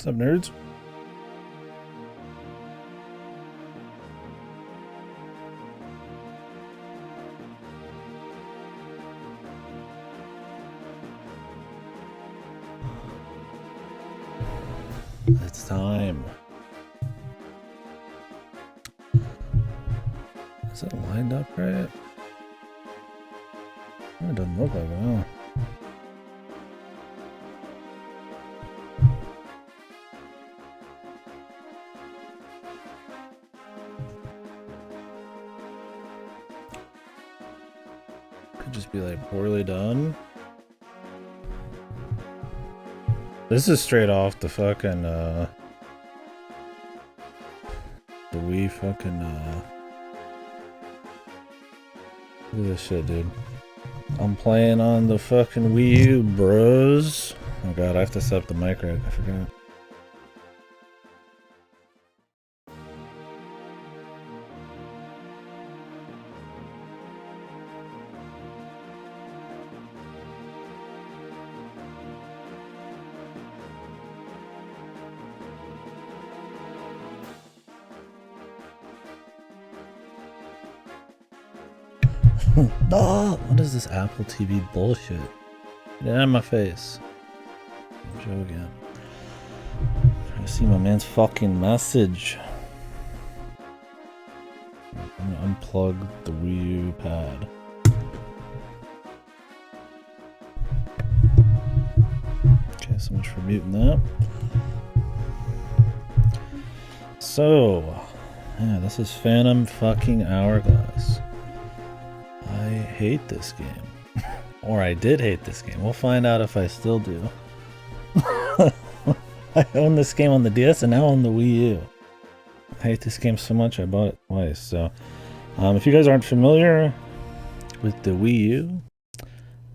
What's up, nerds? It's time. Is it lined up right? It doesn't look like it, huh? Could just be like poorly done. This is straight off the fucking the Wii fucking look at this shit, dude. I'm playing on the fucking Wii U, bros. Oh god, I have to set up the mic right. I forgot. Oh, what is this Apple TV bullshit? Get out of my face. Joe again. Trying to see my man's fucking message. I'm gonna unplug the Wii U pad. Okay, so much for muting that. So, yeah, this is Phantom fucking Hourglass. I hate this game. Or I did hate this game. We'll find out if I still do. I own this game on the DS and now on the Wii U. I hate this game so much I bought it twice. So, if you guys aren't familiar with the Wii U,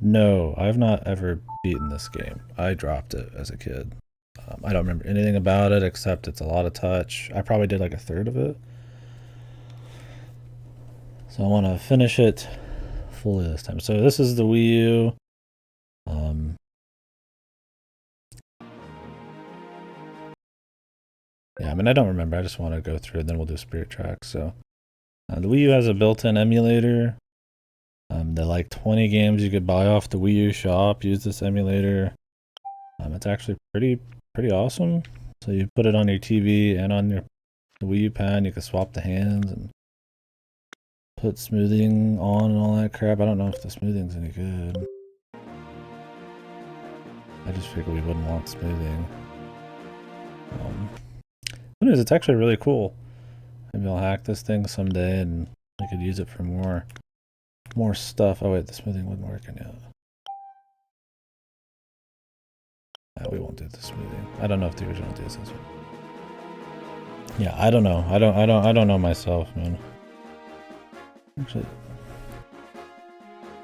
no, I've not ever beaten this game. I dropped it as a kid. I don't remember anything about it except it's a lot of touch. I probably did like a third of it. So I want to finish it fully this time. So this is the Wii U. Yeah, I mean, I don't remember. I just want to go through it, then we'll do Spirit Tracks. So the Wii U has a built-in emulator. They're like 20 games you could buy off the Wii U shop. Use this emulator. It's actually pretty awesome. So you put it on your TV and on the Wii U pad. You can swap the hands and put smoothing on and all that crap. I don't know if the smoothing's any good. I just figured we wouldn't want smoothing. Anyways, it's actually really cool. Maybe I'll hack this thing someday and I could use it for more stuff. Oh wait, the smoothing wasn't working yet. We won't do the smoothing. I don't know if the original does this one. Yeah, I don't know. I don't know myself, man. Actually,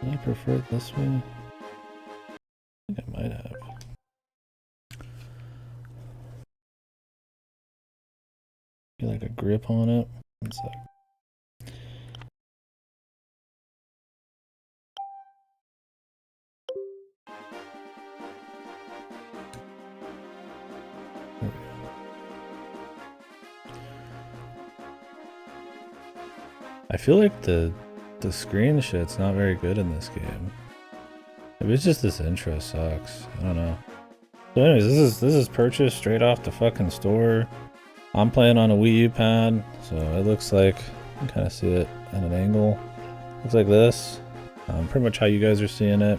do I prefer it this way? I think I might have. Get like a grip on it. One sec. There we go. I feel like the screen shit's not very good in this game. Maybe it's just this intro sucks. I don't know. So anyways, this is purchased straight off the fucking store. I'm playing on a Wii U pad, so it looks like, you can kind of see it at an angle. Looks like this. Pretty much how you guys are seeing it.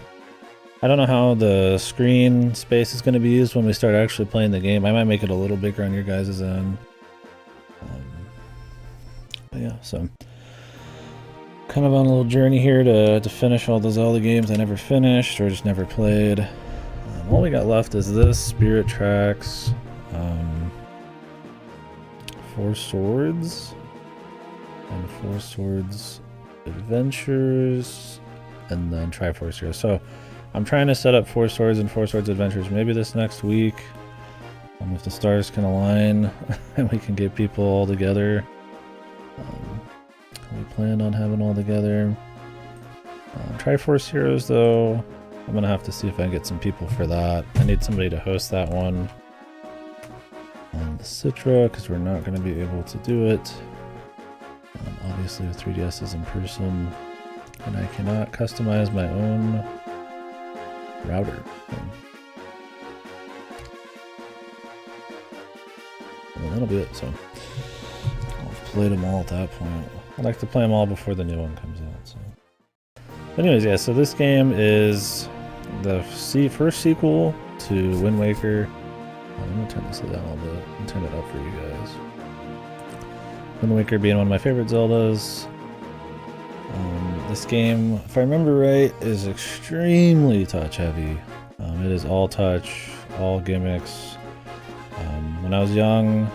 I don't know how the screen space is going to be used when we start actually playing the game. I might make it a little bigger on your guys' end. But yeah, so kind of on a little journey here to finish all the Zelda games I never finished or just never played. All we got left is this, Spirit Tracks, 4 Swords, and 4 Swords Adventures, and then Triforce Heroes. So I'm trying to set up 4 Swords and 4 Swords Adventures maybe this next week. If the stars can align and we can get people all together. We planned on having all together. Triforce Heroes, though, I'm gonna have to see if I can get some people for that. I need somebody to host that one. the Citra because we're not going to be able to do it. Obviously, the 3DS is in person, and I cannot customize my own router. Well, that'll be it. So I've played them all at that point. I like to play them all before the new one comes out. So, but anyways, yeah. So this game is the first sequel to Wind Waker. I'm gonna turn this down a little bit and turn it up for you guys. Wind Waker being one of my favorite Zeldas. This game, if I remember right, is extremely touch heavy. It is all touch, all gimmicks. When I was young,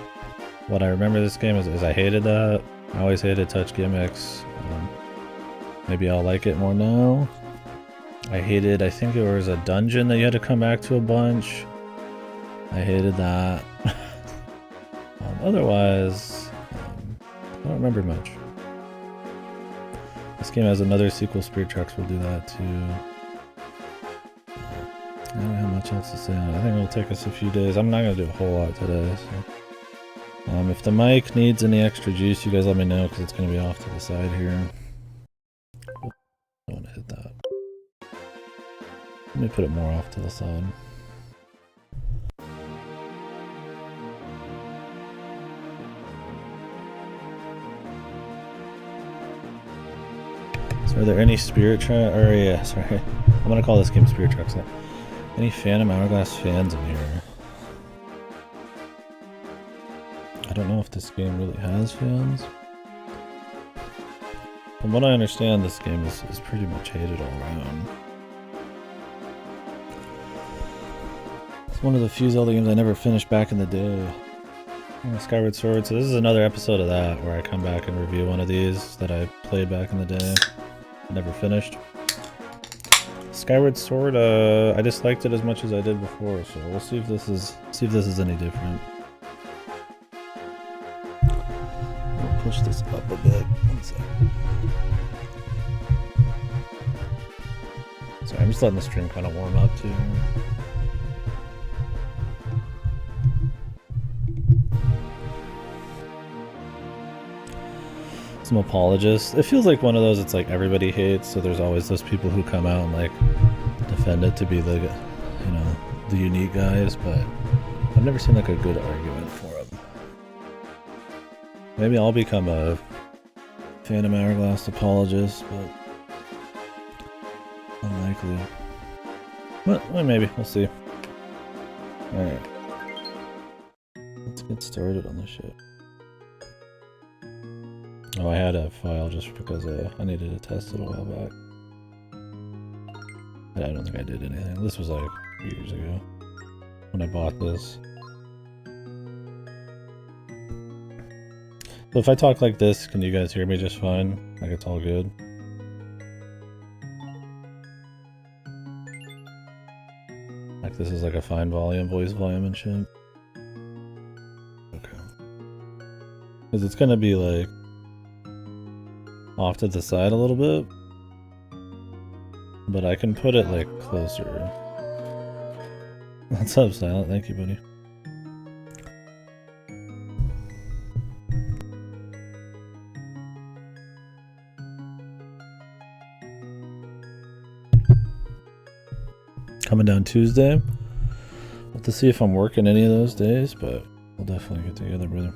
what I remember this game is I hated that. I always hated touch gimmicks. Maybe I'll like it more now. I think it was a dungeon that you had to come back to a bunch. I hated that. Otherwise, I don't remember much. This game has another sequel, Spirit Tracks will do that too. I don't have much else to say on it. I think it'll take us a few days. I'm not going to do a whole lot today. So. If the mic needs any extra juice, you guys let me know because it's going to be off to the side here. I don't want to hit that. Let me put it more off to the side. So are there any Spirit Tracks? Or yeah, sorry. I'm going to call this game Spirit Tracks now. Any Phantom Hourglass fans in here? I don't know if this game really has fans. From what I understand, this game is pretty much hated all around. It's one of the few Zelda games I never finished back in the day. Skyward Sword, so this is another episode of that where I come back and review one of these that I played back in the day. Never finished. Skyward Sword, I disliked it as much as I did before, so we'll see if this is any different. I'll push this up a bit. One second. Sorry, I'm just letting the stream kind of warm up too. Some apologists. It feels like one of those it's like everybody hates, so there's always those people who come out and like defend it to be the, you know, the unique guys, but I've never seen like a good argument for them. Maybe I'll become a Phantom Hourglass apologist, but unlikely. But well, maybe, we'll see. Alright. Let's get started on this shit. Oh, I had a file just because I needed to test it a while back. I don't think I did anything. This was like years ago when I bought this. So if I talk like this, can you guys hear me just fine? Like it's all good? Like this is like a fine volume, voice volume and shit? Okay. Because it's gonna be like off to the side a little bit, but I can put it like closer. What's up, Silent? Thank you, buddy. Coming down Tuesday. I'll have to see if I'm working any of those days, but we'll definitely get together, brother.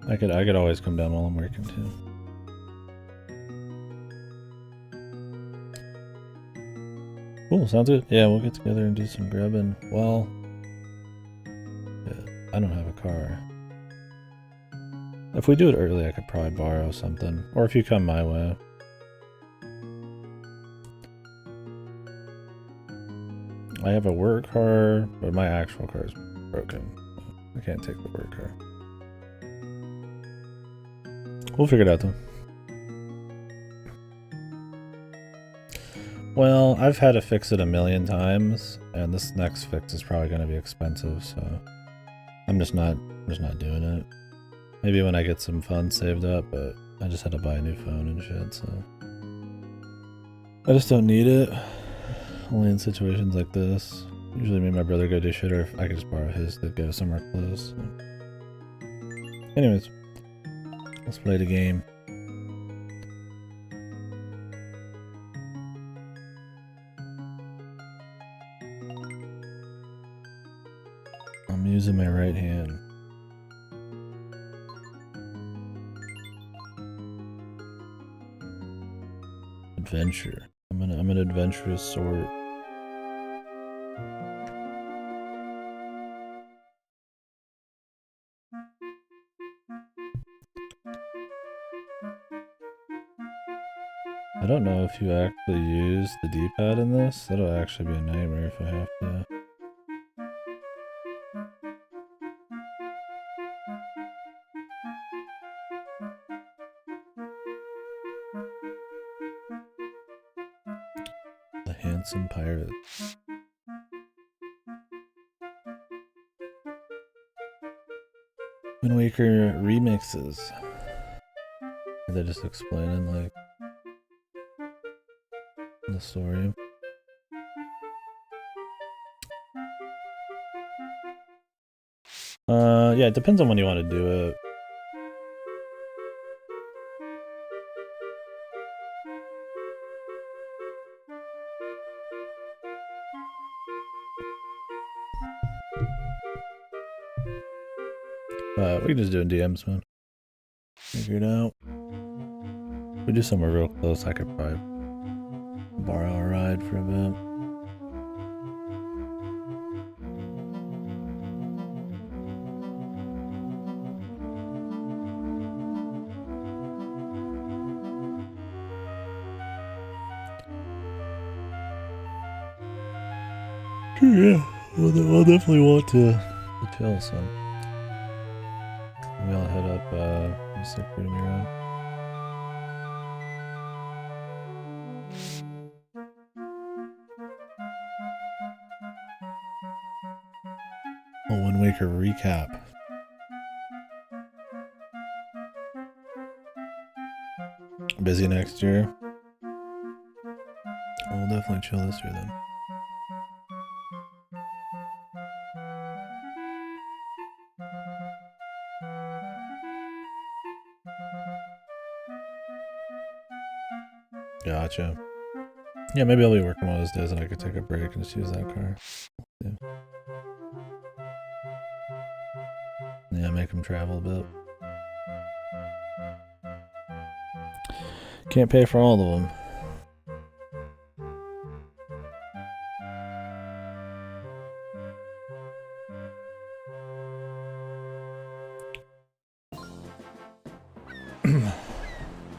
I could always come down while I'm working too. Cool, sounds good. Yeah, we'll get together and do some grabbing. Well, yeah, I don't have a car. If we do it early, I could probably borrow something. Or if you come my way. I have a work car, but my actual car is broken. I can't take the work car. We'll figure it out though. Well, I've had to fix it a million times, and this next fix is probably going to be expensive, so I'm just not doing it. Maybe when I get some funds saved up, but I just had to buy a new phone and shit, so I just don't need it. Only in situations like this. Usually me and my brother go do shit, or if I could just borrow his to go somewhere close. So. Anyways, let's play the game. I'm using my right hand. Adventure. I'm an adventurous sort. I don't know if you actually use the D-pad in this. That'll actually be a nightmare if I have to. The Handsome Pirate. Wind Waker remixes. Are they just explaining like the story? Yeah, it depends on when you want to do it. We can just do it in DMs, man. Figure it out. If we do somewhere real close, I could probably borrow a ride for a bit. Yeah, we'll definitely want to chill, so maybe I'll head up Mr. Freedom around. A Wind Waker recap. Busy next year. We'll definitely chill this year then. Gotcha. Yeah, maybe I'll be working one of those days and I could take a break and just use that car. Yeah, make them travel a bit. Can't pay for all of them.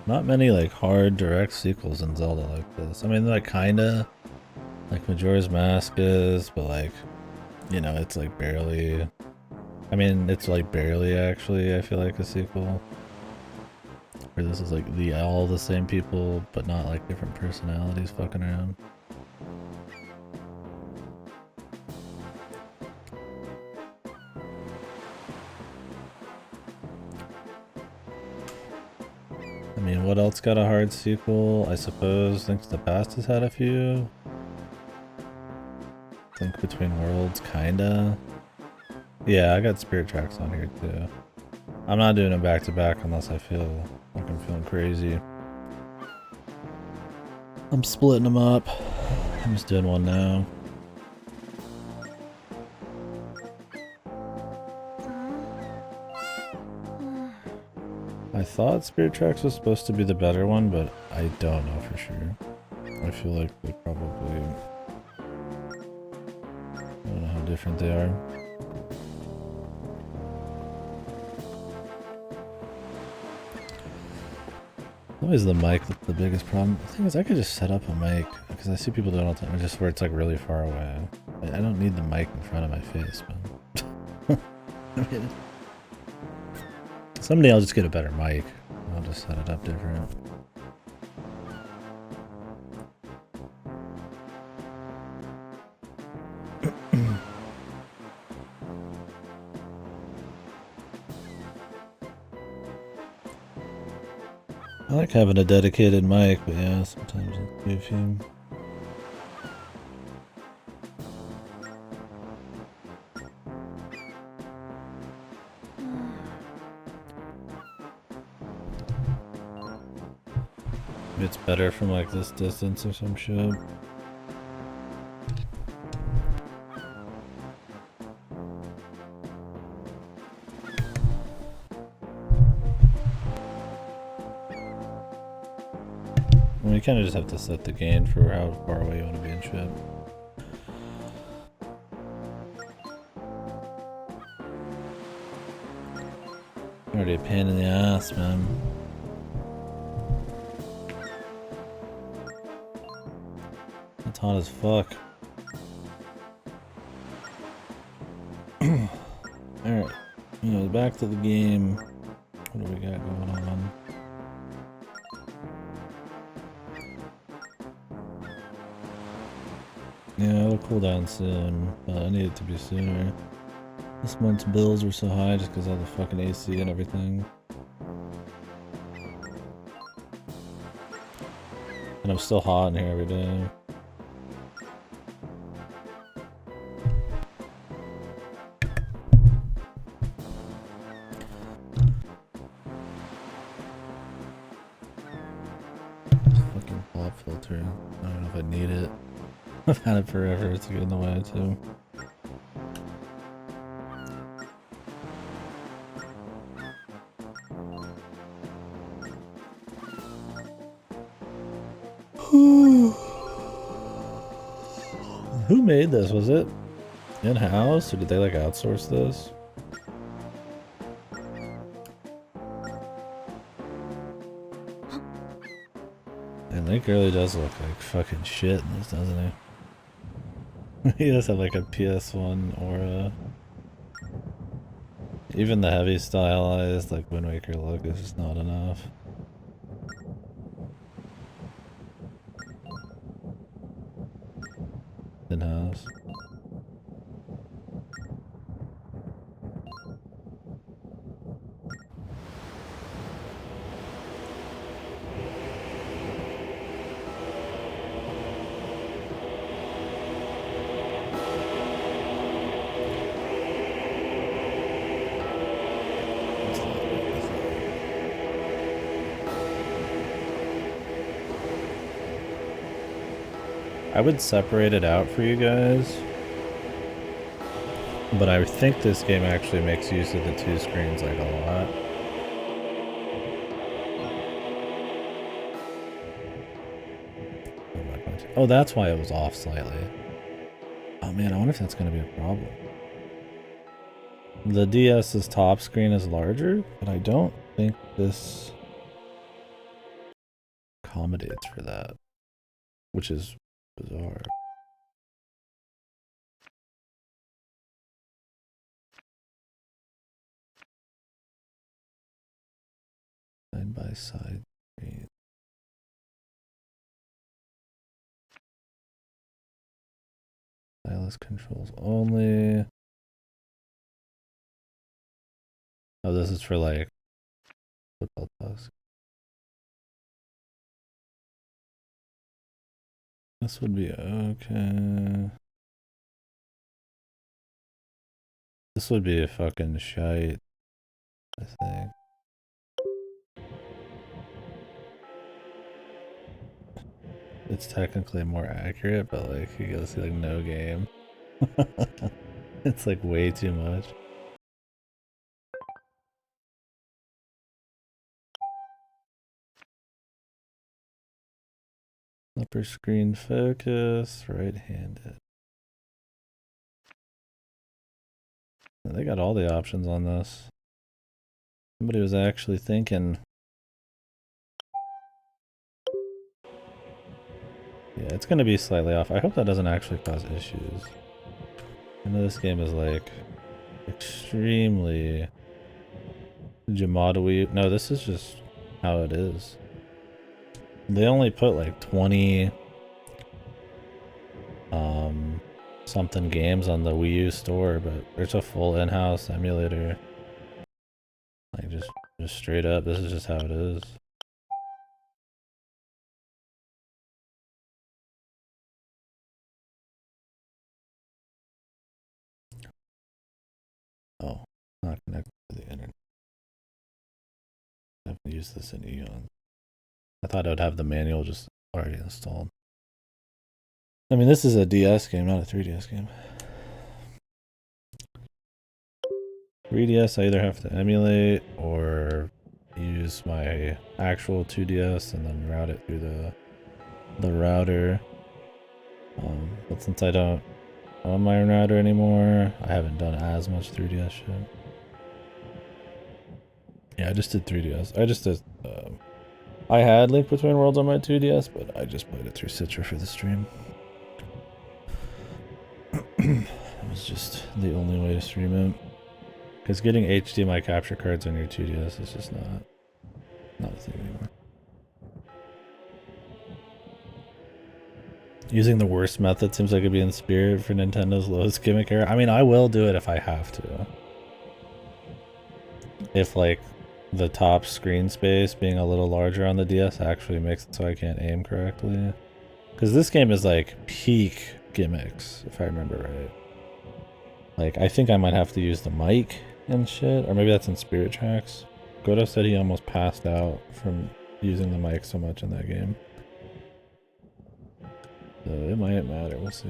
Not many like hard direct sequels in Zelda like this. I mean, like kinda like Majora's Mask is, but like, you know, it's like barely. I mean, it's like barely actually. I feel like a sequel. Where this is like all the same people, but not like different personalities fucking around. I mean, what else got a hard sequel? I suppose Link to the Past has had a few. Link Between Worlds, kinda. Yeah, I got Spirit Tracks on here too. I'm not doing it back to back unless I feel like I'm feeling crazy. I'm splitting them up. I'm just doing one now. I thought Spirit Tracks was supposed to be the better one, but I don't know for sure. I feel like they probably... I don't know how different they are. Always the mic that's the biggest problem. The thing is, I could just set up a mic, because I see people doing it all the time, just where it's like really far away. I don't need the mic in front of my face, man. I mean, someday I'll just get a better mic. I'll just set it up different. I like having a dedicated mic, but yeah, sometimes it's goofy. Maybe it's better from like this distance or some shit. You kind of just have to set the gain for how far away you want to be and shit. Already a pain in the ass, man. It's hot as fuck. Alright, back to the game. What do we got going on? Yeah, it'll cool down soon, but I need it to be sooner. This month's bills were so high just because of the fucking AC and everything. And I'm still hot in here every day. Fucking pop filter. I don't know if I need it. I've had it forever, it's getting in the way too. Who made this? Was it in-house or did they like outsource this? And Link really does look like fucking shit in this, doesn't he? He does have like a PS1 aura. Even the heavy stylized like Wind Waker look is just not enough. In-house. I would separate it out for you guys, but I think this game actually makes use of the two screens like a lot. Oh, that's why it was off slightly. Oh man, I wonder if that's going to be a problem. The DS's top screen is larger, but I don't think this accommodates for that, which is bizarre. Side by side screen. Stylus controls only. Oh, this is for like football task. This would be okay. This would be a fucking shite, I think. It's technically more accurate, but like you gotta see like no game. It's like way too much. Upper screen focus, right-handed. They got all the options on this. Somebody was actually thinking. Yeah, it's gonna be slightly off. I hope that doesn't actually cause issues. I know this game is like extremely Jamadawi. No, this is just how it is. They only put like 20 something games on the Wii U store, but there's a full in-house emulator. Like just straight up, this is just how it is. Oh, not connected to the internet. I haven't used this in eons. I thought I would have the manual just already installed. I mean, this is a DS game, not a 3DS game. 3DS, I either have to emulate or use my actual 2DS and then route it through the router. But since I don't own my own router anymore, I haven't done as much 3DS shit. Yeah, I just did 3DS. I just did. I had Link Between Worlds on my 2DS, but I just played it through Citra for the stream. It was just the only way to stream it. Because getting HDMI capture cards on your 2DS is just not a thing anymore. Using the worst method seems like it'd be in spirit for Nintendo's lowest gimmick era. I mean, I will do it if I have to. If, like, the top screen space being a little larger on the DS actually makes it so I can't aim correctly. Because this game is, like, peak gimmicks, if I remember right. Like, I think I might have to use the mic and shit. Or maybe that's in Spirit Tracks. Godo said he almost passed out from using the mic so much in that game. So it might matter, we'll see.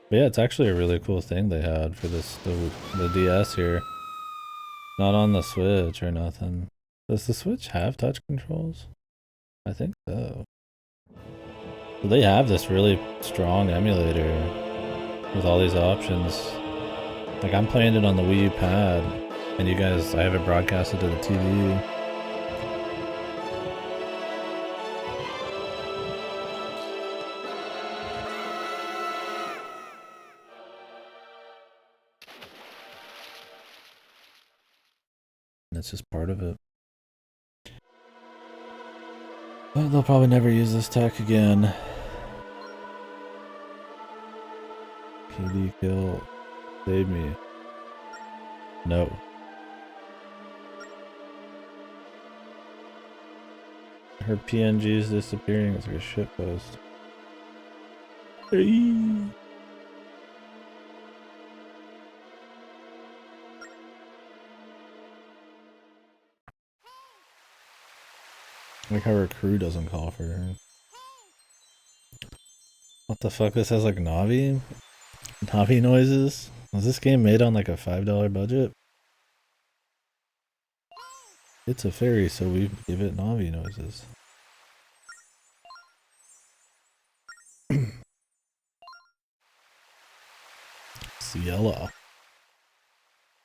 But yeah, it's actually a really cool thing they had for this the DS here. Not on the Switch or nothing. Does the Switch have touch controls? I think so. So they have this really strong emulator with all these options. Like, I'm playing it on the Wii U pad, and you guys, I have it broadcasted to the TV. And it's just part of it. But they'll probably never use this tech again. KD kill. Save me. No. Her PNG is disappearing. It's like a shitpost. Hey. Like how her crew doesn't call for her. What the fuck? This has like Navi noises? Was this game made on like a $5 budget? It's a fairy, so we give it Navi noises. Ciela.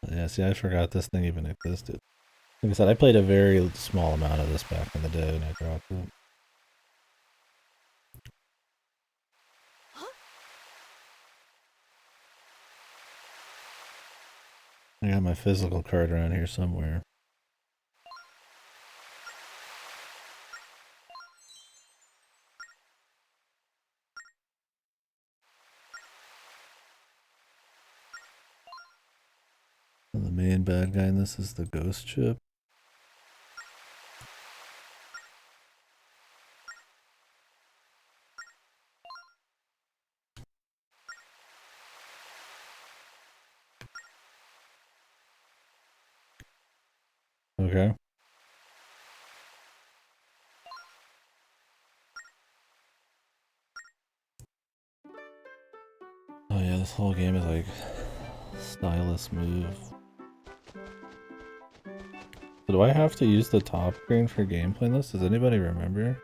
Yeah, see, I forgot this thing even existed. Like I said, I played a very small amount of this back in the day and I dropped it. I got my physical card around here somewhere. And the main bad guy in this is the ghost chip. Okay. Oh yeah, this whole game is like stylus move. So do I have to use the top screen for gameplay in this? Does anybody remember?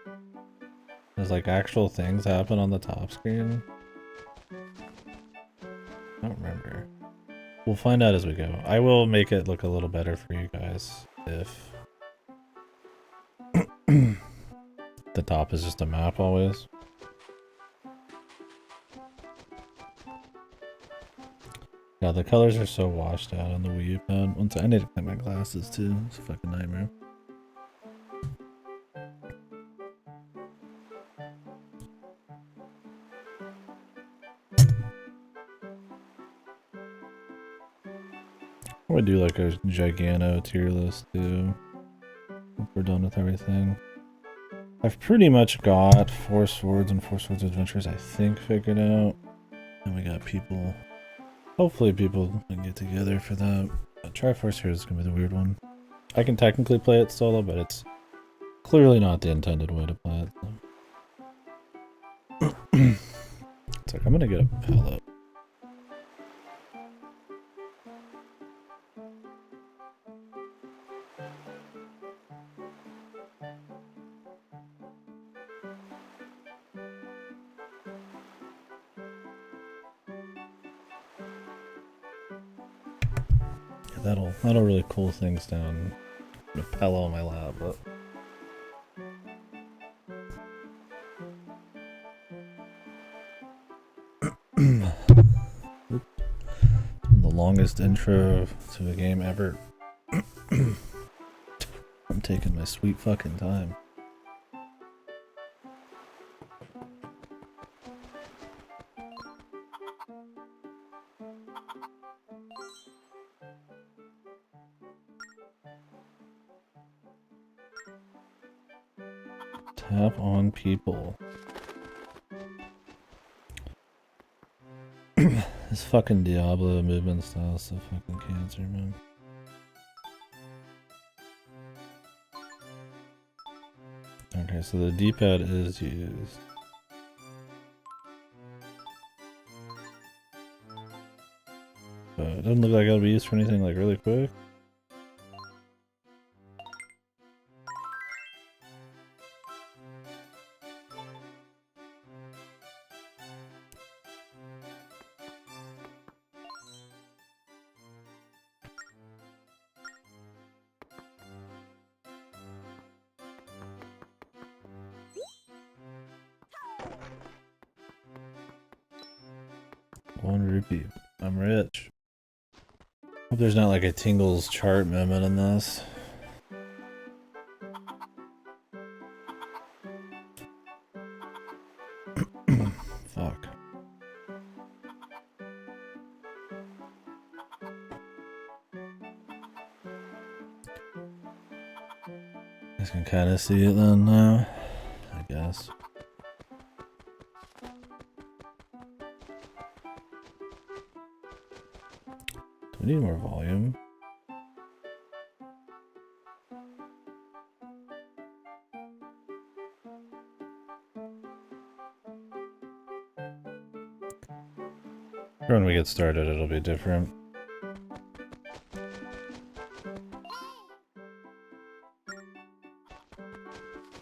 There's like actual things happen on the top screen? I don't remember. We'll find out as we go. I will make it look a little better for you guys if the top is just a map always. Yeah, the colors are so washed out on the Wii U pad. I need to clean my glasses too. It's a fucking nightmare. I would do like a Gigano tier list too. If we're done with everything. I've pretty much got Four Swords and Four Swords Adventures, I think, figured out. And we got people Hopefully people can get together for that. Triforce here is gonna be the weird one. I can technically play it solo, but it's clearly not the intended way to play it. So. It's like, I'm gonna get a pellet. Yeah, that'll really cool things down. A pillow on my lap, but the longest intro to a game ever. I'm taking my sweet fucking time. Tap on people. This fucking Diablo movement style is so fucking cancer, man. Okay, so the D-pad is used. But it doesn't look like it'll be used for anything like really quick. $1. I'm rich. Hope there's not like a Tingles chart moment in this. Fuck. You guys can kind of see it then now, I guess. Do we need more volume? When we get started, it'll be different.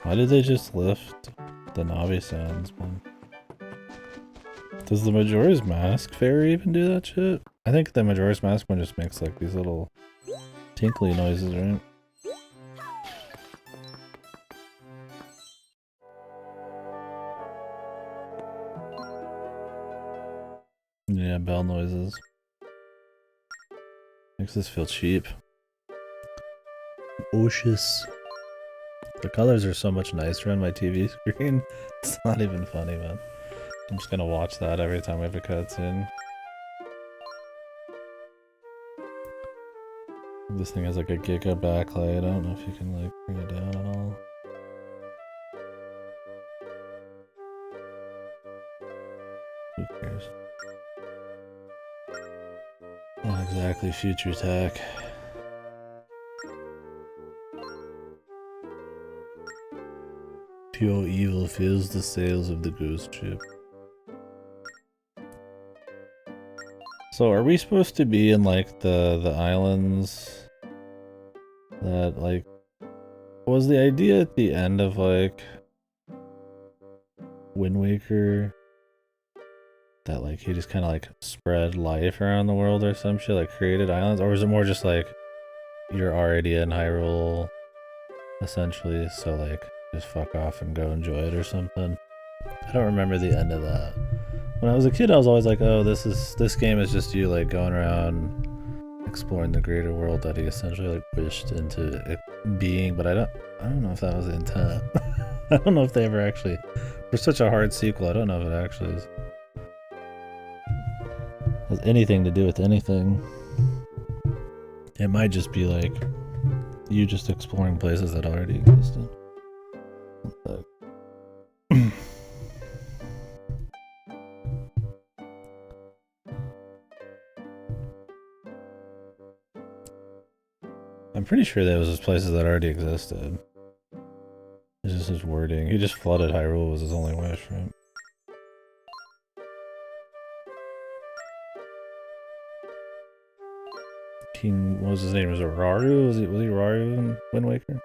Why did they just lift the Navi sounds, man? Does the Majora's Mask fairy even do that shit? I think the Majora's Mask one just makes like these little tinkly noises, right? Yeah, bell noises. Makes this feel cheap. Oceous. The colors are so much nicer on my TV screen. It's not even funny, man. I'm just gonna watch that every time we have a cutscene. This thing has like a giga backlight. I don't know if you can like bring it down at all. Who cares? Not exactly future tech. Pure evil fills the sails of the ghost ship. So are we supposed to be in like the islands that like was the idea at the end of like Wind Waker that like he just kind of like spread life around the world or some shit, like created islands, or was it more just like you're already in Hyrule essentially, so like just fuck off and go enjoy it or something? I don't remember the end of that. When I was a kid, I was always like, oh, this game is just you like going around exploring the greater world that he essentially like wished into being, but I don't know if that was the intent. I don't know if they ever actually, for such a hard sequel, I don't know if it actually has anything to do with anything. It might just be like you just exploring places that already existed. I'm pretty sure that was just places that already existed. It's just his wording. He just flooded Hyrule was his only wish, right? King, what was his name? Was it Raru? Was he Raru in Wind Waker?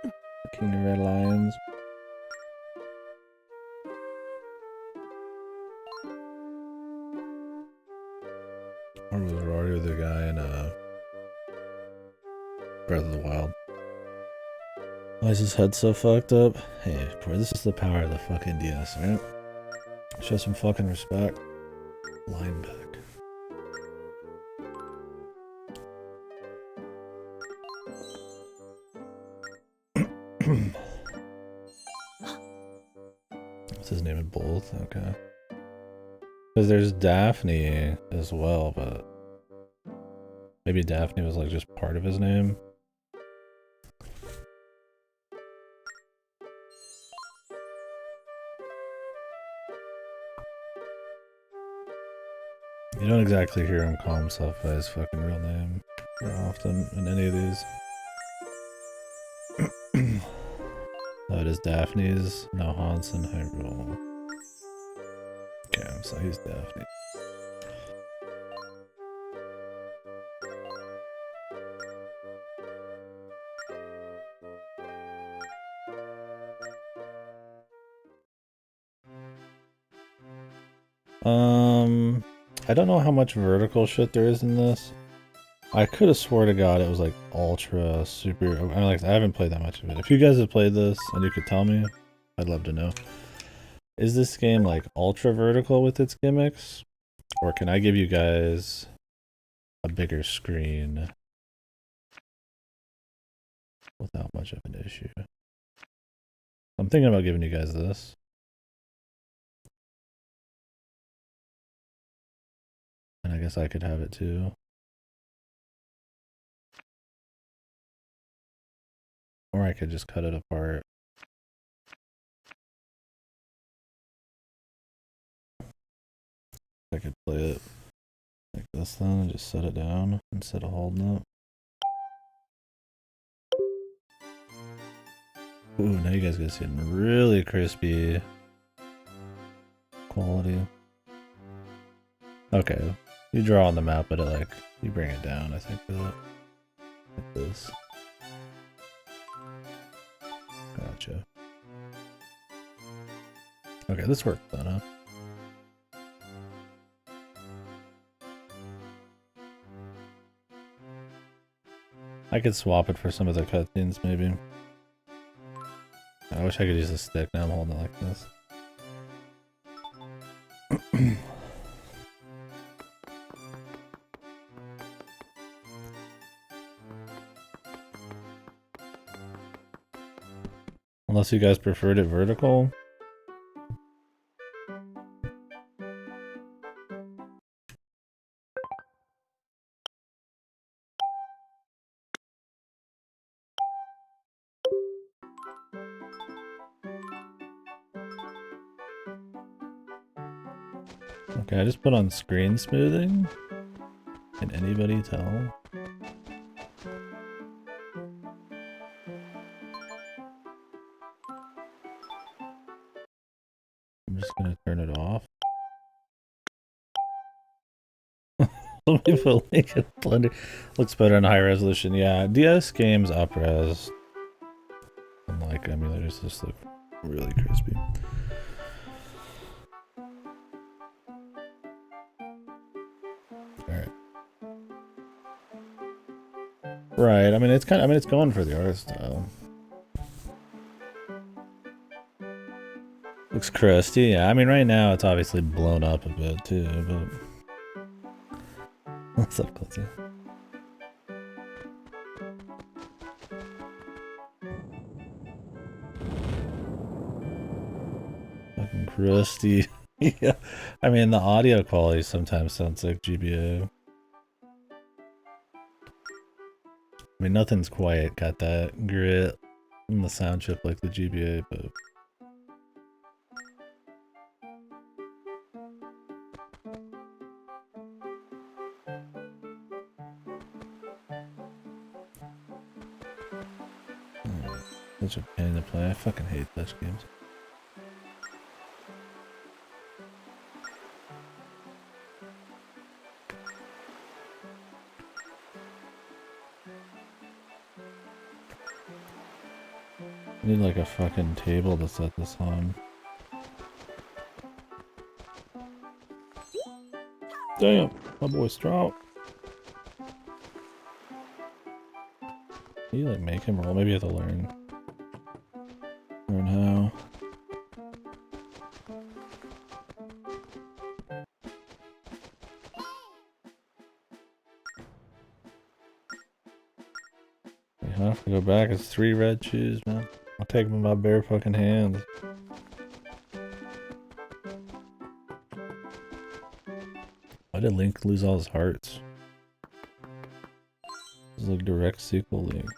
The King of Red Lions. Or was Raru the guy in Breath of the Wild? Why is his head so fucked up? Hey, bro, this is the power of the fucking DS, right? Show some fucking respect. Line back. What's his name in both? Okay. Because there's Daphne as well, but maybe Daphne was like just part of his name. You don't exactly hear him call himself by his fucking real name very often in any of these. Oh, it is Daphne's. No, Hans and Hyrule. Okay, so he's Daphne. I don't know how much vertical shit there is in this. I could have swore to God it was like ultra super. I haven't played that much of it. If you guys have played this and you could tell me, I'd love to know. Is this game like ultra vertical with its gimmicks, or can I give you guys a bigger screen without much of an issue? I'm thinking about giving you guys this. And I guess I could have it too. Or I could just cut it apart. I could play it like this then and just set it down instead of holding it. Ooh, now you guys get some really crispy quality. Okay, you draw on the map, but you bring it down, I think, with it. Like this. Gotcha. Okay, this worked then, huh? I could swap it for some of the cutscenes, maybe. I wish I could use a stick, now I'm holding it like this. Unless you guys preferred it vertical. Okay, I just put on screen smoothing. Can anybody tell? I'm just gonna turn it off. Some people make it blender. Looks better in high resolution. Yeah, DS games up-res. Unlike emulators, just look really crispy. Alright. Right, I mean it's it's going for the art style. Looks crusty, yeah. I mean right now it's obviously blown up a bit too, but what's up, Clutzy? Fucking crusty. Yeah. I mean the audio quality sometimes sounds like GBA. I mean nothing's quite got that grit in the sound chip like the GBA, but Such a pain to play. I fucking hate such games. I need like a fucking table to set this on. Damn, my boy Strout. Can you like make him roll? Maybe you have to learn how. I have to go back. It's 3 red shoes, man. I'll take them in my bare fucking hands. Why did Link lose all his hearts? This is like direct sequel Link.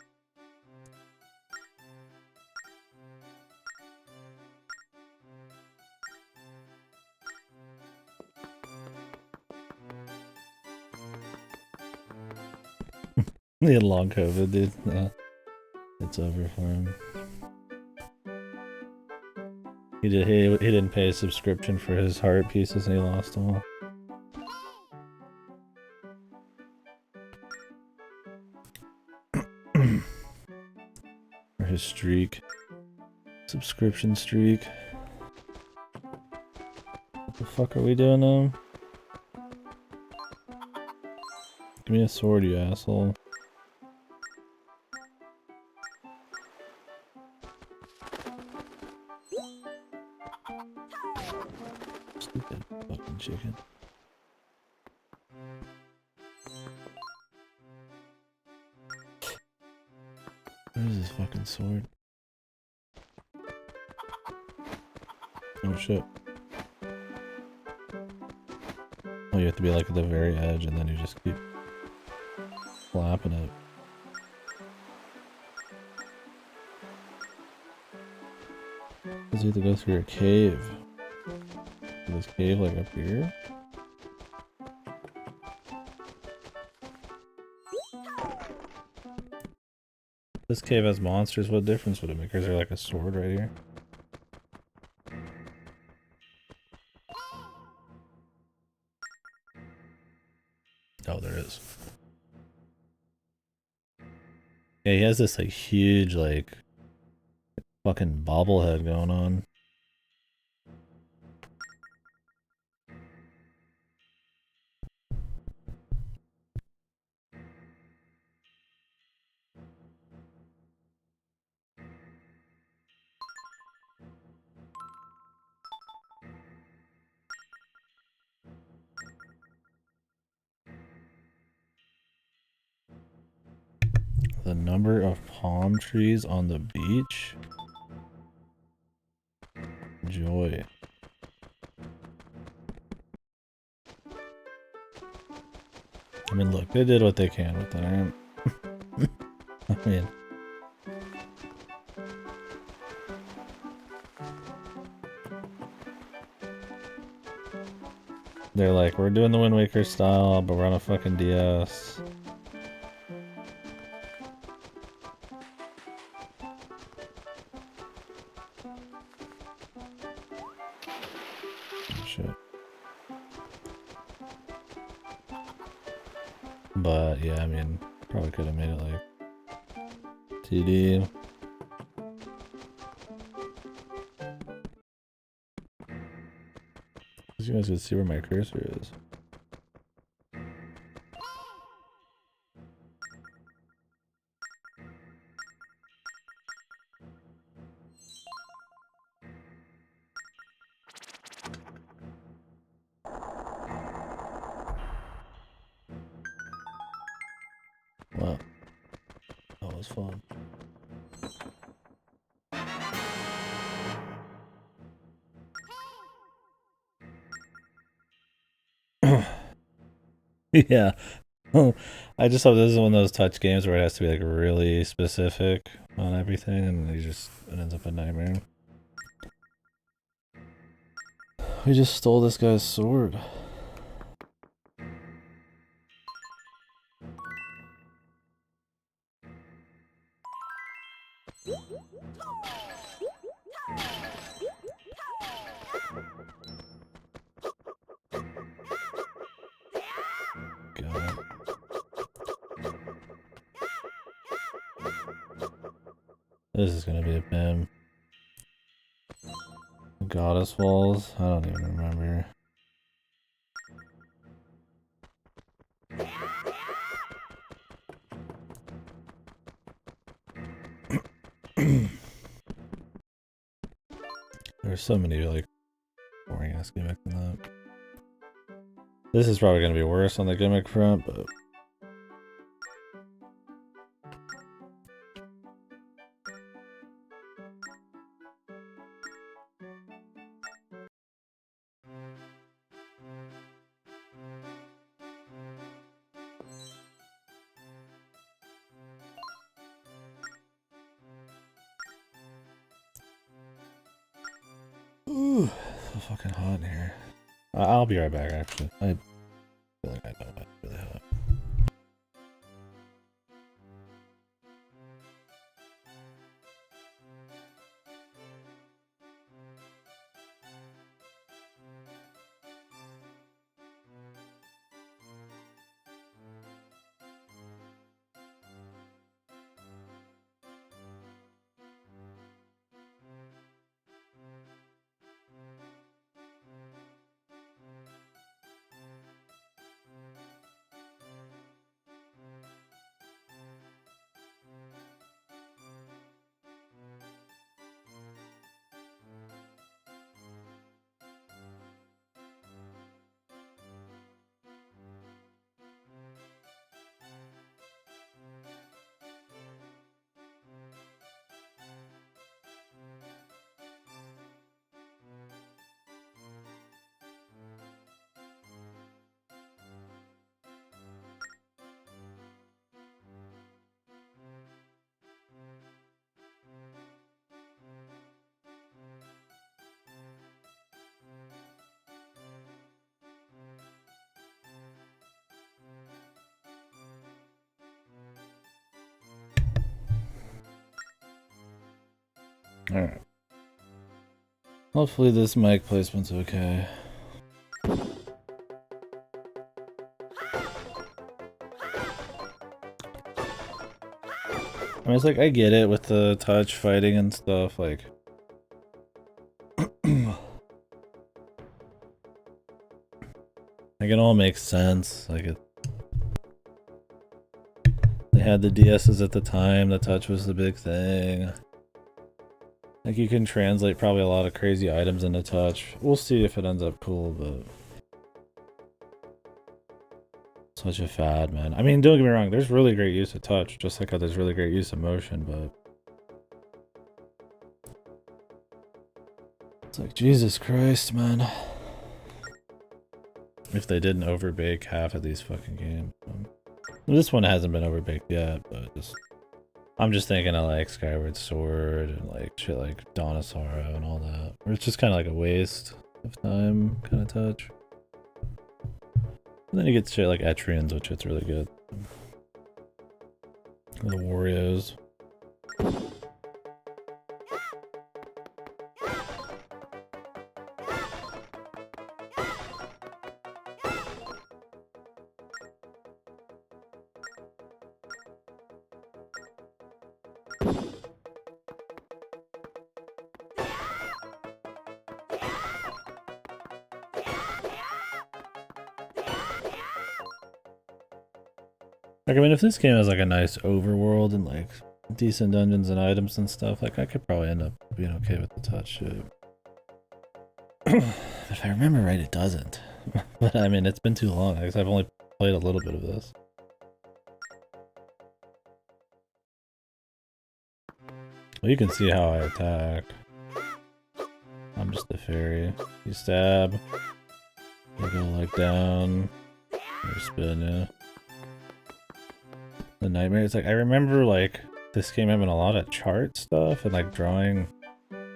He had long COVID, dude. Yeah. It's over for him. He didn't pay a subscription for his heart pieces and he lost them all. Or his streak. Subscription streak. What the fuck are we doing now? Give me a sword, you asshole. Stupid fucking chicken. Where is this fucking sword? Oh shit. Oh, you have to be like at the very edge and then you just keep flapping it. Does he have to go through a cave? Is this cave like up here? This cave has monsters, what difference would it make? Or is there like a sword right here? Oh, there is. Yeah, he has this like huge like fucking bobblehead going on. The number of palm trees on the beach? Joy. I mean, look, they did what they can with that. I mean, they're like, we're doing the Wind Waker style, but we're on a fucking DS. Shit. But yeah, I mean, probably could have made it like TD. You guys can see where my cursor is. Wow, that was fun. Yeah. I just hope this is one of those touch games where it has to be like really specific on everything and it ends up a nightmare. We just stole this guy's sword. God. This is gonna be a pain. Goddess walls? I don't even remember. There's so many like boring ass gimmicks in that. This is probably gonna be worse on the gimmick front, but ooh, so fucking hot in here. I'll be right back. Actually, I feel like I know it's really hot. Alright. Hopefully this mic placement's okay. I mean, it's like, I get it with the touch fighting and stuff, like... like, it all makes sense, like, it... They had the DS's at the time, the touch was the big thing. Like, you can translate probably a lot of crazy items into touch. We'll see if it ends up cool, but... Such a fad, man. I mean, don't get me wrong, there's really great use of touch, just like how there's really great use of motion, but... It's like, Jesus Christ, man. If they didn't overbake half of these fucking games. This one hasn't been overbaked yet, but just... I'm just thinking of like Skyward Sword and like shit like Dawn of Sorrow and all that. Where it's just kind of like a waste of time kind of touch. And then you get shit like Etrians, which it's really good. Or the Warriors. Like, I mean, if this game has like a nice overworld and like decent dungeons and items and stuff, like I could probably end up being okay with the touch shit. If I remember right, it doesn't. But I mean, it's been too long. I guess I've only played a little bit of this. Well, you can see how I attack. I'm just a fairy. You stab. You go like down. You spin, yeah. The nightmare. It's like, I remember like this game having a lot of chart stuff and like drawing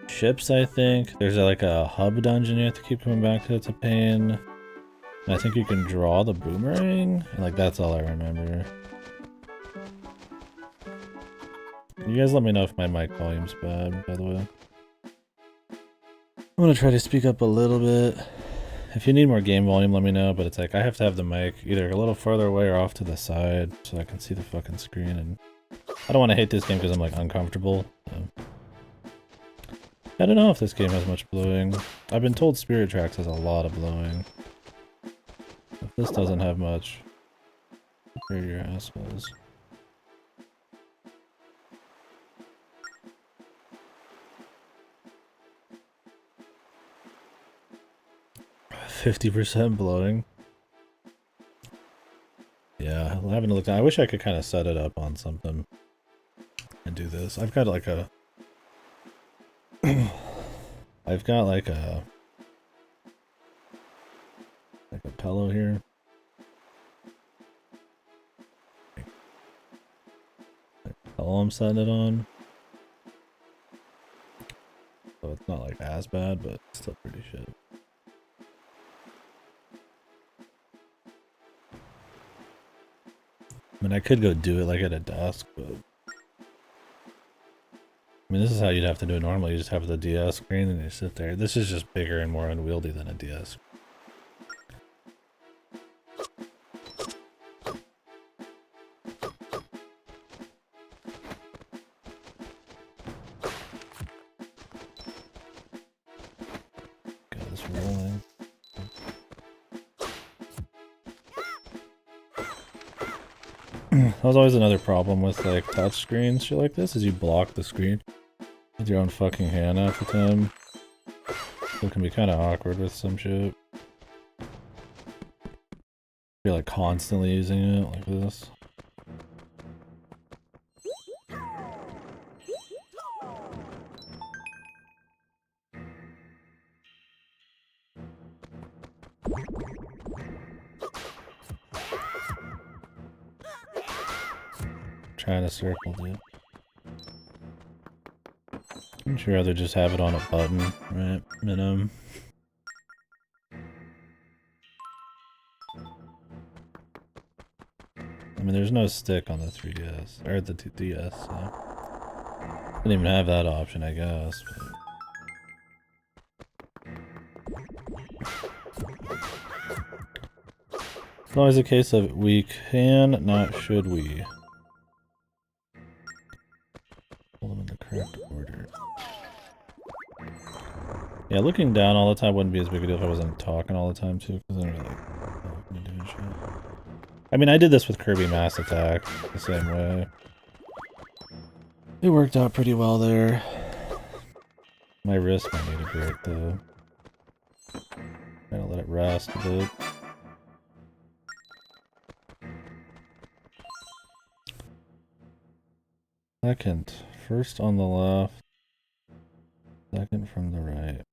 ships, I think. There's like a hub dungeon you have to keep coming back to. It's a pain. And I think you can draw the boomerang. And like, that's all I remember. You guys let me know if my mic volume's bad, by the way. I'm gonna try to speak up a little bit. If you need more game volume, let me know, but it's like I have to have the mic either a little further away or off to the side so I can see the fucking screen, and I don't want to hate this game because I'm like uncomfortable. So. I don't know if this game has much blowing. I've been told Spirit Tracks has a lot of blowing. If this doesn't have much, where your assholes. 50% blowing. Yeah, I'm having to look. I wish I could kind of set it up on something and do this. I've got like a. I've got like a pillow here. Pillow I'm setting it on. So it's not like as bad, but it's still pretty shit. I mean, I could go do it like at a desk, but... I mean, this is how you'd have to do it normally. You just have the DS screen and you sit there. This is just bigger and more unwieldy than a DS. Got this rolling. That was always another problem with like touch screens, shit like this, is you block the screen with your own fucking hand half the time. So it can be kind of awkward with some shit. You're like constantly using it like this. Trying to circle, dude. I'm sure rather just have it on a button, right? Minimum. I mean, there's no stick on the 3DS, or the 2DS, so... Didn't even have that option, I guess, but... It's always a case of we can, not should we. Hold them in the correct order. Yeah, looking down all the time wouldn't be as big a deal if I wasn't talking all the time, too, because then you're like, oh, I'm doing shit. I mean, I did this with Kirby Mass Attack the same way. It worked out pretty well there. My wrist might need a break, though. Gotta let it rest a bit. Second. First on the left. Second from the right.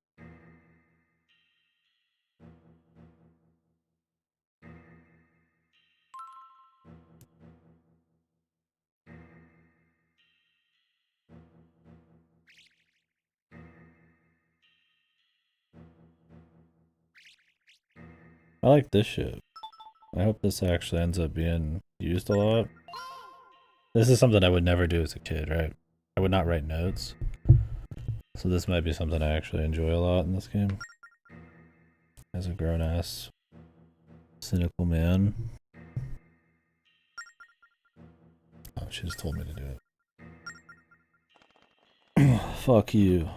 I like this shit. I hope this actually ends up being used a lot. This is something I would never do as a kid, right? I would not write notes. So this might be something I actually enjoy a lot in this game. As a grown-ass, cynical man. Oh, she just told me to do it. Fuck you.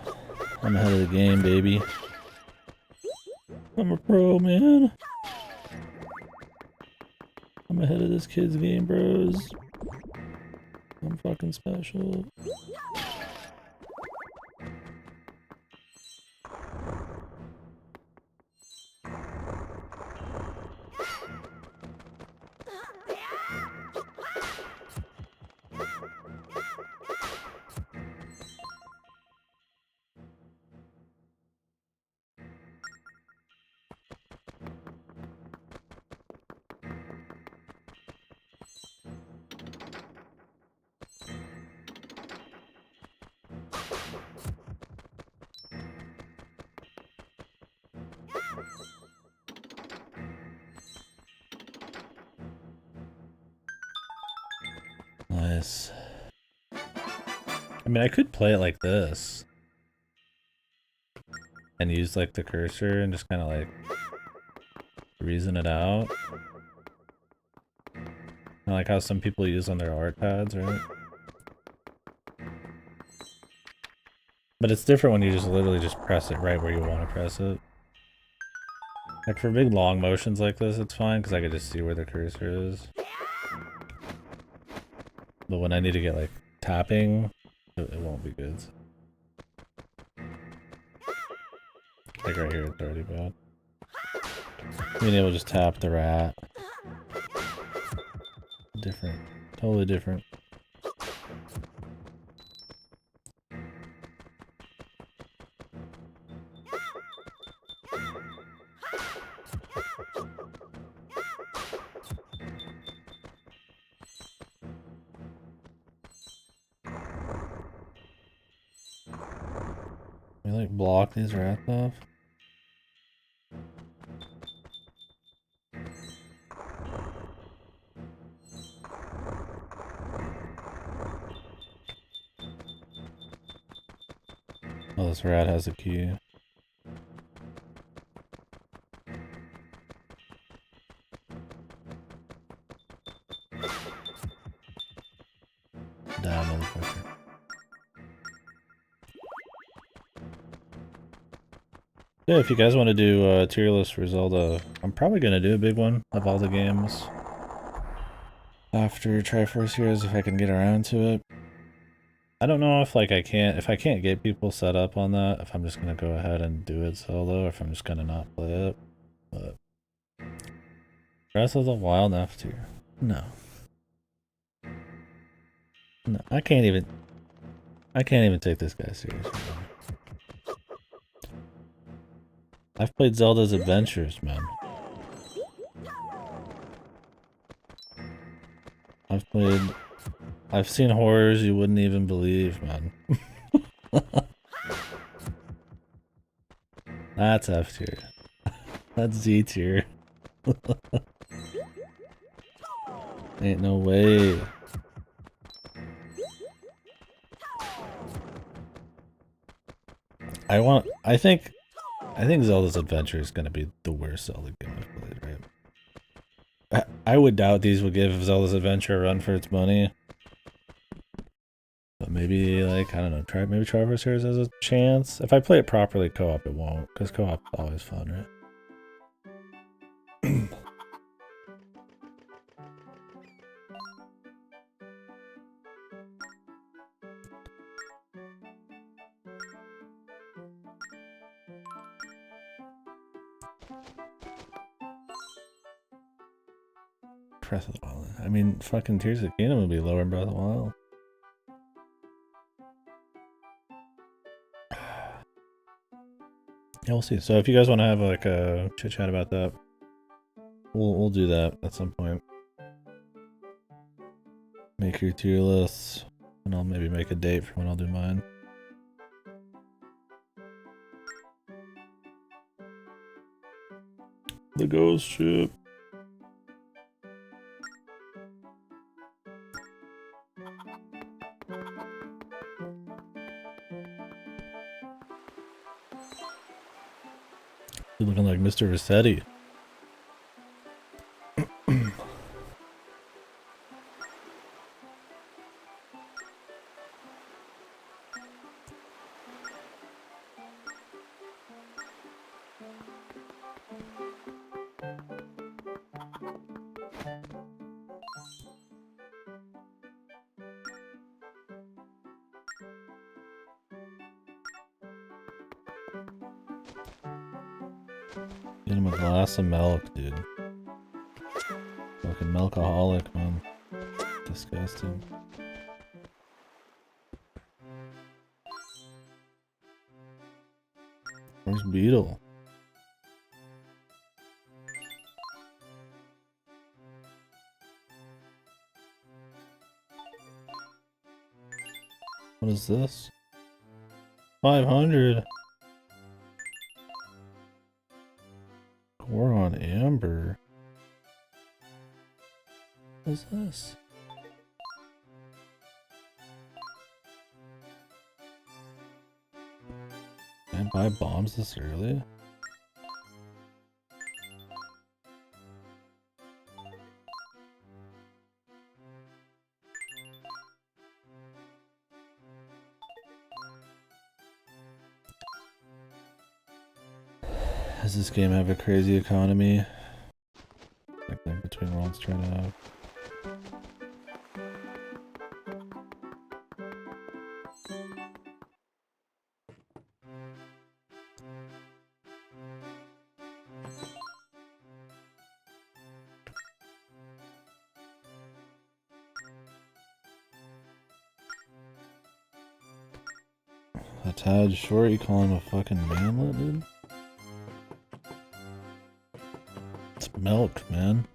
I'm ahead of the game, baby. I'm a pro, man. I'm ahead of this kid's game, bros. I'm fucking special. Nice. I mean, I could play it like this. And use like the cursor and just kind of like reason it out. Kinda like how some people use on their art pads, right? But it's different when you just literally just press it right where you want to press it. Like for big long motions like this, it's fine because I can just see where the cursor is. But when I need to get like tapping, it won't be good. Like right here, it's already bad. Being able to just tap the rat. Different. Totally different. We like block these rats off. Oh, this rat has a key. Damn, motherfucker. Yeah, if you guys want to do a tier list for Zelda, I'm probably going to do a big one of all the games after Triforce Heroes if I can get around to it. I don't know if like if I can't get people set up on that, if I'm just going to go ahead and do it solo, or if I'm just going to not play it. But Breath of the Wild F tier. No. No, I can't even take this guy seriously. I've played Zelda's Adventures, man. I've seen horrors you wouldn't even believe, man. That's F tier. That's Z tier. Ain't no way. I think Zelda's Adventure is gonna be the worst Zelda game I've played, right? I would doubt these would give Zelda's Adventure a run for its money. But maybe, like, I don't know, maybe Triforce Heroes has a chance. If I play it properly co-op, it won't, because co-op is always fun, right? Breath of the Wild. I mean, fucking Tears of the Kingdom would be lower in Breath of the Wild. Yeah, we'll see. So if you guys want to have like a chit chat about that, we'll do that at some point. Make your tier lists, and I'll maybe make a date for when I'll do mine. The ghost ship. You're looking like Mr. Rossetti. Get him a glass of milk, dude. Fucking milkaholic, man. Disgusting. Where's Beetle? What is this? 500. Goron Amber. What is this? buy bombs this early? Does this game have a crazy economy? Like Between Worlds trying out. A tad short, you call him a fucking manlet, dude? It's milk, man.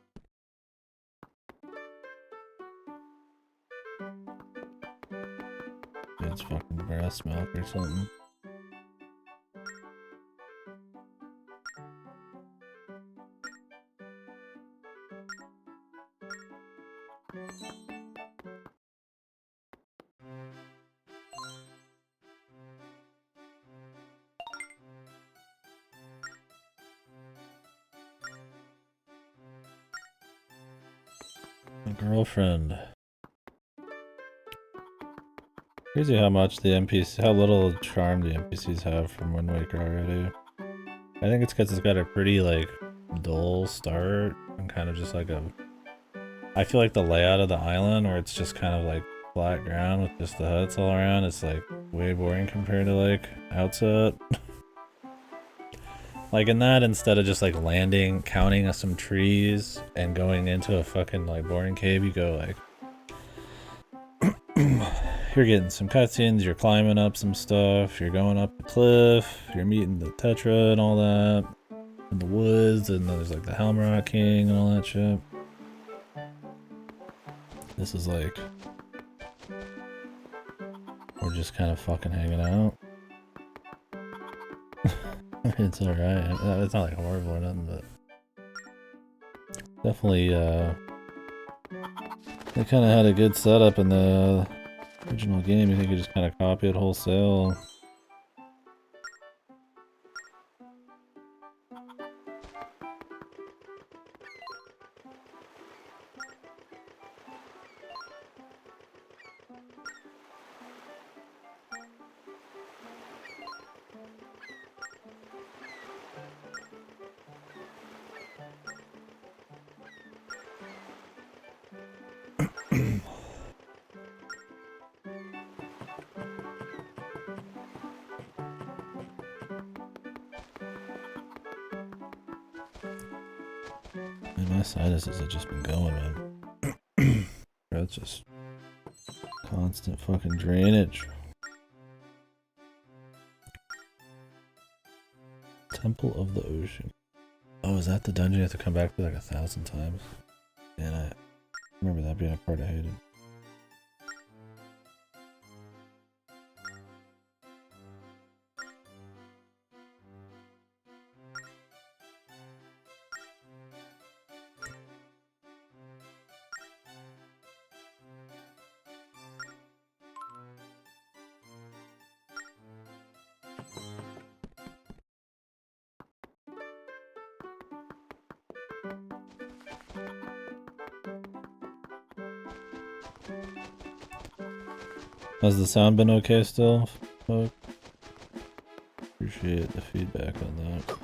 It's fucking breast milk or something. My girlfriend. Crazy how much the NPC, how little charm the NPCs have from Wind Waker already. I think it's because it's got a pretty, like, dull start and kind of just like a... I feel like the layout of the island, where it's just kind of like flat ground with just the huts all around, it's like way boring compared to like Outset. Like in that, instead of just like landing, counting some trees, and going into a fucking like boring cave, you go like... You're getting some cutscenes, you're climbing up some stuff, you're going up the cliff, you're meeting the Tetra and all that, in the woods, and then there's like the Helmrock King and all that shit. This is like... we're just kind of fucking hanging out. It's alright. It's not like horrible or nothing, but... definitely, they kind of had a good setup in the original game. You think you just kind of copy it wholesale. My sinuses have just been going, man. Bro, it's just constant fucking drainage. Temple of the Ocean. Oh, is that the dungeon you have to come back to like 1,000 times? Man, I remember that being a part I hated. Has the sound been okay still? Fuck. Appreciate the feedback on that.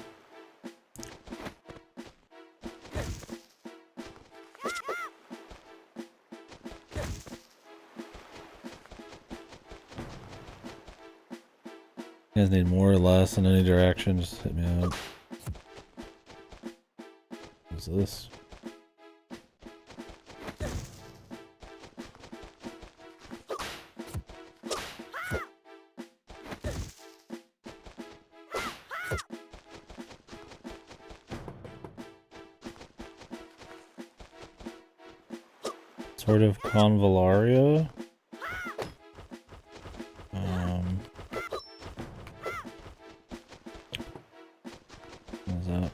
You guys need more or less in any direction, just hit me up. What's this? Sort of Convallaria. What is that?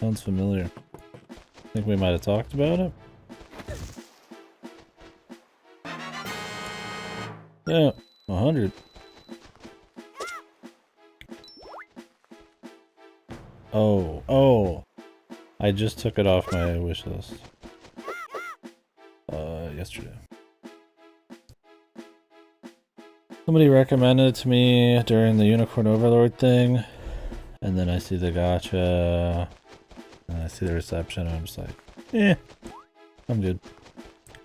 Sounds familiar. I think we might have talked about it. Yeah. 100. Oh. I just took it off my wish list. Yesterday. Somebody recommended it to me during the Unicorn Overlord thing, and then I see the gacha, and I see the reception, and I'm just like, eh, I'm good.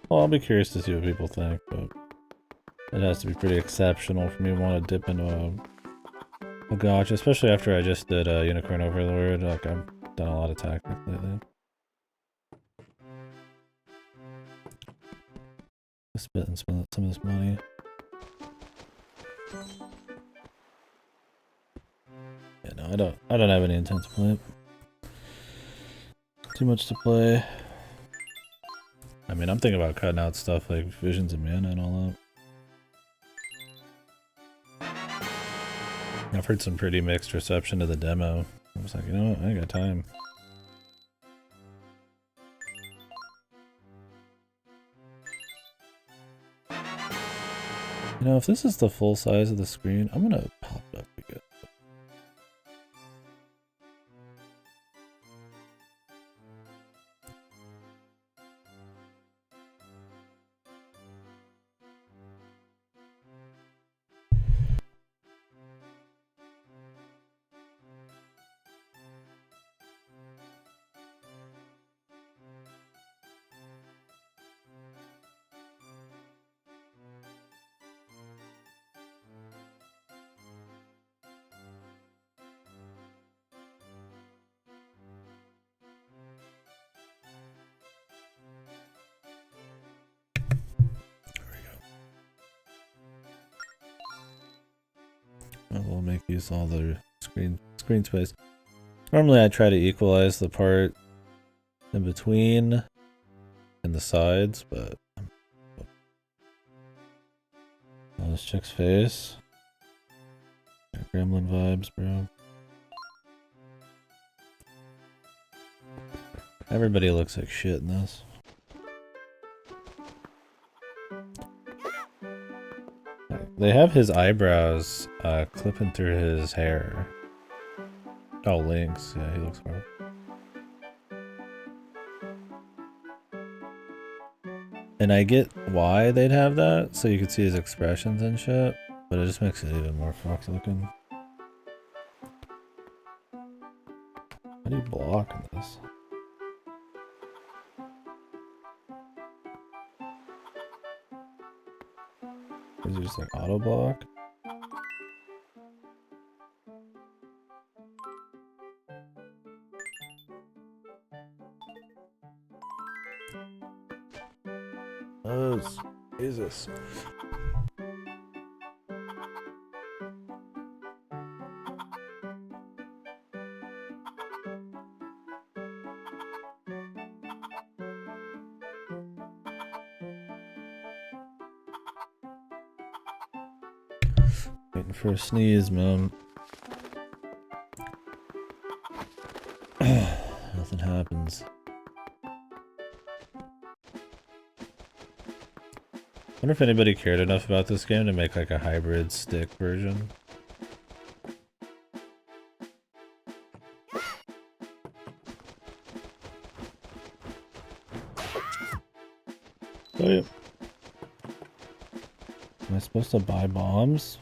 Well, I'll be curious to see what people think, but it has to be pretty exceptional for me to want to dip into a gacha, especially after I just did Unicorn Overlord. Like, I've done a lot of tactics lately. Spit and spend some of this money. Yeah, no, I don't have any intent to play it. Too much to play. I mean, I'm thinking about cutting out stuff like Visions of Mana and all that. I've heard some pretty mixed reception to the demo. I was like, you know what, I ain't got time. You know, if this is the full size of the screen, I'm gonna pop it up again. We'll make use of all the screen space. Normally I try to equalize the part in between and the sides, but oh, this chick's face. Gremlin vibes, bro. Everybody looks like shit in this. They have his eyebrows clipping through his hair. Oh, Link's. Yeah, he looks horrible. And I get why they'd have that, so you could see his expressions and shit, but it just makes it even more fucked looking. How do you block in this? Is it just like auto block? Oh, Jesus. Waiting for a sneeze, man. Nothing happens. Wonder if anybody cared enough about this game to make like a hybrid stick version. Oh, yeah. Am I supposed to buy bombs?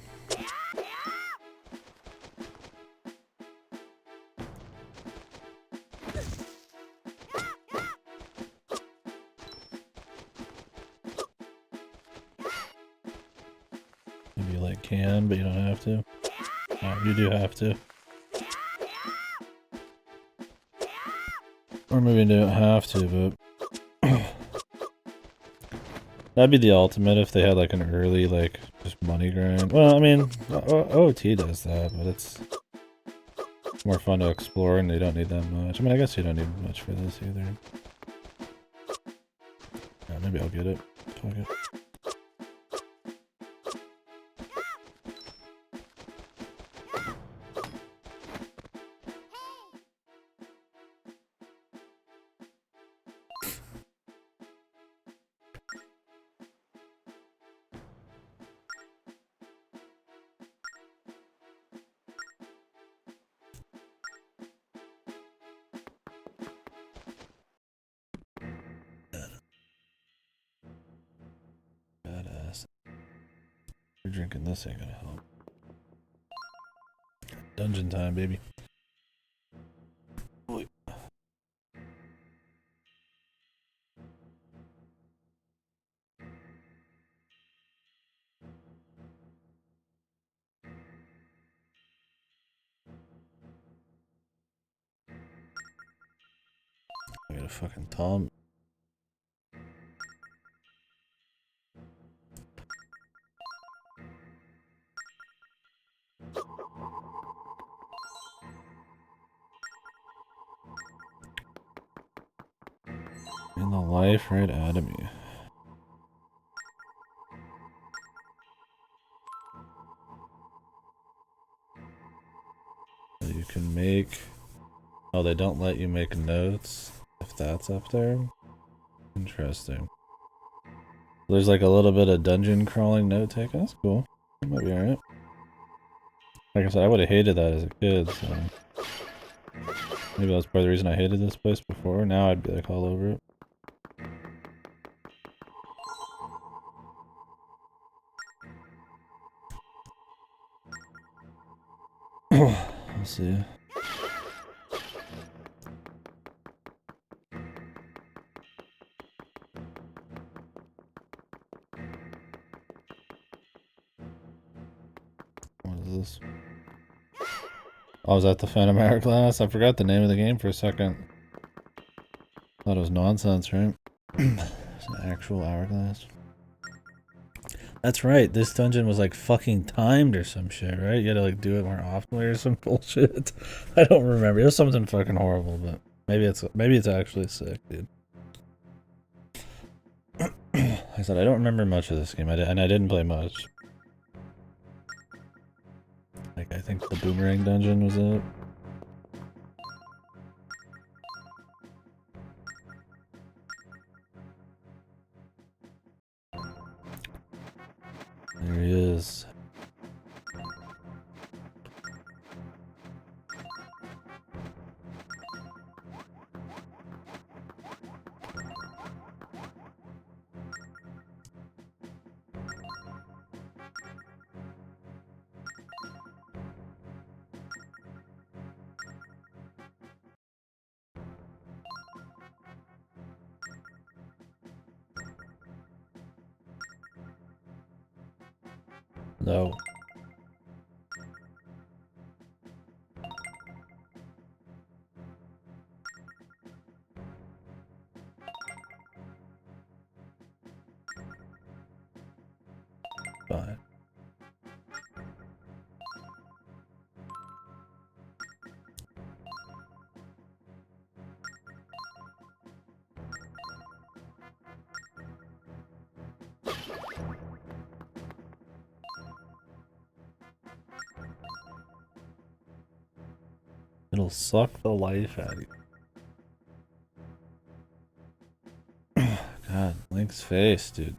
Maybe you like can, but you don't have to. Oh, you do have to. Or maybe you don't have to, but that'd be the ultimate if they had like an early, like, just money grind. Well, I mean, OT does that, but it's more fun to explore and they don't need that much. I mean, I guess you don't need much for this either. Yeah, maybe I'll get it. Fuck it. drinking this ain't gonna help. Dungeon time, baby. Wait. I got a fucking Tom. In the life right out of me. You can make... Oh, they don't let you make notes if that's up there? Interesting. There's like a little bit of dungeon crawling note taking. That's cool. That might be alright. Like I said, I would have hated that as a kid, so... Maybe that's part of the reason I hated this place before. Now I'd be like all over it. Let's see. What is this? Oh, is that the Phantom Hourglass? I forgot the name of the game for a second. Thought it was nonsense, right? It's an actual hourglass. That's right, this dungeon was like fucking timed or some shit, right? You had to like do it more often or some bullshit. I don't remember. It was something fucking horrible, but maybe it's actually sick, dude. I said I don't remember much of this game, and I didn't play much. Like I think the Boomerang dungeon was it. There he is. No. Fine. It'll suck the life out of you. God, Link's face, dude.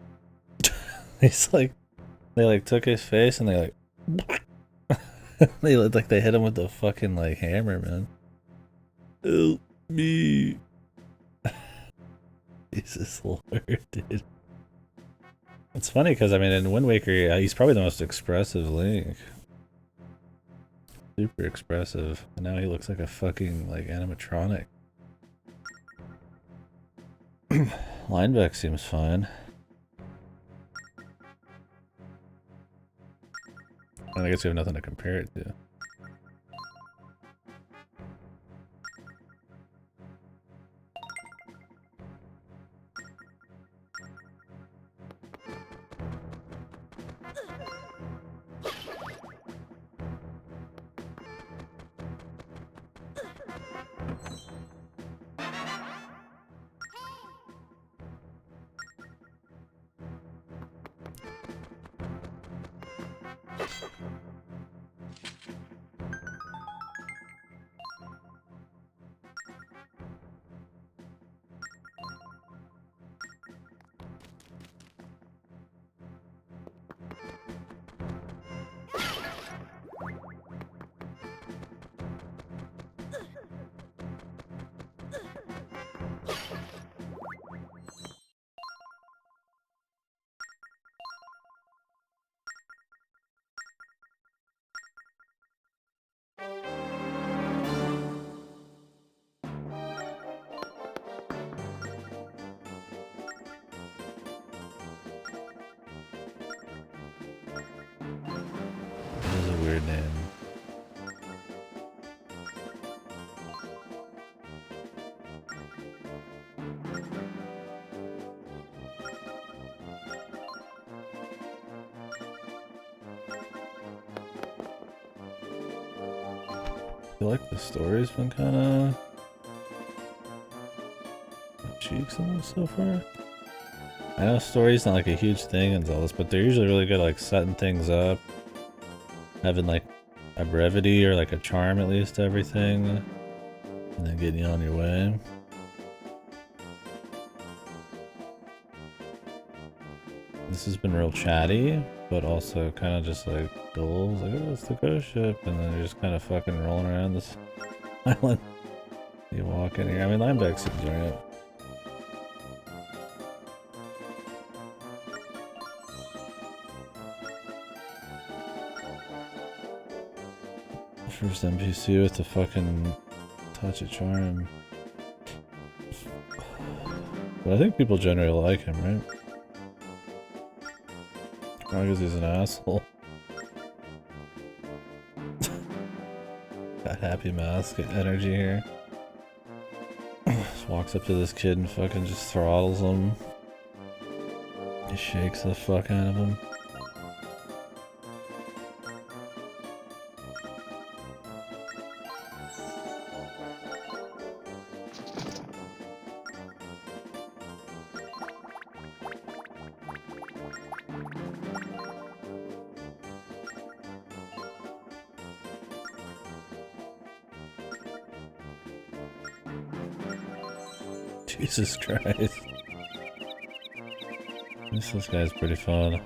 He's like, they like took his face and they like, they looked like they hit him with the fucking like hammer, man. Help me. Jesus Lord, dude. It's funny because I mean, in Wind Waker, he's probably the most expressive Link. Super expressive. And now he looks like a fucking like animatronic. Lineback seems fine. I guess we have nothing to compare it to. weird name. I feel like the story's been kinda cheeks in this so far. I know story's not like a huge thing in Zelda, but they're usually really good at like setting things up, having like a brevity or like a charm at least to everything, and then getting you on your way. This has been real chatty, but also kind of just like dull. Like, oh, it's the ghost ship, and then you're just kind of fucking rolling around this island. You walk in here. I mean, Lineback's enjoying it. First NPC with the fucking touch of charm. But I think people generally like him, right? Probably because he's an asshole. Got happy mask energy here. Just walks up to this kid and fucking just throttles him. He shakes the fuck out of him. Jesus Christ. This guy's pretty fun.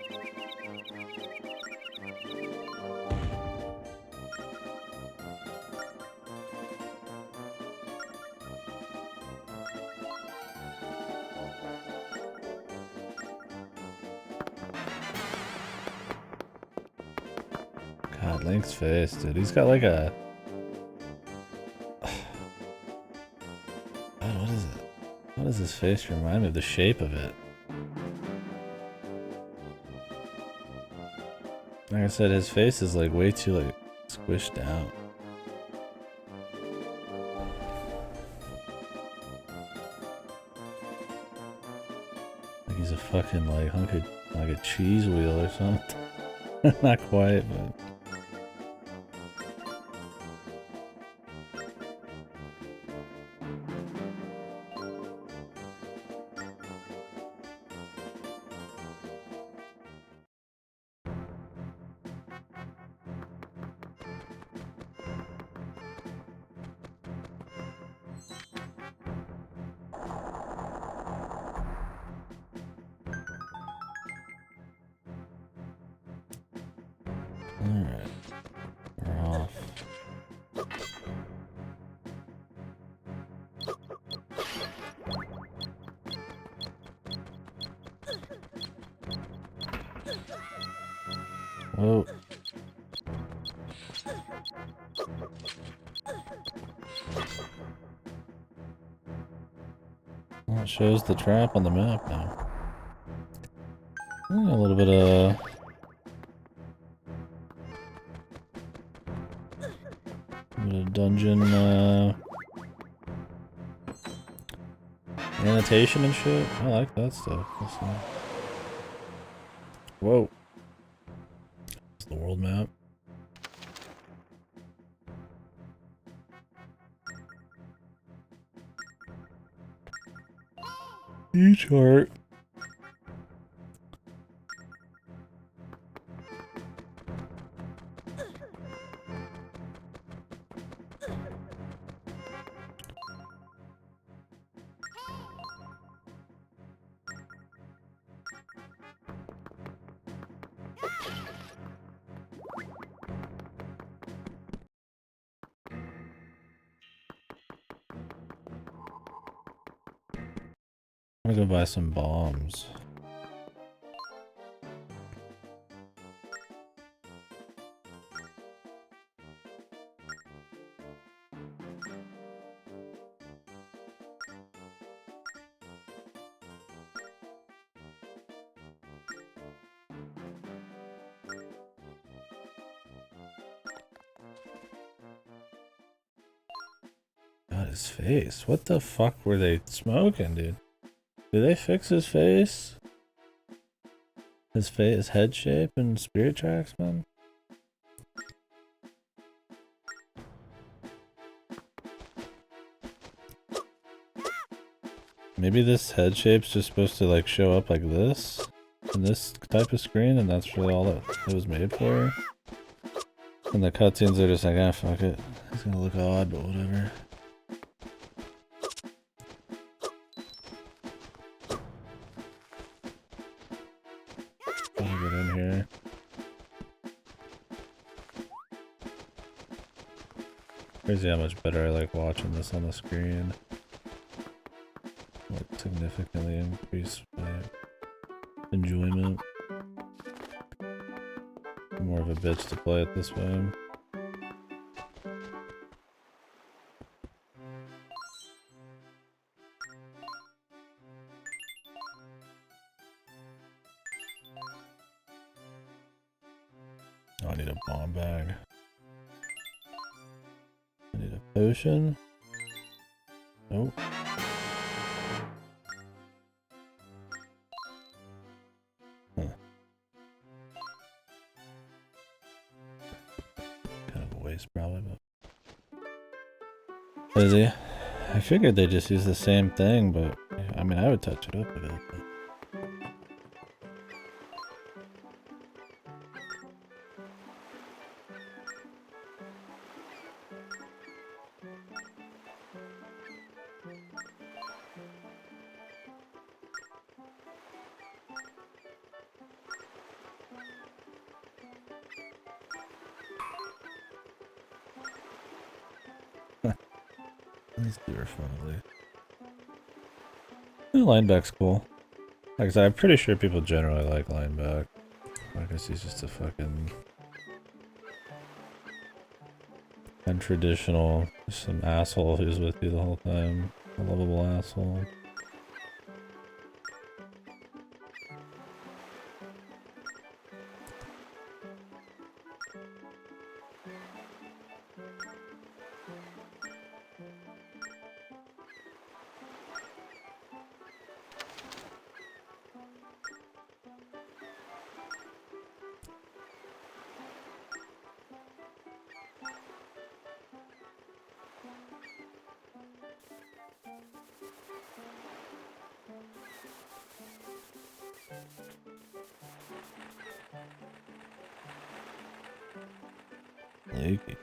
God, Link's face, dude. He's got like a... God, what is it? What does his face remind me of? The shape of it. Like I said, his face is like way too like squished out. Like he's a fucking like hunk of like a cheese wheel or something. Not quite, but... Alright. We're off. Whoa. Well, it shows the trap on the map now. A little bit of... dungeon, annotation and shit. I like that stuff. Whoa. It's the world map. E-chart. I'm gonna go buy some bombs. God, his face. What the fuck were they smoking, dude? Did they fix his face? His face, his head shape and spirit tracks, man? Maybe this head shape's just supposed to like show up like this in this type of screen, and that's really all it was made for. And the cutscenes are just like, ah, fuck it. It's gonna look odd, but whatever. Let me get in here. Crazy how much better I like watching this on the screen. Like significantly increase my enjoyment. I'm more of a bitch to play it this way. Oh, I need a bomb bag. I need a potion. Nope. Huh. Kind of a waste probably, but... Crazy. I figured they just use the same thing, but... I mean, I would touch it up a bit, but... These two are fun at least. Lineback's cool. Like I said, I'm pretty sure people generally like lineback. I guess he's just a fucking... untraditional, some asshole who's with you the whole time. A lovable asshole. Leaky.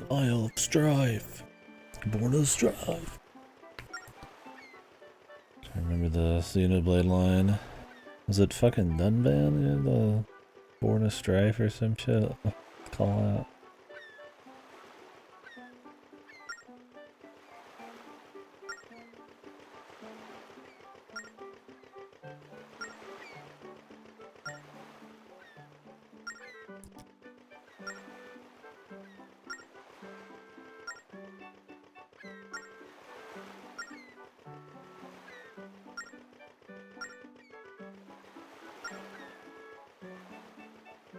Isle of Strife. Born of Strife. I remember the Xenoblade line. Was it fucking Dunban? Yeah, the Born of Strife or some shit? Call out.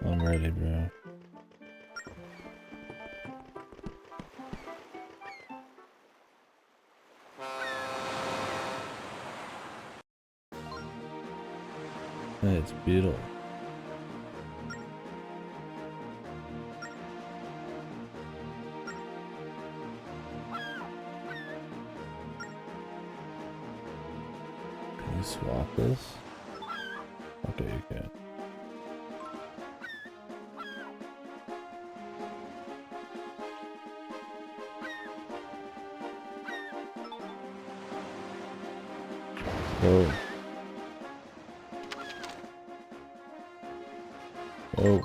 I'm ready, bro. Hey, it's Beetle. Can you swap this? Okay, you can. Whoa. Whoa.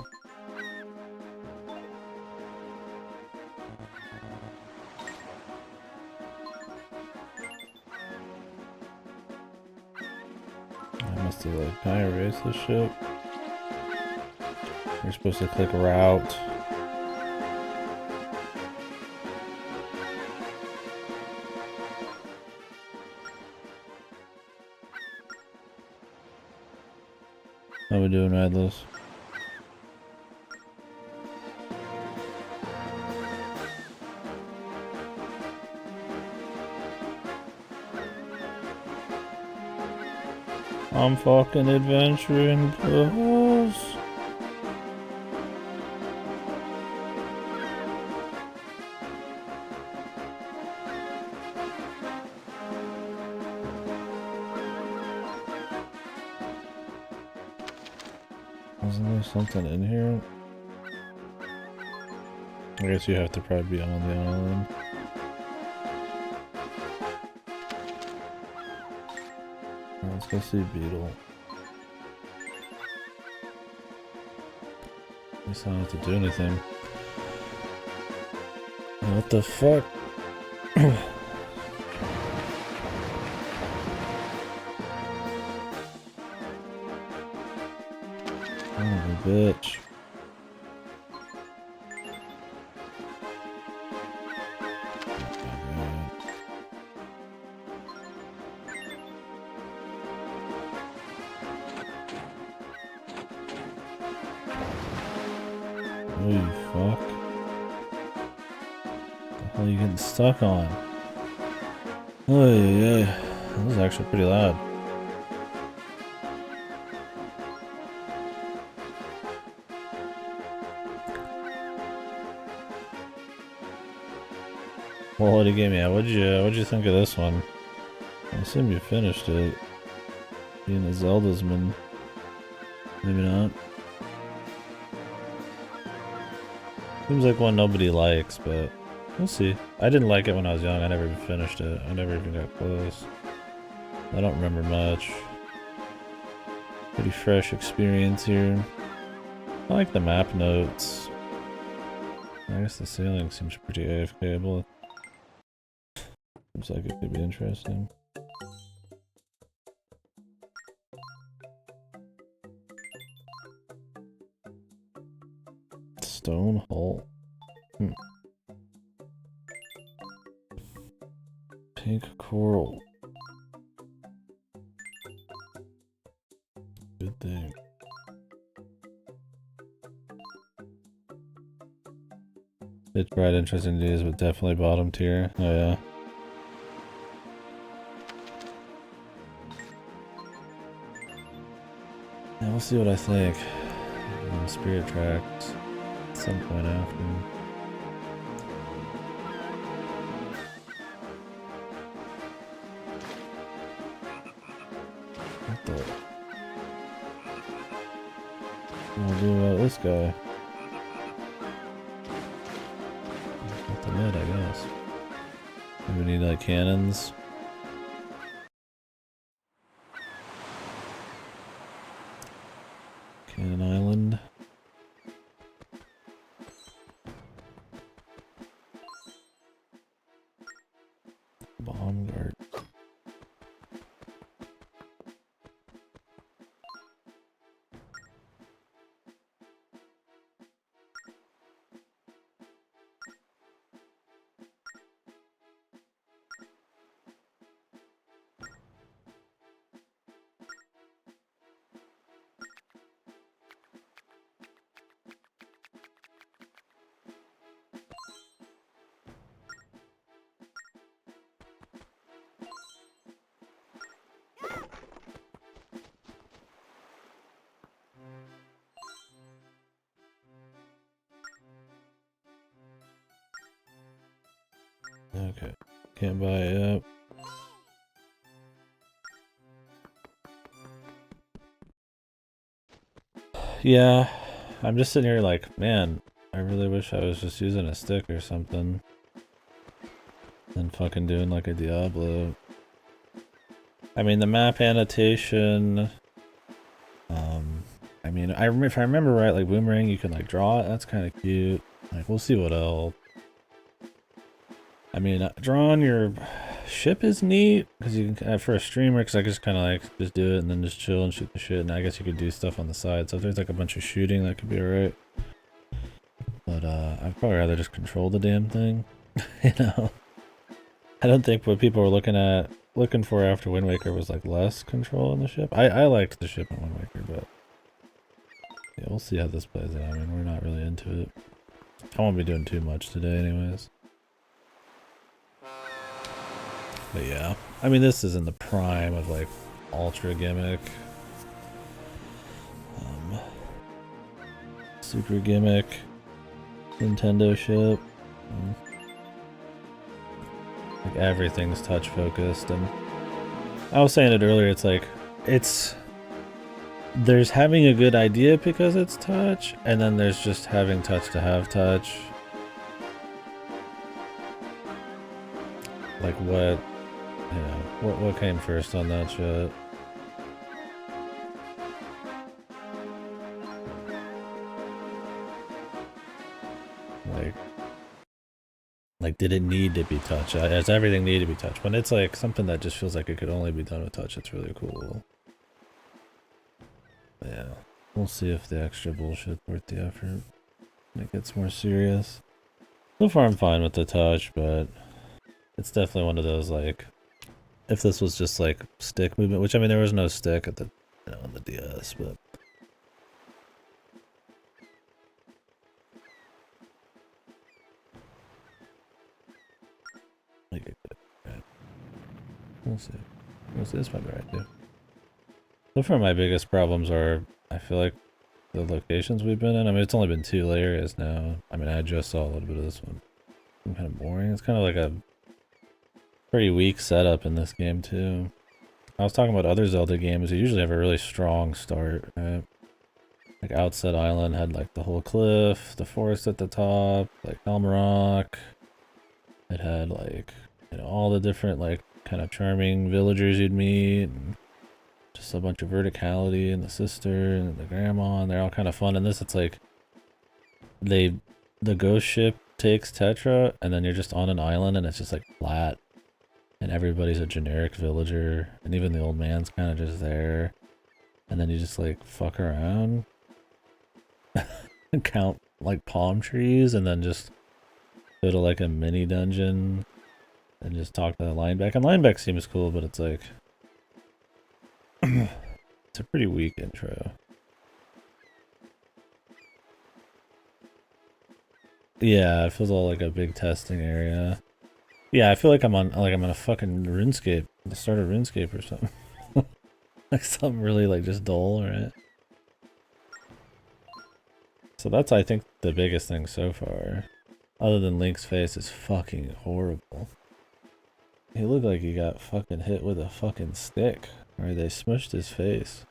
I must have like, can I erase this shit? You're supposed to click route. How we doing, Radless? I'm fucking adventuring, puss. Wasn't there something in here? I guess you have to probably be on the island. Let's go see Beetle. At least I don't have to do anything. What the fuck? Oh, bitch. Oh, you fuck. What the hell are you getting stuck on? Oh, yeah. This is actually pretty loud. Well, what game, yeah. What'd you think of this one? I assume you finished it. Being a Zelda's man. Maybe not. Seems like one nobody likes, but we'll see. I didn't like it when I was young. I never even finished it. I never even got close. I don't remember much. Pretty fresh experience here. I like the map notes. I guess the sailing seems pretty AFK-able. Seems like it could be interesting. Stone Hole. Pink coral. Good thing. It's bright, interesting days, but definitely bottom tier. Oh yeah. Yeah, we'll see what I think. Spirit Tracks at some point after. What the? What do about this guy? Got the net, I guess. We need like cannons. Cannon Island. Bomb guard. Okay, can't buy it up. Yeah, I'm just sitting here like, man, I really wish I was just using a stick or something. Than fucking doing like a Diablo. I mean, the map annotation. I mean, if I remember right, like Boomerang, you can like draw it. That's kind of cute. Like, we'll see what else. I mean, drawing your ship is neat because you can for a streamer. Because I just kind of like just do it and then just chill and shoot the shit. And I guess you could do stuff on the side. So if there's like a bunch of shooting, that could be alright. But I'd probably rather just control the damn thing. You know, I don't think what people were looking for after Wind Waker was like less control in the ship. I liked the ship in Wind Waker, but Yeah, we'll see how this plays out. I mean, we're not really into it. I won't be doing too much today anyways. But yeah, I mean, this is in the prime of like ultra gimmick. Super gimmick. Nintendo shit. Like everything's touch focused, and I was saying it earlier, it's like, there's having a good idea because it's touch, and then there's just having touch to have touch. Like what, you know, what came first on that shit? Like, did it need to be touch? Does everything need to be touch? When it's like something that just feels like it could only be done with touch, it's really cool. But yeah, we'll see if the extra bullshit's worth the effort. It gets more serious. So far I'm fine with the touch, but it's definitely one of those, like, if this was just like stick movement, which I mean there was no stick at the, you know, on the DS, but like it could, right? We'll see. We'll see. This might be right too. So far my biggest problems are, I feel like, the locations we've been in. I mean, it's only been 2 areas now. I mean, I just saw a little bit of this one. It's kind of boring. It's kind of like a pretty weak setup in this game too. I was talking about other Zelda games. They usually have a really strong start, right? Like Outset Island had like the whole cliff, the forest at the top, like Elm Rock. It had like, you know, all the different like kind of charming villagers you'd meet, and just a bunch of verticality, and the sister and the grandma, and they're all kind of fun. And this, it's like the ghost ship takes Tetra, and then you're just on an island, and it's just like flat, and everybody's a generic villager, and even the old man's kind of just there, and then you just like fuck around and count like palm trees, and then just go to like a mini dungeon and just talk to the lineback. And lineback seems cool, but it's like it's a pretty weak intro. Yeah, it feels all like a big testing area. Yeah, I feel like I'm on a fucking RuneScape, the start of RuneScape or something. Like something really like just dull, right? So that's, I think, the biggest thing so far. Other than Link's face is fucking horrible. He looked like he got fucking hit with a fucking stick. Or they smushed his face.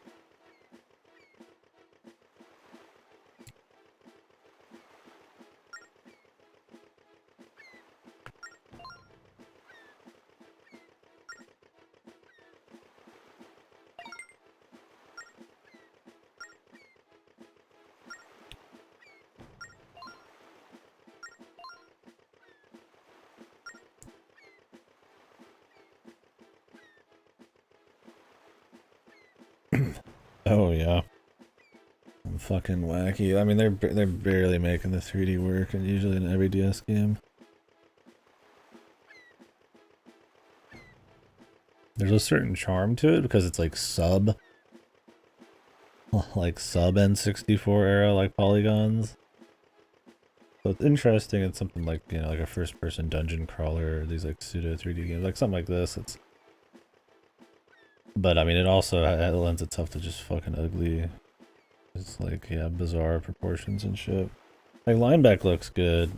Oh yeah. I'm fucking wacky. I mean, they're barely making the 3D work, and usually in every DS game. There's a certain charm to it because it's like sub N64 era like polygons. So it's interesting. It's something like, you know, like a first-person dungeon crawler, or these like pseudo 3D games, like something like this. But I mean, it also it lends itself to just fucking ugly. It's like, yeah, bizarre proportions and shit. Like Lineback looks good.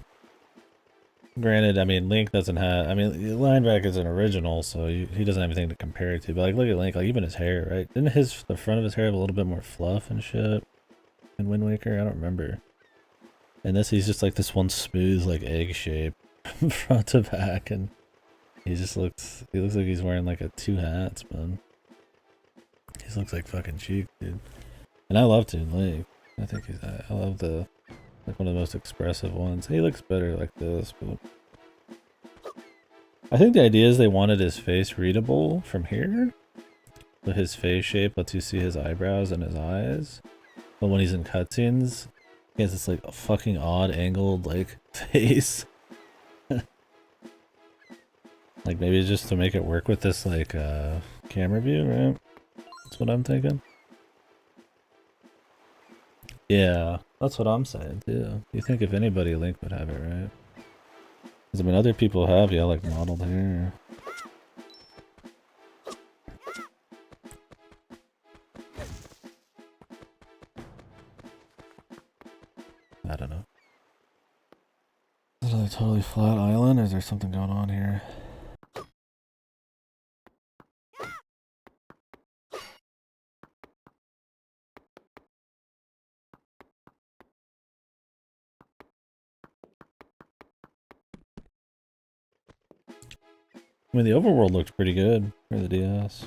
Granted, I mean, Link doesn't have. I mean, Lineback is an original, so he doesn't have anything to compare it to. But like, look at Link. Like even his hair, right? Didn't the front of his hair have a little bit more fluff and shit? In Wind Waker, I don't remember. And this, he's just like this one smooth, like egg shape, from front to back, and he just looks. He looks like he's wearing like 2 hats, man. He looks like fucking cheap, dude. And I love Toon Link. I think I love the, like, one of the most expressive ones. He looks better like this, but I think the idea is they wanted his face readable from here, but his face shape lets you see his eyebrows and his eyes. But when he's in cutscenes, he has this like a fucking odd angled like face. Like maybe just to make it work with this like camera view, right? That's what I'm thinking. Yeah, that's what I'm saying too. You think if anybody, Link would have it, right? Because I mean, other people have, yeah, like modeled hair. I don't know. Is it a totally flat island, or is there something going on here? I mean, the overworld looked pretty good for the DS.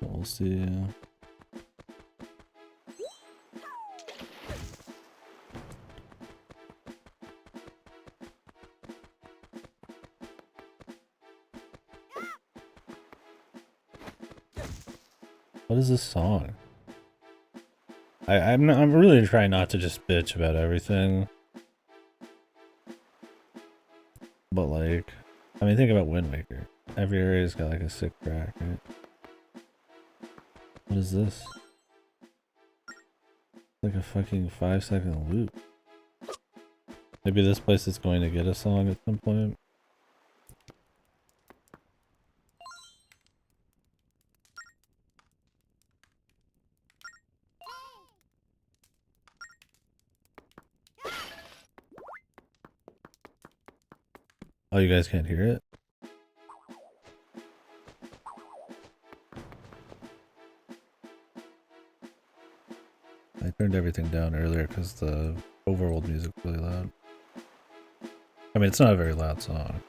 We'll see. What is this song? I'm really trying not to just bitch about everything. But like, I mean, think about Wind Waker. Every area's got like a sick track, right? What is this? Like a fucking 5-second loop. Maybe this place is going to get a song at some point. Oh, you guys can't hear it? I turned everything down earlier because the overworld music's really loud. I mean, it's not a very loud song.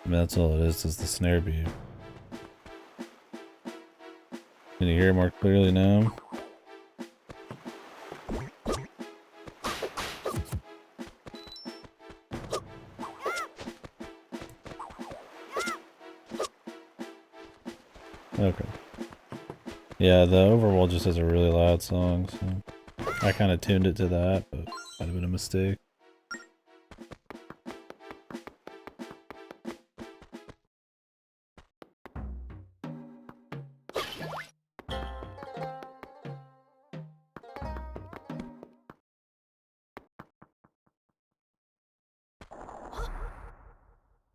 I mean, that's all it is the snare beat. Can you hear more clearly now? Okay. Yeah, the overworld just has a really loud song, so I kind of tuned it to that, but might have been a mistake.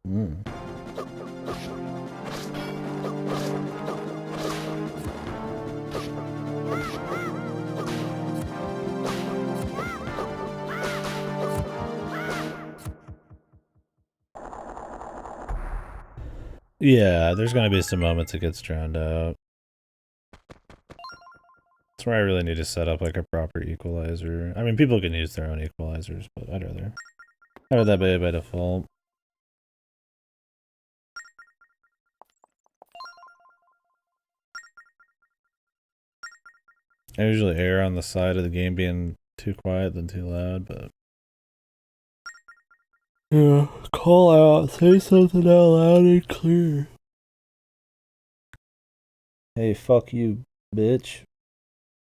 Mm. Yeah, there's gonna be some moments it gets drowned out. That's where I really need to set up like a proper equalizer. I mean, people can use their own equalizers, but I'd rather have that by default. I usually err on the side of the game being too quiet than too loud, but yeah, call out, say something out loud and clear. Hey, fuck you, bitch.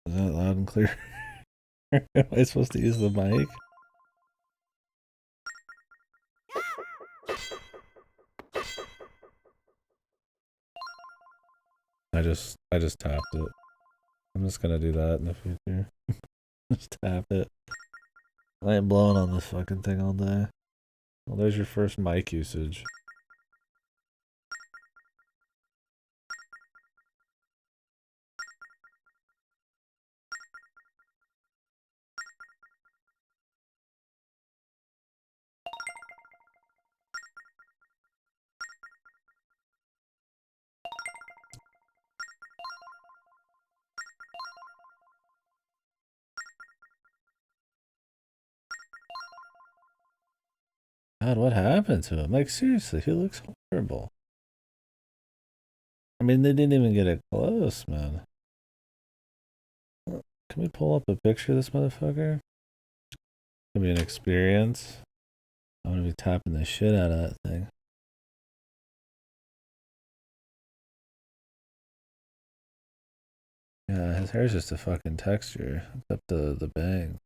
Is that loud and clear? Am I supposed to use the mic? I just tapped it. I'm just gonna do that in the future. Just tap it. I ain't blowing on this fucking thing all day. Well, there's your first mic usage. God, what happened to him? Like, seriously, he looks horrible. I mean, they didn't even get it close, man. Can we pull up a picture of this motherfucker? It's gonna be an experience. I'm gonna be tapping the shit out of that thing. Yeah, his hair's just a fucking texture. Except the bang.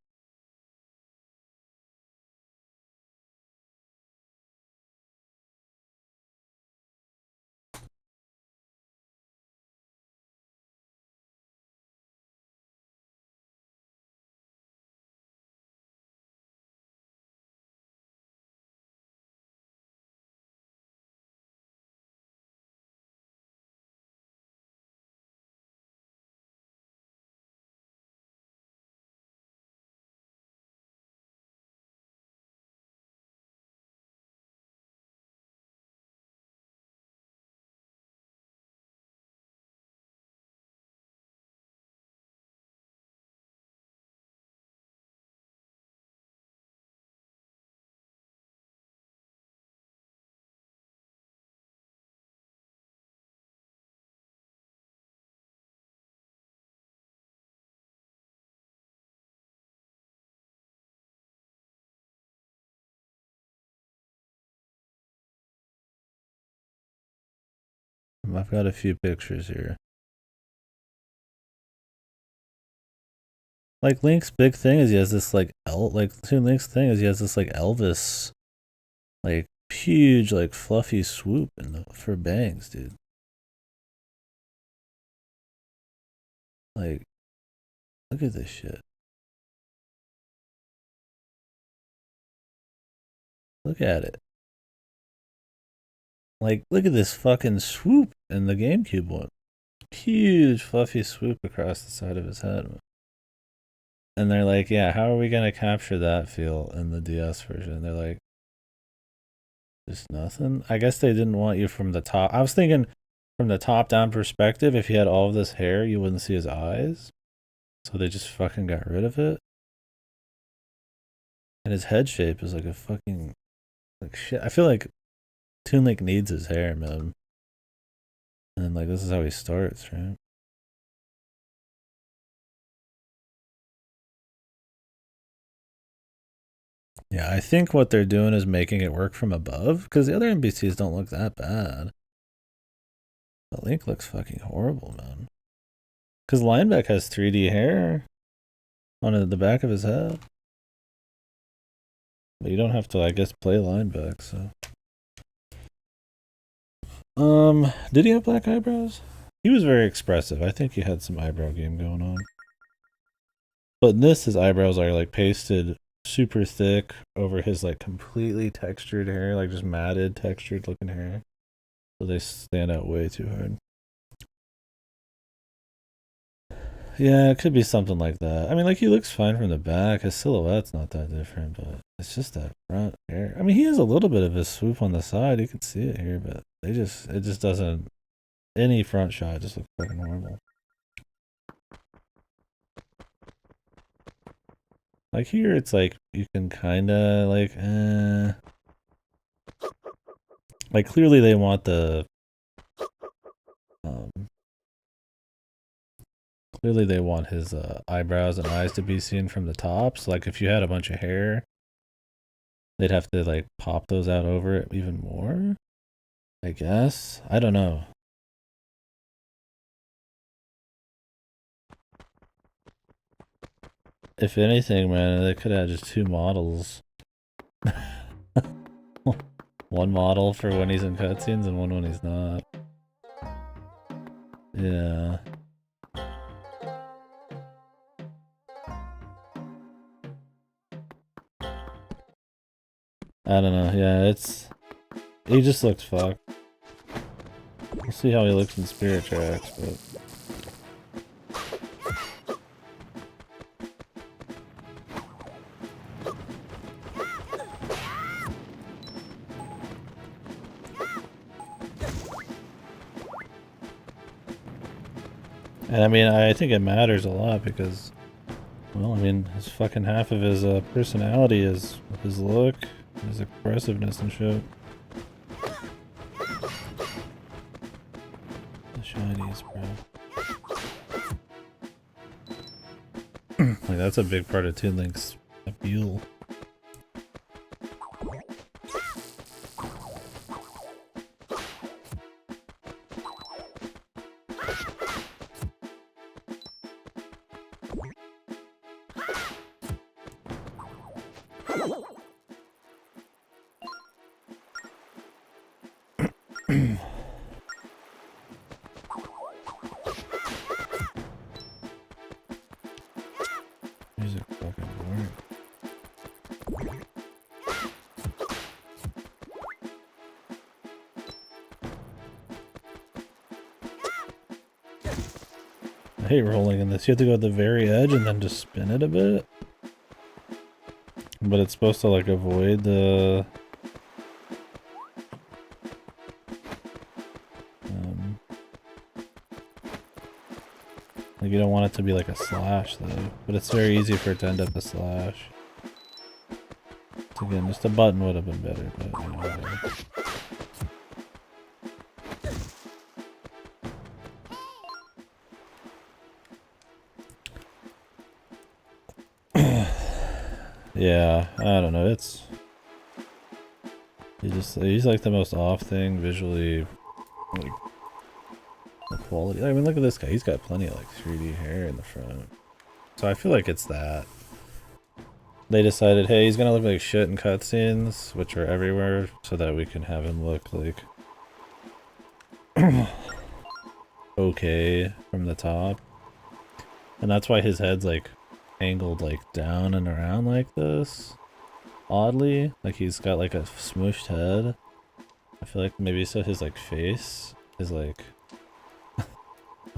I've got a few pictures here. Like Link's big thing is he has this like Link's thing is he has this like Elvis, like huge like fluffy swoop for bangs, dude. Like, look at this shit. Look at it. Like, look at this fucking swoop in the GameCube one. Huge fluffy swoop across the side of his head. And they're like, yeah, how are we gonna capture that feel in the DS version? They're like, just nothing. I guess they didn't want you from the top. I was thinking from the top down perspective, if he had all of this hair, you wouldn't see his eyes. So they just fucking got rid of it. And his head shape is like a fucking like shit. I feel like Toon Link needs his hair, man. And like this is how he starts, right? Yeah, I think what they're doing is making it work from above because the other NPCs don't look that bad. But Link looks fucking horrible, man. Because Lineback has 3D hair on the back of his head. But you don't have to, I guess, play Lineback, so. Did he have black eyebrows? He was very expressive. I think he had some eyebrow game going on. But in this, his eyebrows are like pasted super thick over his like completely textured hair, like just matted, textured looking hair. So they stand out way too hard. Yeah, it could be something like that. I mean, like he looks fine from the back. His silhouette's not that different, but it's just that front hair. I mean, he has a little bit of a swoop on the side. You can see it here, but it just doesn't. Any front shot just looks fucking horrible. Like here, it's like you can kind of like clearly they want the um clearly they want his eyebrows and eyes to be seen from the top. So like if you had a bunch of hair, they'd have to like pop those out over it even more. I guess. I don't know. If anything, man, they could have just two models. One model for when he's in cutscenes and one when he's not. Yeah. I don't know. Yeah, he just looks fucked. We'll see how he looks in Spirit Tracks, but and I mean, I think it matters a lot because, well, I mean, his fucking half of his personality is his look, his expressiveness and shit. The shinies, bro. Like, that's a big part of Toon Link's appeal. Music fucking boring. I hate rolling in this. You have to go to the very edge and then just spin it a bit. But it's supposed to like avoid the like you don't want it to be like a slash though. But it's very easy for it to end up a slash. So again, just a button would have been better, but you know, whatever. Yeah, I don't know, it's... He's like the most off thing visually, like, the quality. I mean, look at this guy, he's got plenty of like 3D hair in the front. So I feel like it's that. They decided, hey, he's gonna look like shit in cutscenes, which are everywhere, so that we can have him look like... okay from the top. And that's why his head's like angled like down and around like this. Oddly, like he's got like a smooshed head. I feel like maybe so his like face is like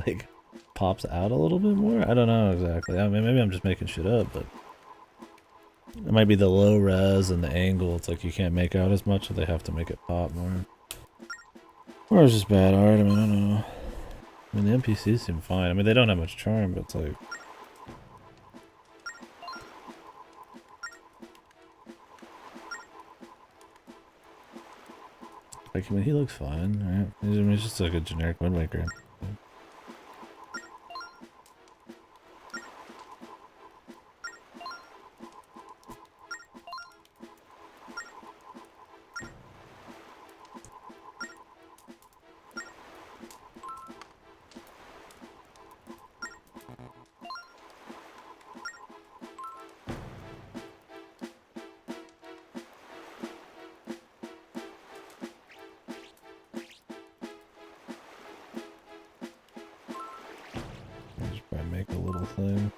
like pops out a little bit more. I don't know exactly. I mean, maybe I'm just making shit up, but it might be the low res and the angle. It's like you can't make out as much, so they have to make it pop more. Or it's just bad art. I mean, I don't know. I mean, the NPCs seem fine. I mean, they don't have much charm, but it's like... Like, I mean, he looks fine, right? I mean, he's just like a generic Wind Waker. Make a little thing.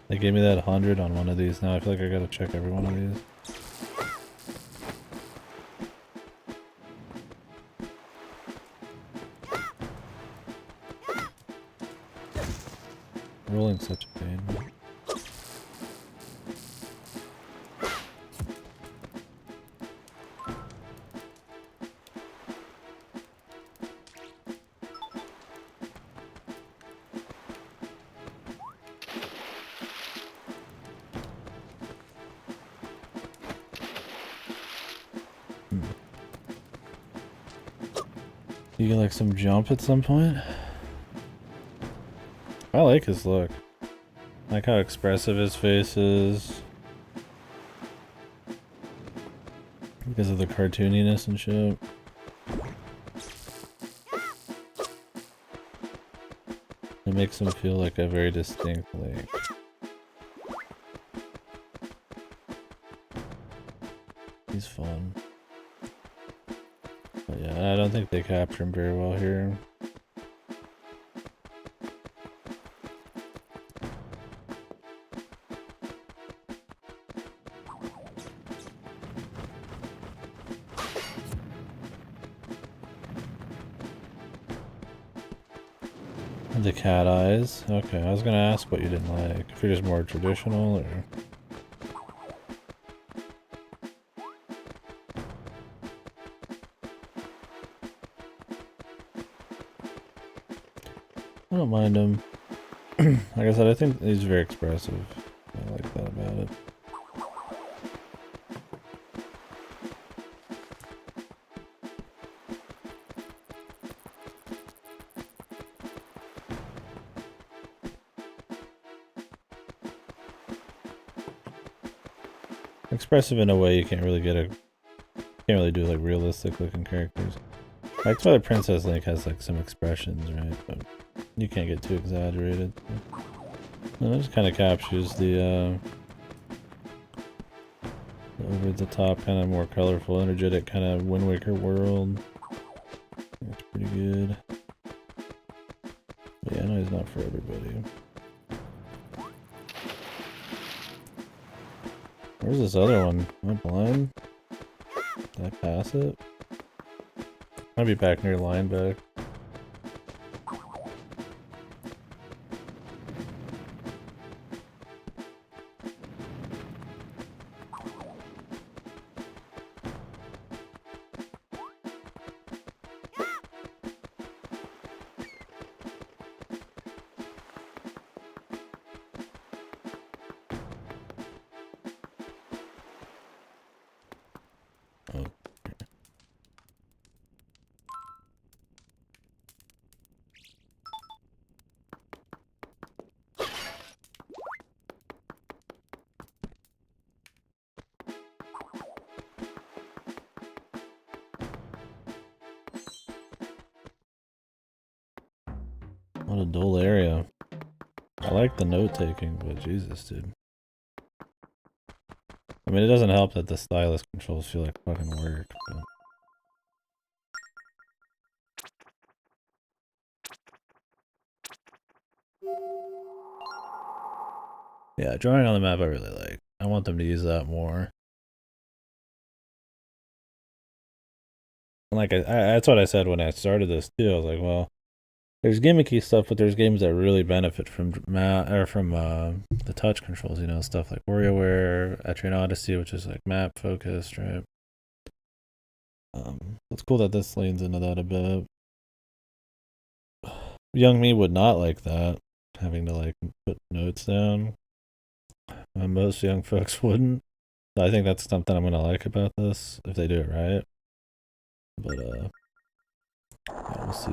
They gave me that 100 on one of these. Now I feel like I gotta check every one of these. Rolling such a pain. You get like some jump at some point? I like his look. I like how expressive his face is. Because of the cartooniness and shit. It makes him feel like a very distinct link. He's fun. But yeah, I don't think they capture him very well here. The cat eyes. Okay, I was gonna ask what you didn't like. If you're just more traditional, or... I don't mind him. Like I said, I think he's very expressive. I like that about it. Expressive in a way you can't really can't really do like realistic looking characters. That's why the Princess Link has like some expressions, right? But you can't get too exaggerated. So. It just kind of captures the over the top, kind of more colorful, energetic kind of Wind Waker world. That's pretty good. But yeah, I know he's not for everybody. Where's this other one? Am I blind? Did I pass it? I'll be back near Lineback. Oh. What a dull area. I like the note taking, but Jesus, dude. I mean, it doesn't help that the stylus controls feel like fucking work. But... yeah, drawing on the map I really like. I want them to use that more. And like, that's what I said when I started this too. I was like, well, there's gimmicky stuff, but there's games that really benefit from the touch controls. You know, stuff like WarioWare, Etrian Odyssey, which is like map focused, right? It's cool that this leans into that a bit. Young me would not like that, having to like put notes down. Most young folks wouldn't. So I think that's something I'm gonna like about this if they do it right. But yeah, we'll see.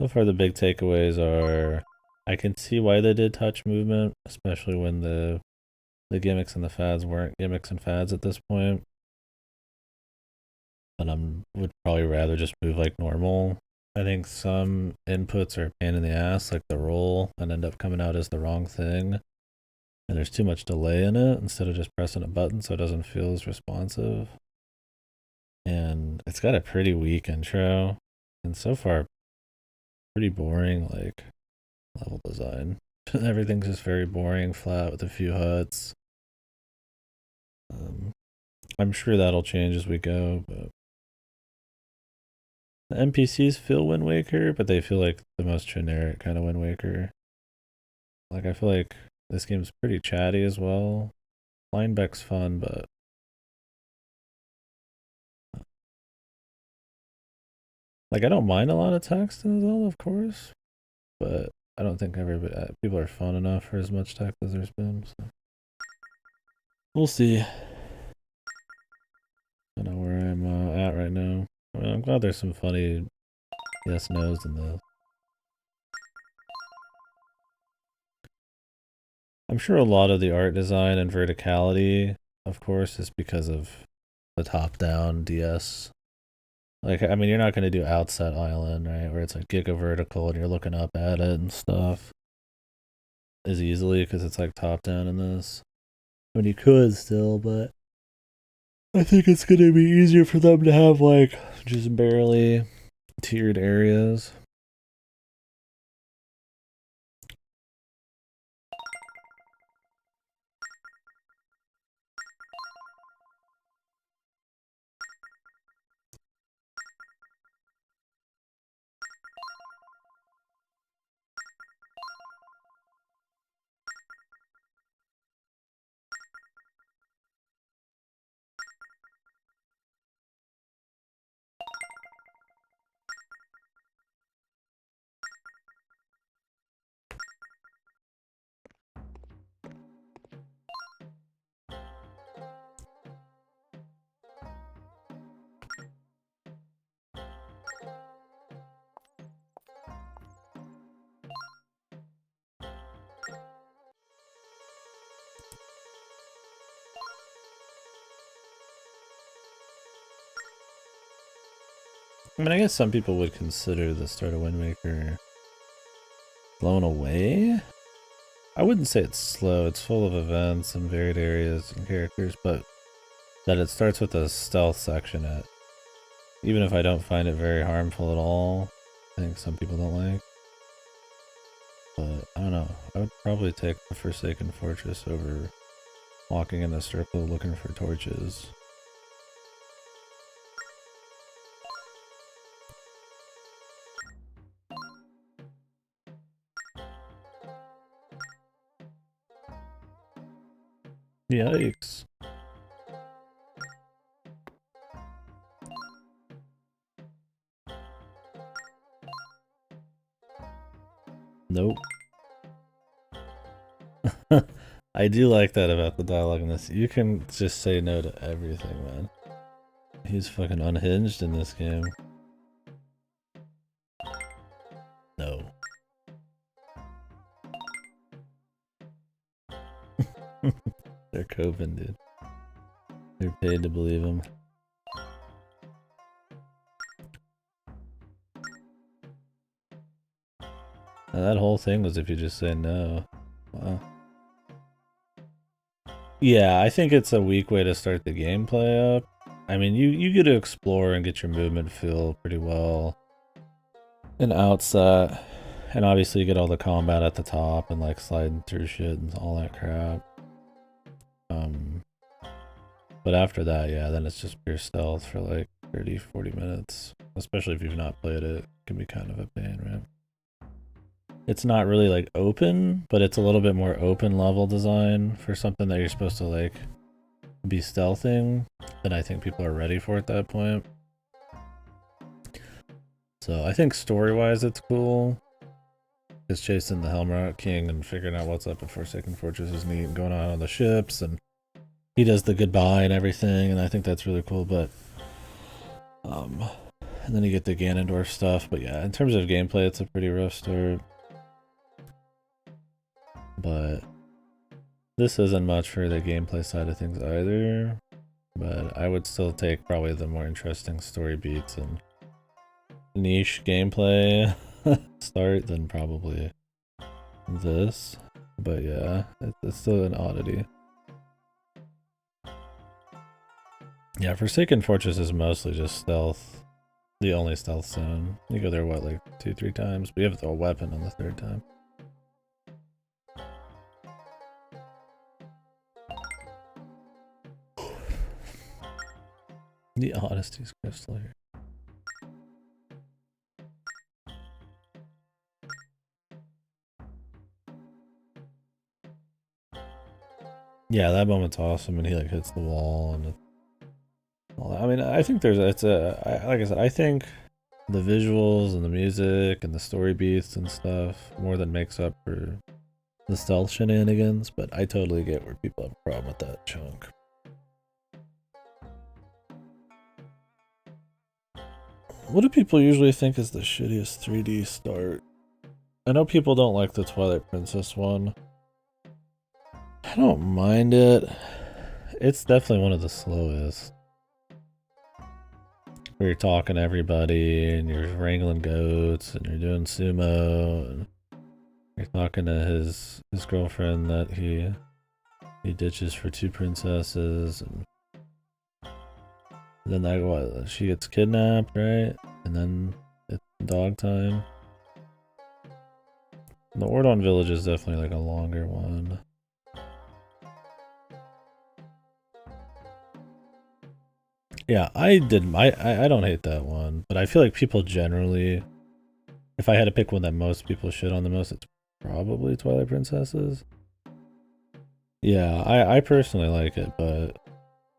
So far, the big takeaways are I can see why they did touch movement, especially when the gimmicks and the fads weren't gimmicks and fads at this point. But I would probably rather just move like normal. I think some inputs are a pain in the ass, like the roll, and end up coming out as the wrong thing. And there's too much delay in it instead of just pressing a button so it doesn't feel as responsive. And it's got a pretty weak intro. And so far, pretty boring, like, level design. Everything's just very boring, flat with a few huts. I'm sure that'll change as we go, but the NPCs feel Wind Waker, but they feel like the most generic kind of Wind Waker. Like, I feel like this game's pretty chatty as well. Lineback's fun, but like, I don't mind a lot of text in Zelda, of course, but I don't think everybody people are fun enough for as much text as there's been. So. We'll see. I don't know where I'm at right now. I mean, I'm glad there's some funny yes nos in this. I'm sure a lot of the art design and verticality, of course, is because of the top-down DS. Like, I mean, you're not going to do Outset Island, right, where it's like giga vertical and you're looking up at it and stuff as easily because it's like top-down in this. I mean, you could still, but I think it's going to be easier for them to have like just barely tiered areas. I mean, I guess some people would consider the start of Wind Waker blown away. I wouldn't say it's slow. It's full of events and varied areas and characters, but that it starts with a stealth section at. Even if I don't find it very harmful at all, I think some people don't like. But I don't know. I would probably take the Forsaken Fortress over walking in a circle looking for torches. Yikes. Nope. I do like that about the dialogue in this. You can just say no to everything, man. He's fucking unhinged in this game. No. They're coping, dude. They're paid to believe him. Now that whole thing was if you just say no. Wow. Yeah, I think it's a weak way to start the gameplay up. I mean, you get to explore and get your movement feel pretty well in Outset. And obviously you get all the combat at the top and like sliding through shit and all that crap. But after that, yeah, then it's just pure stealth for like 30, 40 minutes. Especially if you've not played it. It can be kind of a pain, right? It's not really like open, but it's a little bit more open level design for something that you're supposed to like be stealthing. Then I think people are ready for at that point. So I think story-wise it's cool. Because chasing the Helmrock King and figuring out what's up at Forsaken Fortress is neat, and going on the ships, and he does the goodbye and everything, and I think that's really cool, but and then you get the Ganondorf stuff, but yeah, in terms of gameplay it's a pretty rough start. But this isn't much for the gameplay side of things either, but I would still take probably the more interesting story beats and niche gameplay start than probably this. But yeah, it's still an oddity. Yeah, Forsaken Fortress is mostly just stealth. The only stealth zone. You go there, what, like 2-3 times? But you have to throw a weapon on the third time. The Honesty's crystal here. Yeah, that moment's awesome, and he like hits the wall and all that. I mean, I think there's like I said, I think the visuals and the music and the story beats and stuff more than makes up for the stealth shenanigans. But I totally get where people have a problem with that chunk. What do people usually think is the shittiest 3D start? I know people don't like the Twilight Princess one. I don't mind it. It's definitely one of the slowest. Where you're talking to everybody and you're wrangling goats and you're doing sumo and you're talking to his girlfriend that he ditches for 2 princesses, and then like what, she gets kidnapped, right? And then it's dog time. The Ordon village is definitely like a longer one. Yeah, I don't hate that one, but I feel like people generally, if I had to pick one that most people shit on the most, it's probably Twilight Princesses. Yeah, I personally like it, but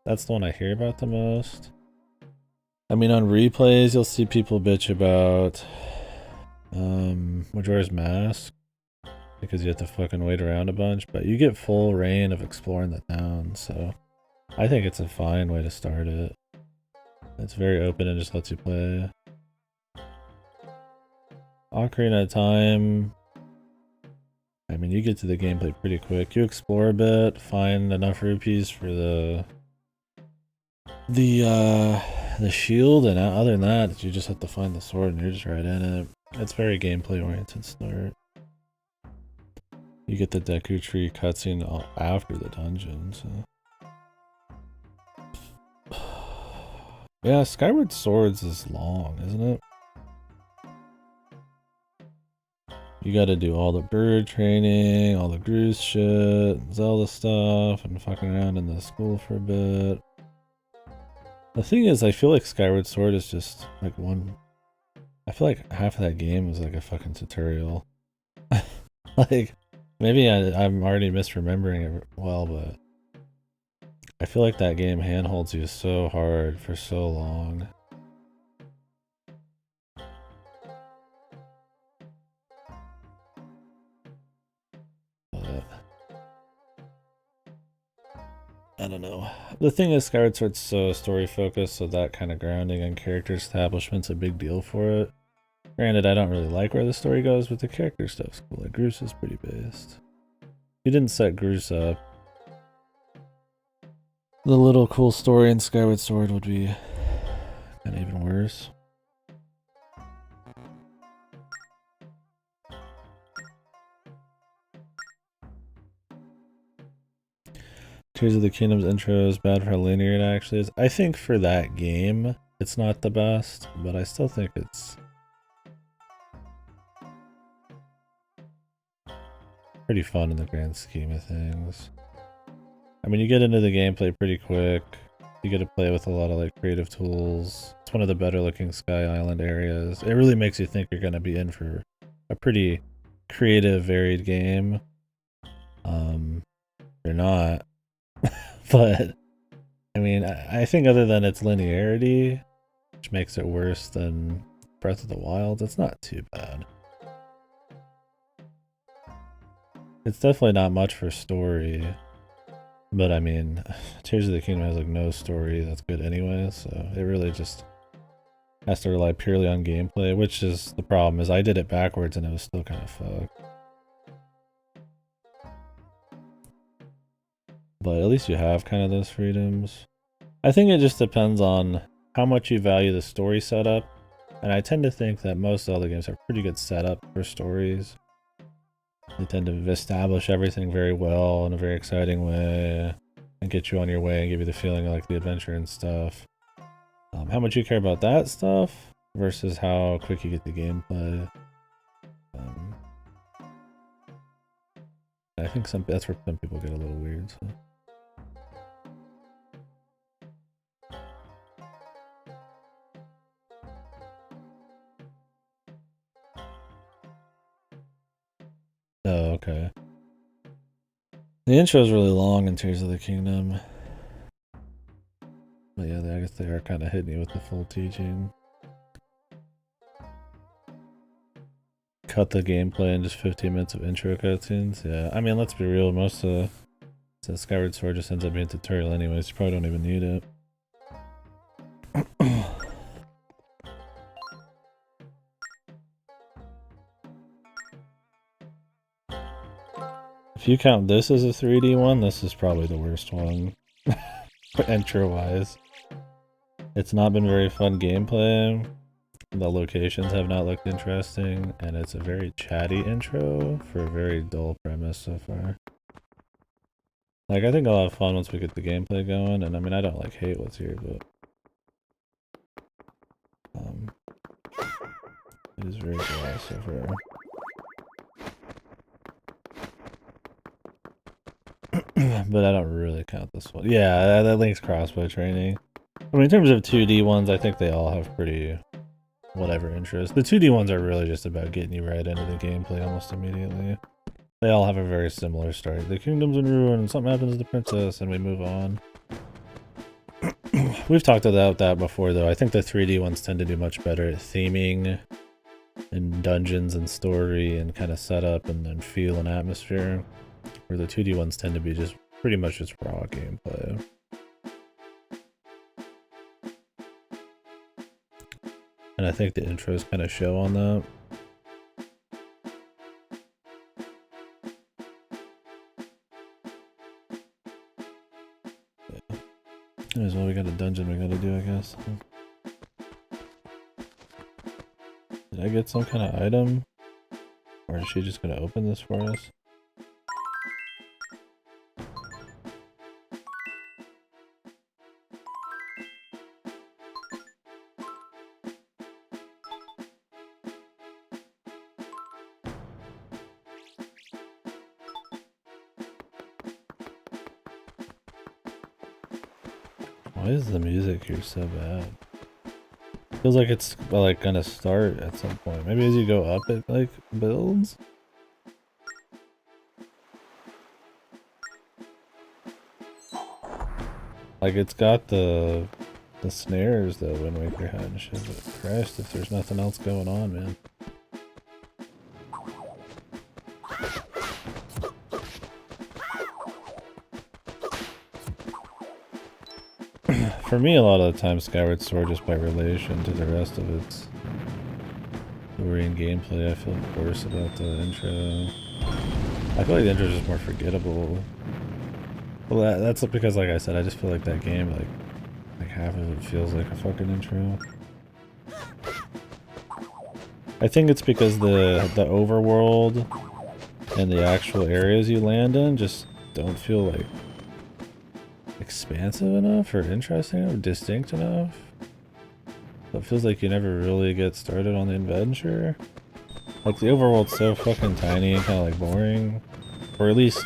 that's the one I hear about the most. I mean, on replays, you'll see people bitch about Majora's Mask, because you have to fucking wait around a bunch, but you get full reign of exploring the town, so I think it's a fine way to start it. It's very open and just lets you play. Ocarina of Time, I mean, you get to the gameplay pretty quick. You explore a bit, find enough rupees for the the shield, and other than that, you just have to find the sword and you're just right in it. It's very gameplay oriented start. You get the Deku Tree cutscene after the dungeon, so. Yeah, Skyward Swords is long, isn't it? You gotta do all the bird training, all the Groose shit, Zelda stuff, and fucking around in the school for a bit. The thing is, I feel like Skyward Sword is just like one. I feel like half of that game is like a fucking tutorial. Like, maybe I'm already misremembering it well, but I feel like that game handholds you so hard for so long. But I don't know. The thing is, Skyward Sword's so story focused, so that kind of grounding and character establishment's a big deal for it. Granted, I don't really like where the story goes, but the character stuff's cool. Like, Groose is pretty based. If you didn't set Groose up, the little cool story in Skyward Sword would be kind of even worse. Tears of the Kingdom's intro is bad for how linear it actually is. I think for that game, it's not the best, but I still think it's pretty fun in the grand scheme of things. I mean, you get into the gameplay pretty quick. You get to play with a lot of like creative tools. It's one of the better looking Sky Island areas. It really makes you think you're going to be in for a pretty creative, varied game. You're not. But, I mean, I think other than its linearity, which makes it worse than Breath of the Wild, it's not too bad. It's definitely not much for story. But I mean, Tears of the Kingdom has like no story that's good anyway, so it really just has to rely purely on gameplay, which is the problem, is I did it backwards and it was still kind of fucked. But at least you have kind of those freedoms. I think it just depends on how much you value the story setup, and I tend to think that most Zelda games have pretty good setup for stories. They tend to establish everything very well in a very exciting way and get you on your way and give you the feeling of like the adventure and stuff. How much you care about that stuff versus how quick you get the gameplay. I think that's where some people get a little weird. So. Oh, okay. The intro is really long in Tears of the Kingdom. But yeah, I guess they are kind of hitting you with the full teaching. Cut the gameplay in just 15 minutes of intro cutscenes. Yeah, I mean, let's be real. Most of the Skyward Sword just ends up being a tutorial anyways. You probably don't even need it. If you count this as a 3D one, this is probably the worst one. Intro-wise. It's not been very fun gameplay. The locations have not looked interesting, and it's a very chatty intro for a very dull premise so far. Like, I think I'll have fun once we get the gameplay going, and I mean, I don't like hate what's here, but it is very dry so far. But I don't really count this one. Yeah, that Link's crossbow training. I mean, in terms of 2D ones, I think they all have pretty whatever interest. The 2D ones are really just about getting you right into the gameplay almost immediately. They all have a very similar story. The kingdom's in ruin, something happens to the princess, and we move on. We've talked about that before, though. I think the 3D ones tend to do much better at theming and dungeons and story and kind of setup and then feel and atmosphere, where the 2D ones tend to be just pretty much just raw gameplay. And I think the intros kind of show on that. Yeah. Anyways, well, we got a dungeon we gotta do, I guess. I get some kind of item? Or is she just gonna open this for us? Why is the music here so bad? Feels like it's like gonna start at some point. Maybe as you go up it like builds? Like it's got the snares that Wind Waker had and shit, but Christ, if there's nothing else going on, man. For me, a lot of the time, Skyward Sword, just by relation to the rest of its story and gameplay, I feel worse about the intro. I feel like the intro is just more forgettable. Well, that's because, like I said, I just feel like that game, like half of it feels like a fucking intro. I think it's because the overworld and the actual areas you land in just don't feel like expansive enough or interesting or distinct enough. So it feels like you never really get started on the adventure. Like the overworld's so fucking tiny and kind of like boring. Or at least,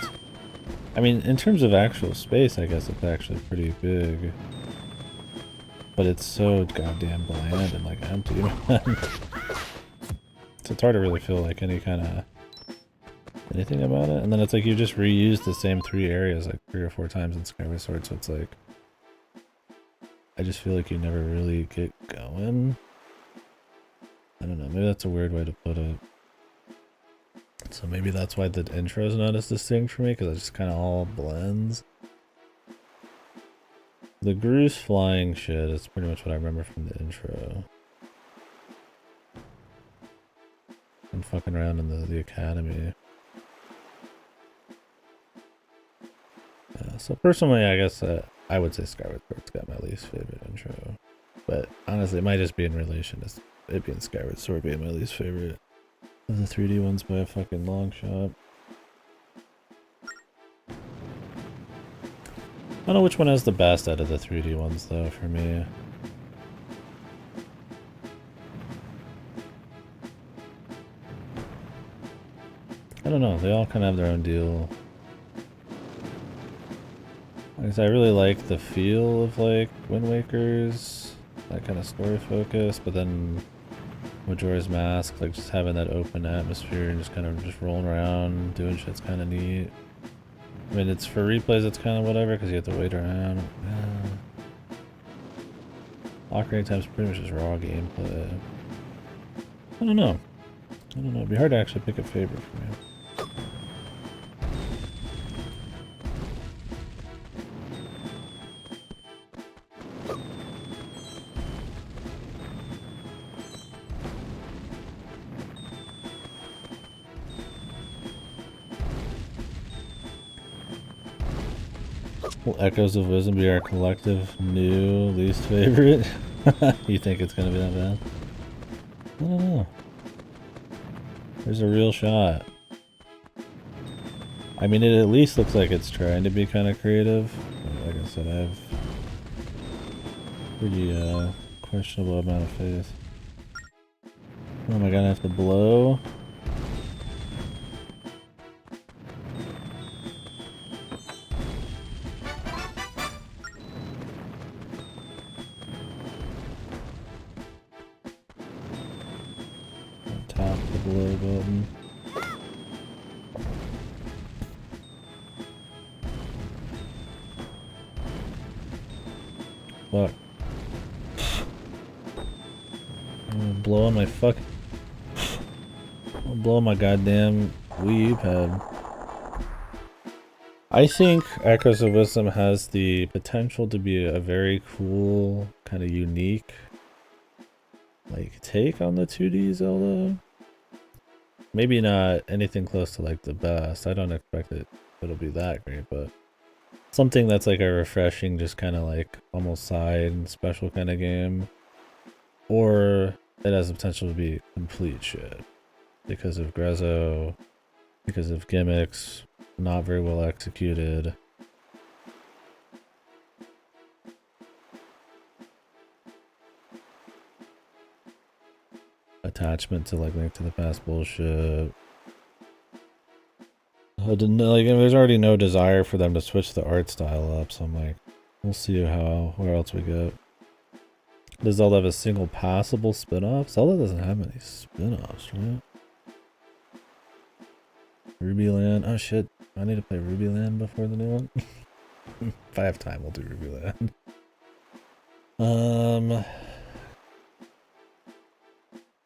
I mean, in terms of actual space, I guess it's actually pretty big. But it's so goddamn bland and like empty, man. So it's hard to really feel like any kind of anything about it. And then it's like you just reuse the same 3 areas like 3 or 4 times in Skyward Sword, so it's like I just feel like you never really get going. I don't know, maybe that's a weird way to put it. So maybe that's why the intro is not as distinct for me, because it just kind of all blends. The Groose flying shit is pretty much what I remember from the intro. And fucking around in the academy. Yeah, so personally, I guess I would say Skyward Sword's got my least favorite intro. But honestly, it might just be in relation to it being Skyward Sword being my least favorite of the 3D ones by a fucking long shot. I don't know which one has the best out of the 3D ones though for me. I don't know, they all kind of have their own deal. I really like the feel of like Wind Waker's, that kind of story focus, but then Majora's Mask, like just having that open atmosphere and just kind of just rolling around, doing shit's kind of neat. I mean, it's for replays, it's kind of whatever, because you have to wait around. Ocarina of Time's pretty much just raw gameplay. I don't know. It'd be hard to actually pick a favorite for me. Will Echoes of Wisdom be our collective new least favorite? You think it's gonna be that bad? I don't know. There's a real shot. I mean, it at least looks like it's trying to be kind of creative. Like I said, I have pretty questionable amount of faith. Oh, am I gonna have to blow? Tap the blow button. Fuck. I'm blowing my fucking... I'm blowing my goddamn Wii U pad. I think Echoes of Wisdom has the potential to be a very cool, kind of unique, like, take on the 2D Zelda. Maybe not anything close to, like, the best. I don't expect it'll be that great, but something that's, like, a refreshing, just kind of, like, almost side special kind of game. Or it has the potential to be complete shit because of Grezzo, because of gimmicks, not very well executed. Attachment to like Link to the Past bullshit. Like, there's already no desire for them to switch the art style up, so I'm like, we'll see where else we go. Does Zelda have a single passable spin-off? Zelda doesn't have any spin-offs, right? Ruby Land. Oh shit, I need to play Ruby Land before the new one. If I have time, we'll do Ruby Land.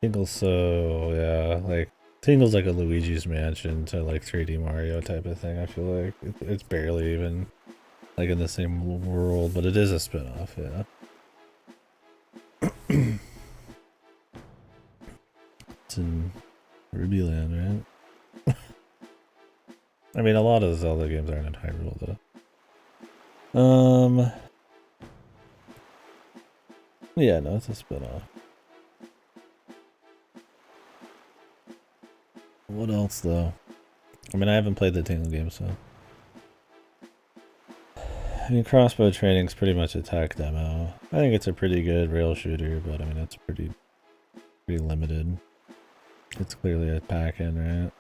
Tingle's so, yeah, like, Tingle's like a Luigi's Mansion to like 3D Mario type of thing, I feel like. It's barely even like in the same world, but it is a spin-off, yeah. It's in Ruby Land, right? I mean, a lot of the Zelda games aren't in Hyrule, though. Yeah, no, it's a spin-off. What else, though? I mean, I haven't played the Tingle game, so... I mean, crossbow training's pretty much a tech demo. I think it's a pretty good rail shooter, but I mean, it's pretty limited. It's clearly a pack-in, right?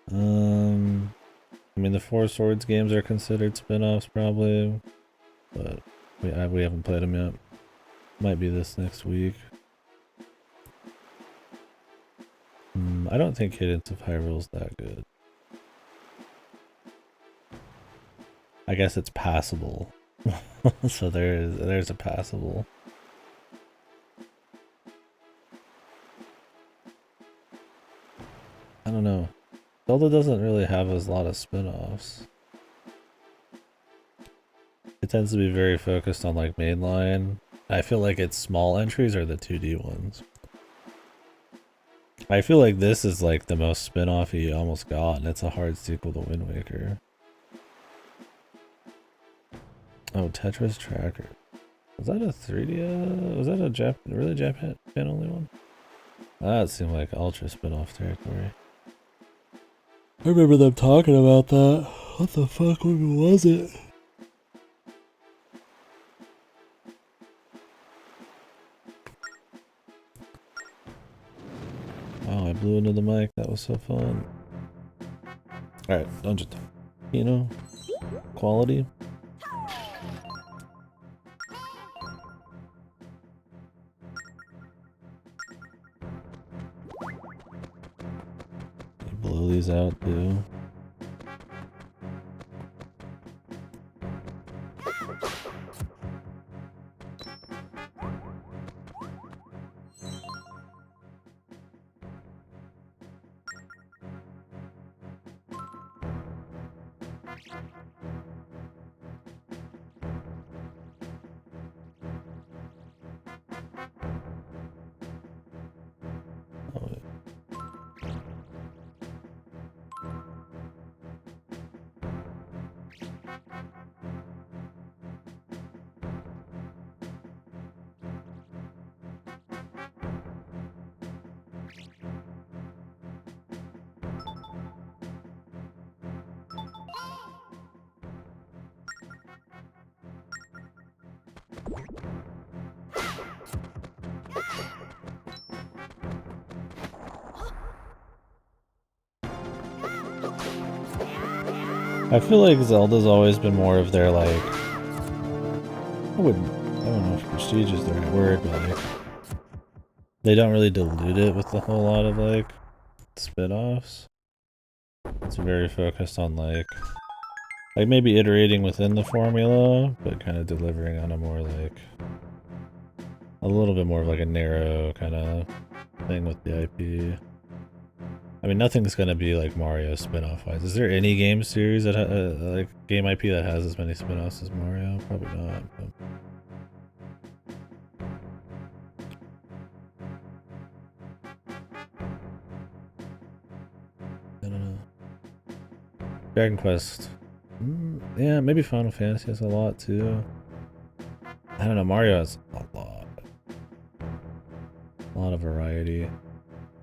I mean, the Four Swords games are considered spin-offs, probably, but we haven't played them yet. Might be this next week. I don't think Cadence of Hyrule's that good. I guess it's passable. So there's a passable. I don't know. Zelda doesn't really have a lot of spin-offs. It tends to be very focused on like mainline. I feel like its small entries are the 2D ones. I feel like this is like the most spin-off you almost got, and it's a hard sequel to Wind Waker. Oh, Tetris Tracker. Was that a 3D? Was that a really Japan only one? That seemed like ultra spin-off territory. I remember them talking about that. What the fuck was it? Wow, I blew into the mic. That was so fun. Alright, dungeon time. You know, quality. You blow these out too. I feel like Zelda's always been more of their like, I don't know if prestige is the right word, but like, they don't really dilute it with a whole lot of like spin-offs. It's very focused on like maybe iterating within the formula, but kind of delivering on a more like, a little bit more of like a narrow kind of thing with the IP. I mean, nothing's gonna be like Mario spin-off wise. Is there any game series that like game IP that has as many spin-offs as Mario? Probably not. But... I don't know. Dragon Quest. Yeah, maybe Final Fantasy has a lot too. I don't know. Mario has a lot. A lot of variety.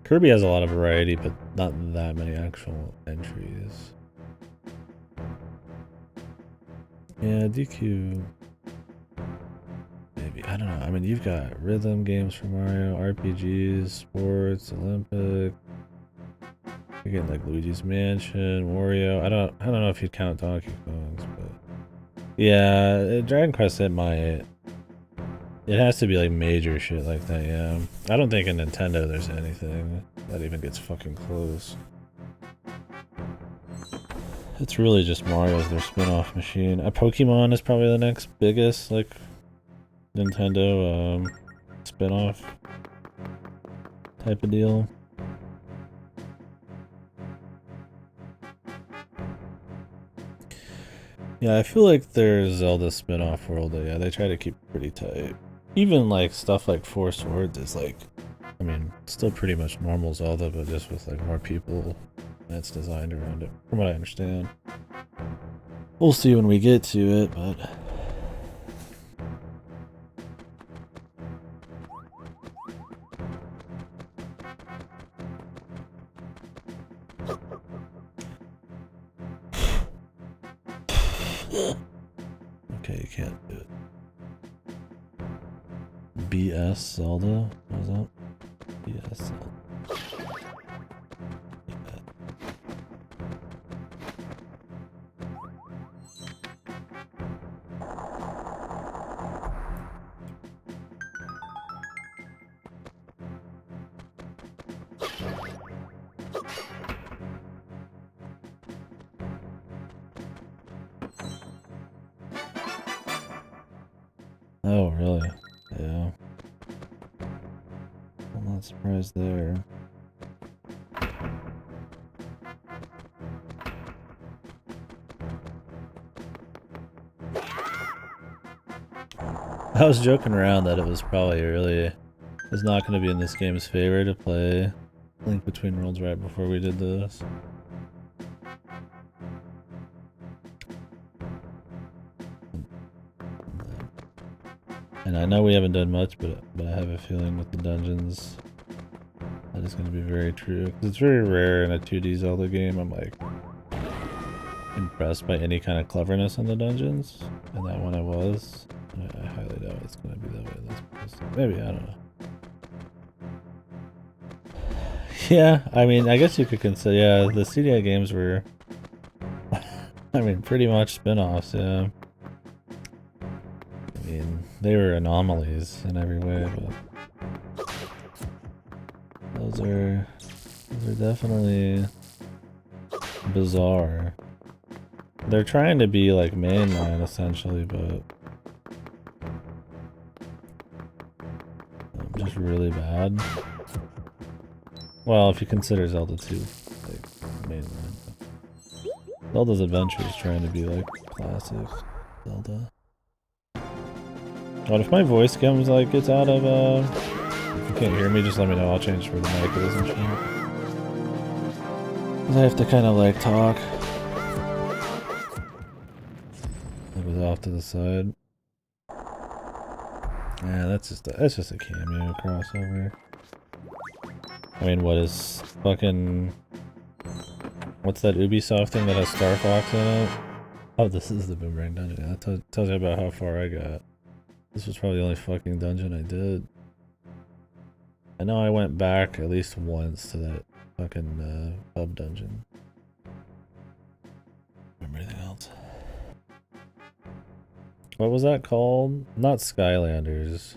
Kirby has a lot of variety, but not that many actual entries. Yeah, DQ. Maybe. I don't know. I mean, you've got rhythm games for Mario, RPGs, sports, Olympic. You're getting like Luigi's Mansion, Wario. I don't know if you'd count Donkey Kong's, but yeah, Dragon Quest it has to be like major shit like that. Yeah, I don't think in Nintendo there's anything that even gets fucking close. It's really just Mario's their spin-off machine. Pokemon is probably the next biggest like Nintendo spin-off type of deal. Yeah, I feel like their Zelda spin-off world, yeah, they try to keep it pretty tight. Even like stuff like Four Swords is like, I mean, still pretty much normal Zelda, but just with like more people that's designed around it, from what I understand. We'll see when we get to it, but... Okay, you can't do it. BS Zelda? What was that? BS Zelda. Oh, really? Yeah. I'm not surprised there. I was joking around that it was probably really... It's not going to be in this game's favor to play Link Between Worlds right before we did this. And I know we haven't done much, but I have a feeling with the dungeons that is going to be very true. 'Cause it's very rare in a 2D Zelda game. I'm like impressed by any kind of cleverness in the dungeons, and that one I was. I highly doubt it's going to be that way in this place. Maybe, I don't know. Yeah, I mean, I guess you could consider, yeah, the CDI games were, I mean, pretty much spin-offs, yeah. I mean, they were anomalies in every way, but those are definitely bizarre. They're trying to be like mainline essentially, but just really bad. Well, if you consider Zelda 2 like mainline. Zelda's Adventure is trying to be like classic Zelda. What if my voice comes like gets out of if you can't hear me, just let me know. I'll change where the mic is and shit. Cause I have to kinda like talk. It was off to the side. Yeah, that's just a cameo crossover. I mean, what is fucking... What's that Ubisoft thing that has Star Fox in it? Oh, this is the Boomerang Dungeon. Yeah, that tells you about how far I got. This was probably the only fucking dungeon I did. I know I went back at least once to that fucking pub dungeon. Remember anything else? What was that called? Not Skylanders.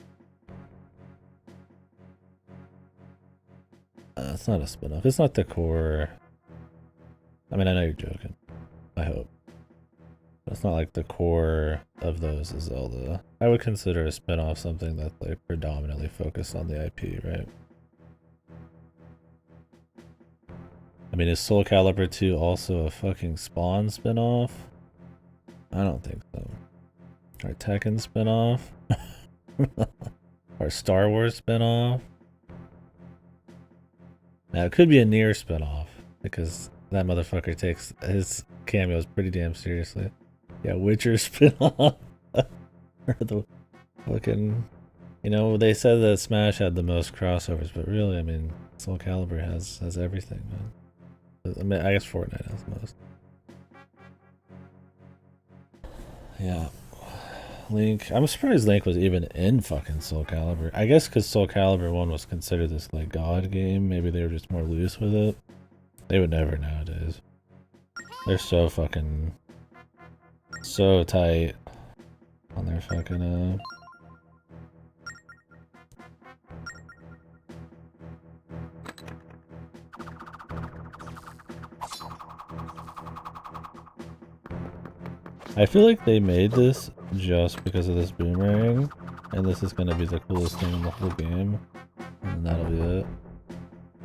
It's not a spin-off. It's not the core. I mean, I know you're joking. I hope. But it's not like the core of those is Zelda. I would consider a spin-off something that's like predominantly focused on the IP, right? I mean, is Soul Calibur 2 also a fucking Spawn spin-off? I don't think so. Or Tekken spin-off? Or Star Wars spin-off? Now, it could be a Nier spin-off, because that motherfucker takes his cameos pretty damn seriously. Yeah, Witcher spin-off. Or the fucking You know, they said that Smash had the most crossovers, but really, I mean, Soul Calibur has everything, man. I mean, I guess Fortnite has the most. Yeah. Link. I'm surprised Link was even in fucking Soul Calibur. I guess because Soul Calibur 1 was considered this, like, god game. Maybe they were just more loose with it. They would never nowadays. They're so fucking... so tight on their fucking, I feel like they made this just because of this boomerang, and this is gonna be the coolest thing in the whole game, and that'll be it.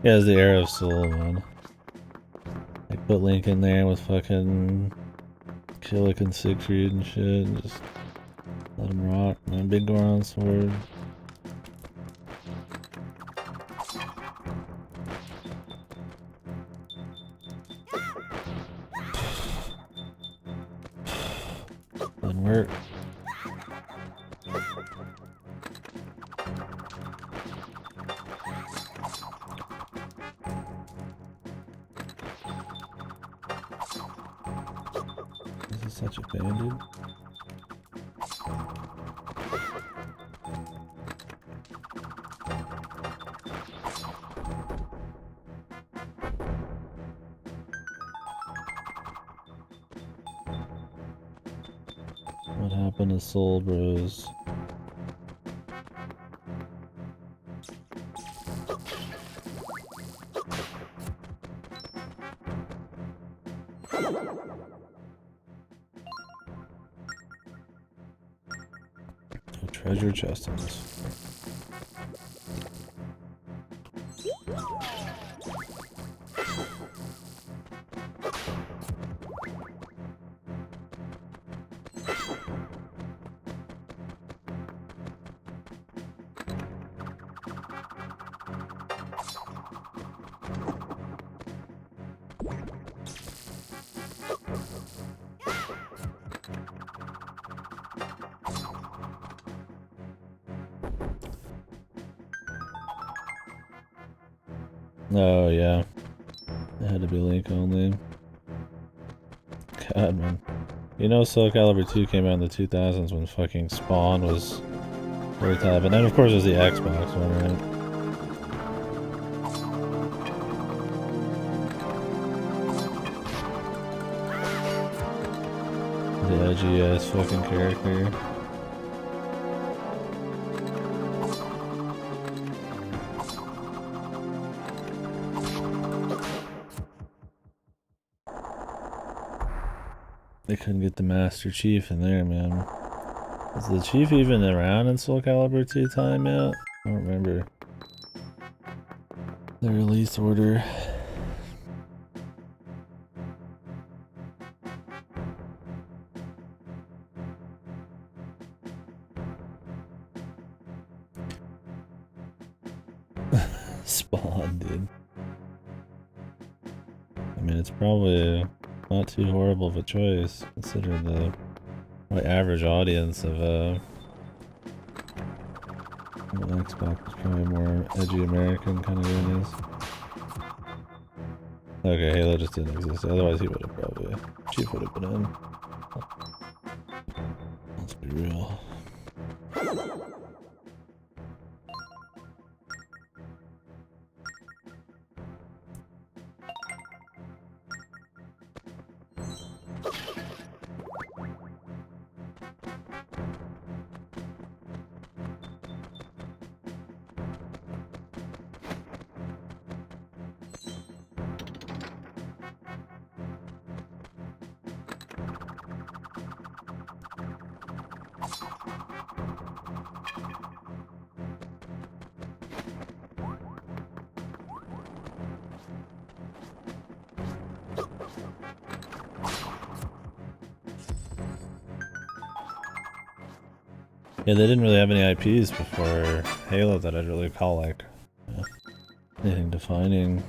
Yeah, it's the Arrow of Soul, man. Like, put Link in there with fucking Killick and Siegfried and shit, and just let him rock, man. Big Goron sword. Doesn't work. This is such a bandit. What happened to Soul Bros? No treasure chest in this. Oh, yeah. It had to be Link only. God, man. You know Soul Calibur 2 came out in the 2000s when fucking Spawn was very top. And then, of course, there's the Xbox one, right? The edgy-ass fucking character. They couldn't get the Master Chief in there, man. Is the Chief even around in Soul Calibur 2 time yet? I don't remember. The release order. Spawn, dude. I mean, it's probably not too horrible of a choice, considering the average audience of Xbox is probably more edgy American kind of games. Okay, Halo just didn't exist. Otherwise, he would have probably. Chief would have been in. Let's be real. Yeah, they didn't really have any IPs before Halo that I'd really call like anything defining.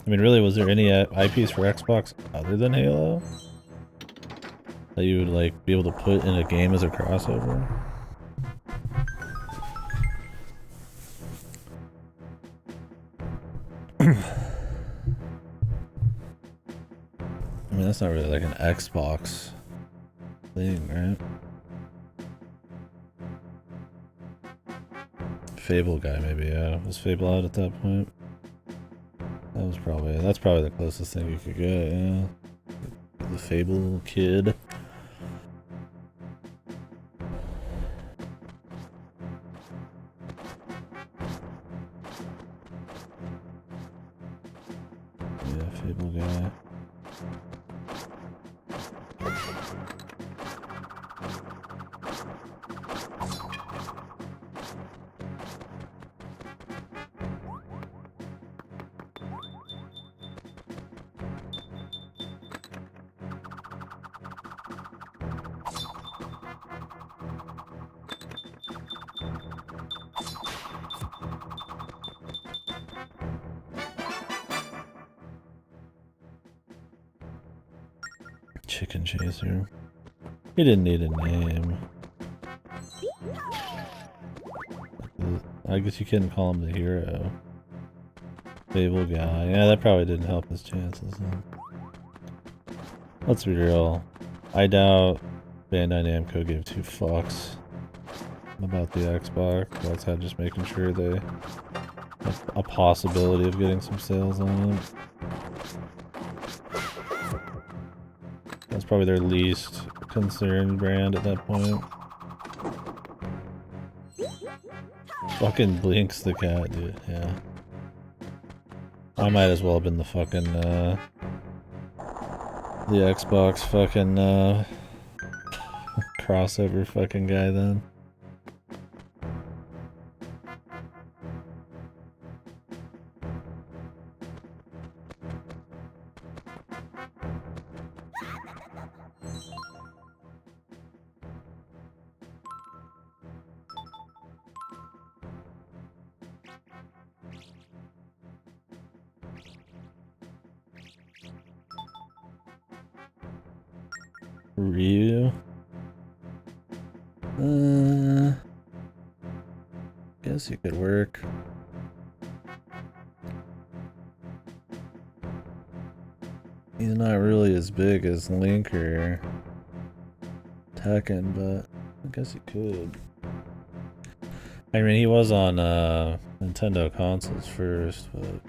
I mean, really, was there any IPs for Xbox other than Halo that you would like be able to put in a game as a crossover? I mean, that's not really like an Xbox thing, right? Fable guy, maybe, yeah. Was Fable out at that point? That's probably the closest thing you could get, yeah. The Fable kid. Yeah, Fable guy. Chicken chaser. He didn't need a name. I guess you couldn't call him the hero. Fable guy. Yeah, that probably didn't help his chances. Huh? Let's be real. I doubt Bandai Namco gave 2 fucks about the Xbox. Outside just making sure they have a possibility of getting some sales on it. That's probably their least concerned brand at that point. Fucking Blinks the cat, dude. Yeah. I might as well have been the fucking, the Xbox fucking, crossover fucking guy then. Ryu? Guess you could work. He's not really as big as Link or Tekken, but I guess he could. I mean, he was on Nintendo consoles first, but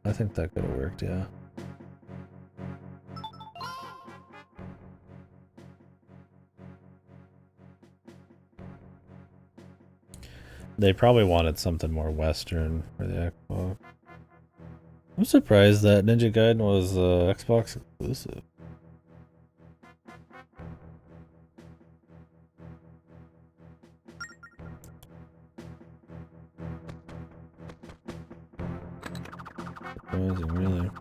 I think that could have worked, yeah. They probably wanted something more Western for the Xbox. I'm surprised that Ninja Gaiden was Xbox exclusive. Surprising, really.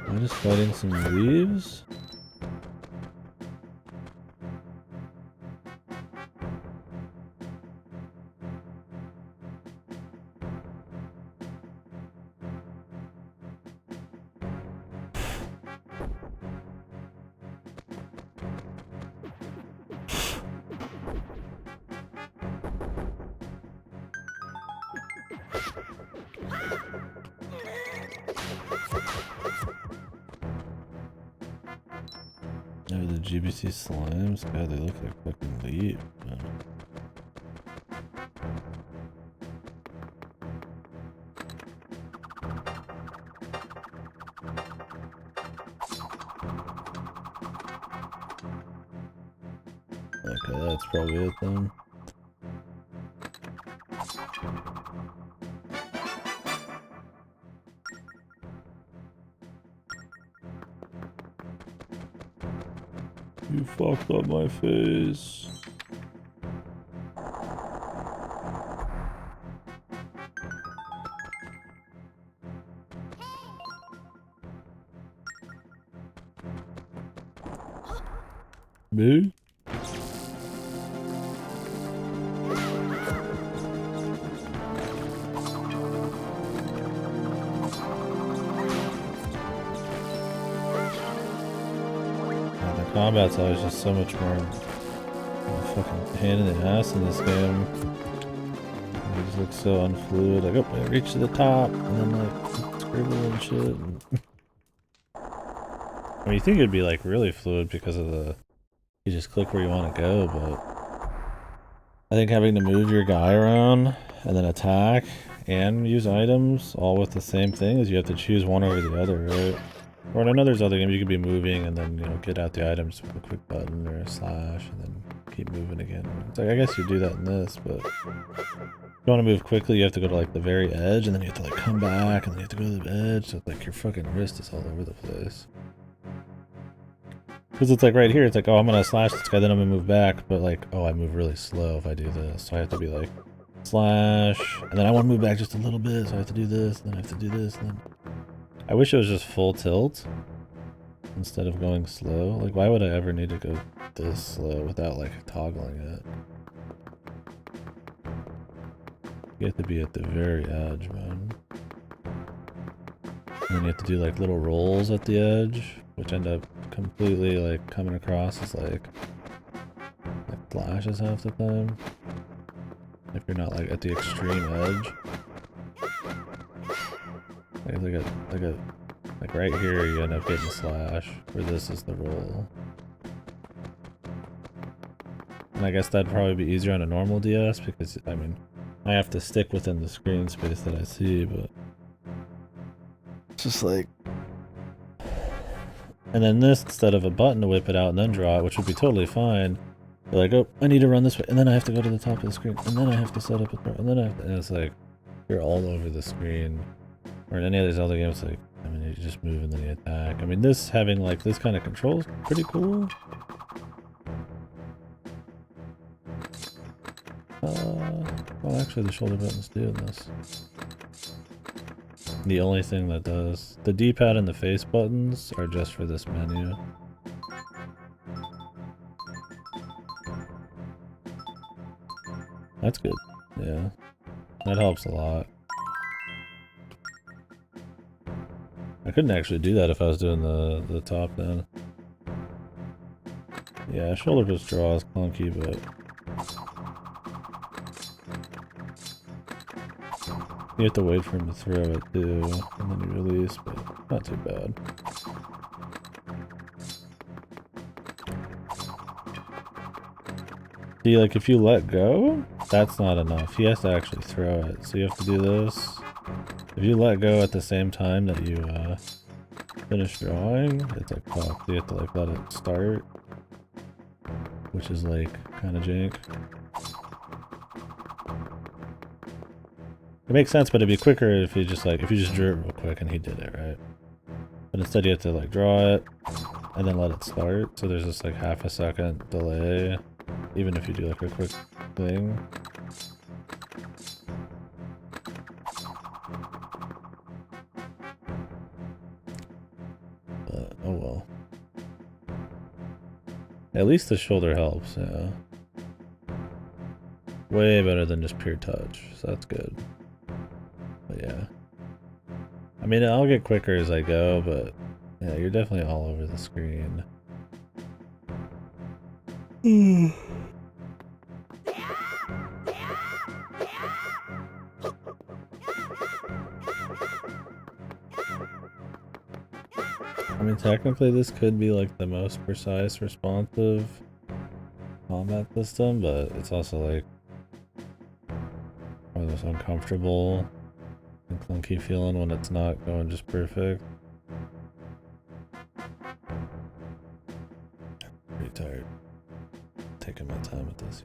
Am I just fighting some leaves? Oh, the GBC slimes? God, they look like fucking leaves. Okay, that's probably it then. You fucked up my face. Me? combat's always just so much more fucking pain in the ass in this game. It just looks so unfluid. Like, oh, I reach to the top, and then like scribble and shit. And I mean, you think it'd be like really fluid because of the you just click where you want to go, but I think having to move your guy around and then attack and use items all with the same thing is you have to choose one over the other, right? Or in another Zelda game, you could be moving and then, you know, get out the items with a quick button or a slash and then keep moving again. It's like, I guess you do that in this, but if you want to move quickly, you have to go to like the very edge and then you have to like come back and then you have to go to the edge. So like your fucking wrist is all over the place. Because it's like right here, it's like, oh, I'm going to slash this guy, then I'm going to move back. But like, oh, I move really slow if I do this. So I have to be like, slash, and then I want to move back just a little bit, so I have to do this, and then I have to do this, and then... I wish it was just full tilt instead of going slow. Like, why would I ever need to go this slow without, like, toggling it? You have to be at the very edge, man. And then you have to do, like, little rolls at the edge, which end up completely, like, coming across as, like flashes half the time. If you're not, like, at the extreme edge. Like right here, you end up getting slash, where this is the roll. And I guess that'd probably be easier on a normal DS, because, I mean, I have to stick within the screen space that I see, but... It's just like... And then this, instead of a button to whip it out and then draw it, which would be totally fine, you're like, oh, I need to run this way, and then I have to go to the top of the screen, and then I have to set up a throw, and then I have to... And it's like, you're all over the screen. Or in any of these other games, like, I mean, you just move and then you attack. I mean, this, having, like, this kind of control is pretty cool. Well, actually, the shoulder button's doing this. The only thing that does... The D-pad and the face buttons are just for this menu. That's good. Yeah. That helps a lot. I couldn't actually do that if I was doing the top down. Yeah, shoulder push draw is clunky, but... You have to wait for him to throw it too, and then you release, but not too bad. See, like, if you let go, that's not enough. He has to actually throw it, so you have to do this. If you let go at the same time that you finish drawing, it's like fuck. So you have to like let it start, which is like kind of jank. It makes sense, but it'd be quicker if you just drew it real quick and he did it, right? But instead you have to like draw it and then let it start. So there's this like half a second delay, even if you do like a quick thing. Oh well. At least the shoulder helps, yeah. Way better than just pure touch, so that's good. But yeah. I mean, I'll get quicker as I go, but yeah, you're definitely all over the screen. I mean, technically this could be like the most precise, responsive combat system, but it's also like one of those uncomfortable and clunky feeling when it's not going just perfect. Pretty tired. Taking my time with this.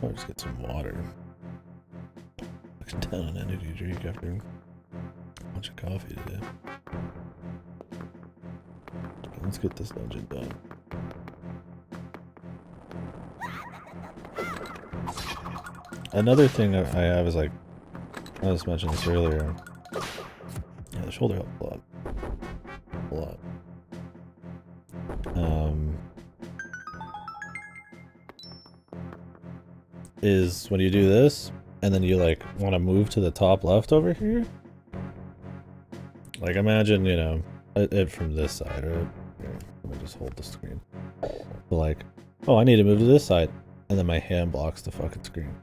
I'll just get some water. Looking down an energy drink after a bunch of coffee today. Okay, let's get this dungeon done. Another thing I have is like, I just mentioned this earlier. Yeah, the shoulder helps a lot. A lot. Is when you do this, and then you like want to move to the top left over here. Like imagine, you know, it from this side, right? Here, let me just hold the screen. So like, oh, I need to move to this side, and then my hand blocks the fucking screen.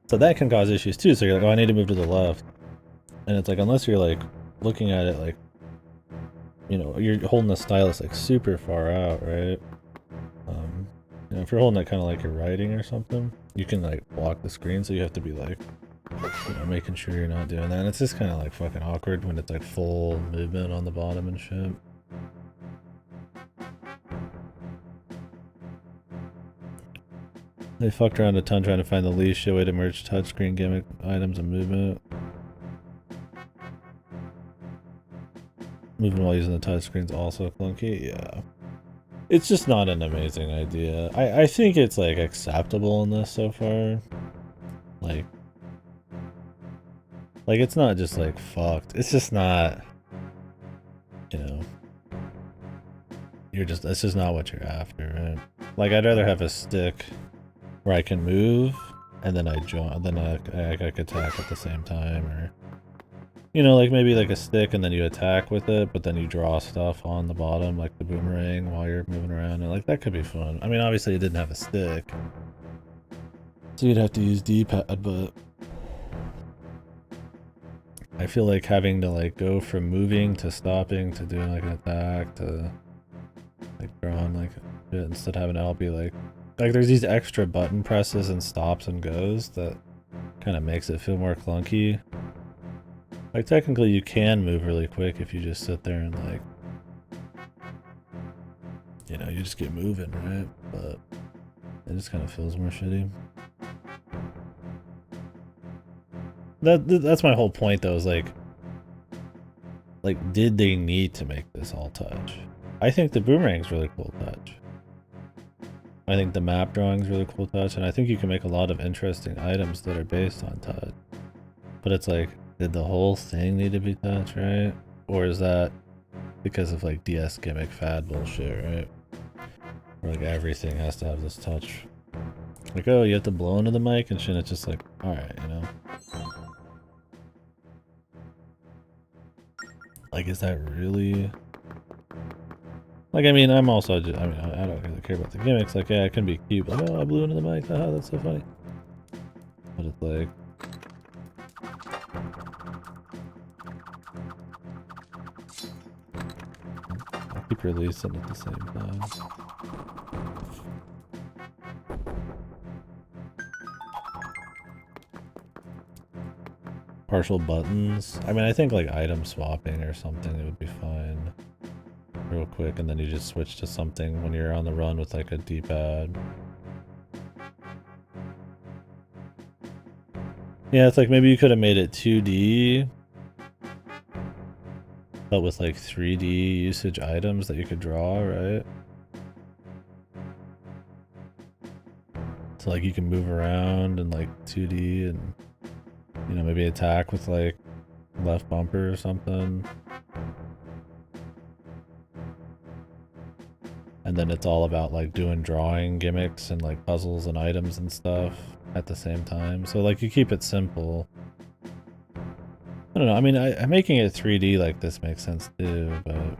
So that can cause issues too. So you're like, oh, I need to move to the left, and it's like unless you're like looking at it like, you know, you're holding the stylus like super far out, right? You know, if you're holding it kind of like you're writing or something, you can like block the screen, so you have to be like, you know, making sure you're not doing that. And it's just kind of like fucking awkward when it's like full movement on the bottom and shit. They fucked around a ton trying to find the least shit way to merge touchscreen gimmick items and movement. Moving while using the touchscreen's also clunky, yeah. It's just not an amazing idea. I think it's like acceptable in this so far. Like it's not just like fucked. It's just not, you know, that's just not what you're after, right? Like I'd rather have a stick where I can move and then I can attack at the same time, or you know, like maybe like a stick and then you attack with it, but then you draw stuff on the bottom, like the boomerang, while you're moving around, and like that could be fun. I mean, obviously it didn't have a stick, so you'd have to use D-pad, but I feel like having to like go from moving to stopping to doing like an attack to like drawing like shit, instead of having it all be like there's these extra button presses and stops and goes that kind of makes it feel more clunky. Like technically you can move really quick if you just sit there and like, you know, you just get moving, right? But it just kind of feels more shitty. That's my whole point though, is like did they need to make this all touch? I think the boomerang's really cool touch. I think the map drawing's really cool touch, and I think you can make a lot of interesting items that are based on touch. But it's like, did the whole thing need to be touch, right? Or is that because of like DS gimmick fad bullshit, right? Where like everything has to have this touch. Like, oh, you have to blow into the mic and shit. It's just like, alright, you know? Like, is that really... Like, I mean, I'm also just, I mean, I don't really care about the gimmicks. Like, yeah, it can be cute. Like, oh, I blew into the mic. Haha, that's so funny. But it's like... I keep releasing at the same time. Partial buttons. I mean, I think like item swapping or something, it would be fine. Real quick, and then you just switch to something when you're on the run with like a D-pad. Yeah, it's like maybe you could have made it 2D, but with like 3D usage items that you could draw, right? So like you can move around in like 2D and, you know, maybe attack with like left bumper or something. And then it's all about like doing drawing gimmicks and like puzzles and items and stuff at the same time. So like you keep it simple. I don't know, I mean, making it 3D like this makes sense too, but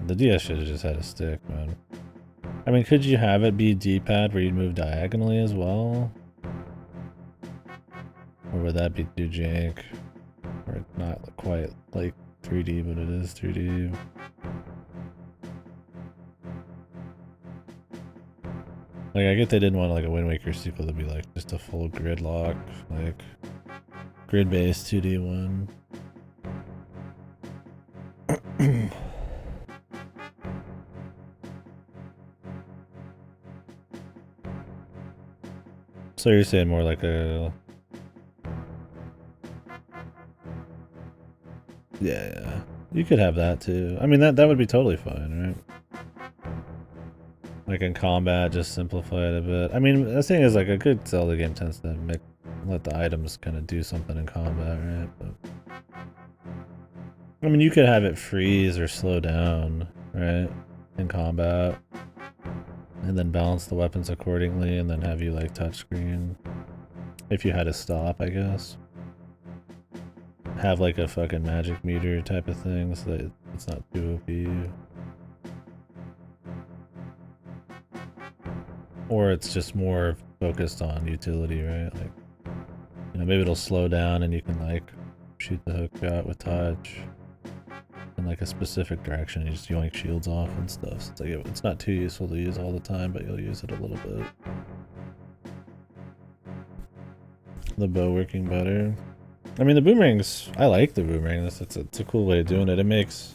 the DS should have just had a stick, man. I mean, could you have it be D-pad where you'd move diagonally as well? Or would that be too jank? Or it's not quite like 3D, but it is 3D. Like, I get they didn't want like a Wind Waker sequel to be like just a full gridlock, like grid-based 2D one. So you're saying more like a... Yeah, you could have that too. I mean, that would be totally fine, right? Like in combat, just simplify it a bit. I mean, the thing is, like, a good Zelda game tends to let the items kind of do something in combat, right? But I mean, you could have it freeze or slow down, right? In combat. And then balance the weapons accordingly, and then have you, like, touchscreen. If you had to stop, I guess. have like a fucking magic meter type of thing so that it's not too OP. Or it's just more focused on utility, right? Like, you know, maybe it'll slow down and you can like shoot the hook shot with touch in like a specific direction. You just yoink shields off and stuff. So it's like it's not too useful to use all the time, but you'll use it a little bit. The bow working better. I mean, the boomerangs, I like the boomerang. It's a cool way of doing it. It makes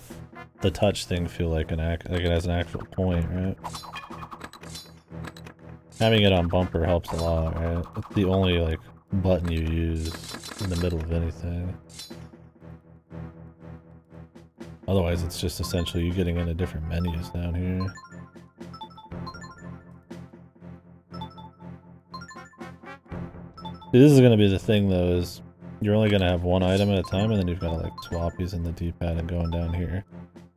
the touch thing feel like like it has an actual point, right? Having it on bumper helps a lot, right? It's the only like button you use in the middle of anything. Otherwise, it's just essentially you getting into different menus down here. See, this is going to be the thing though, is you're only going to have one item at a time, and then you've got to like swap using the D-pad and going down here.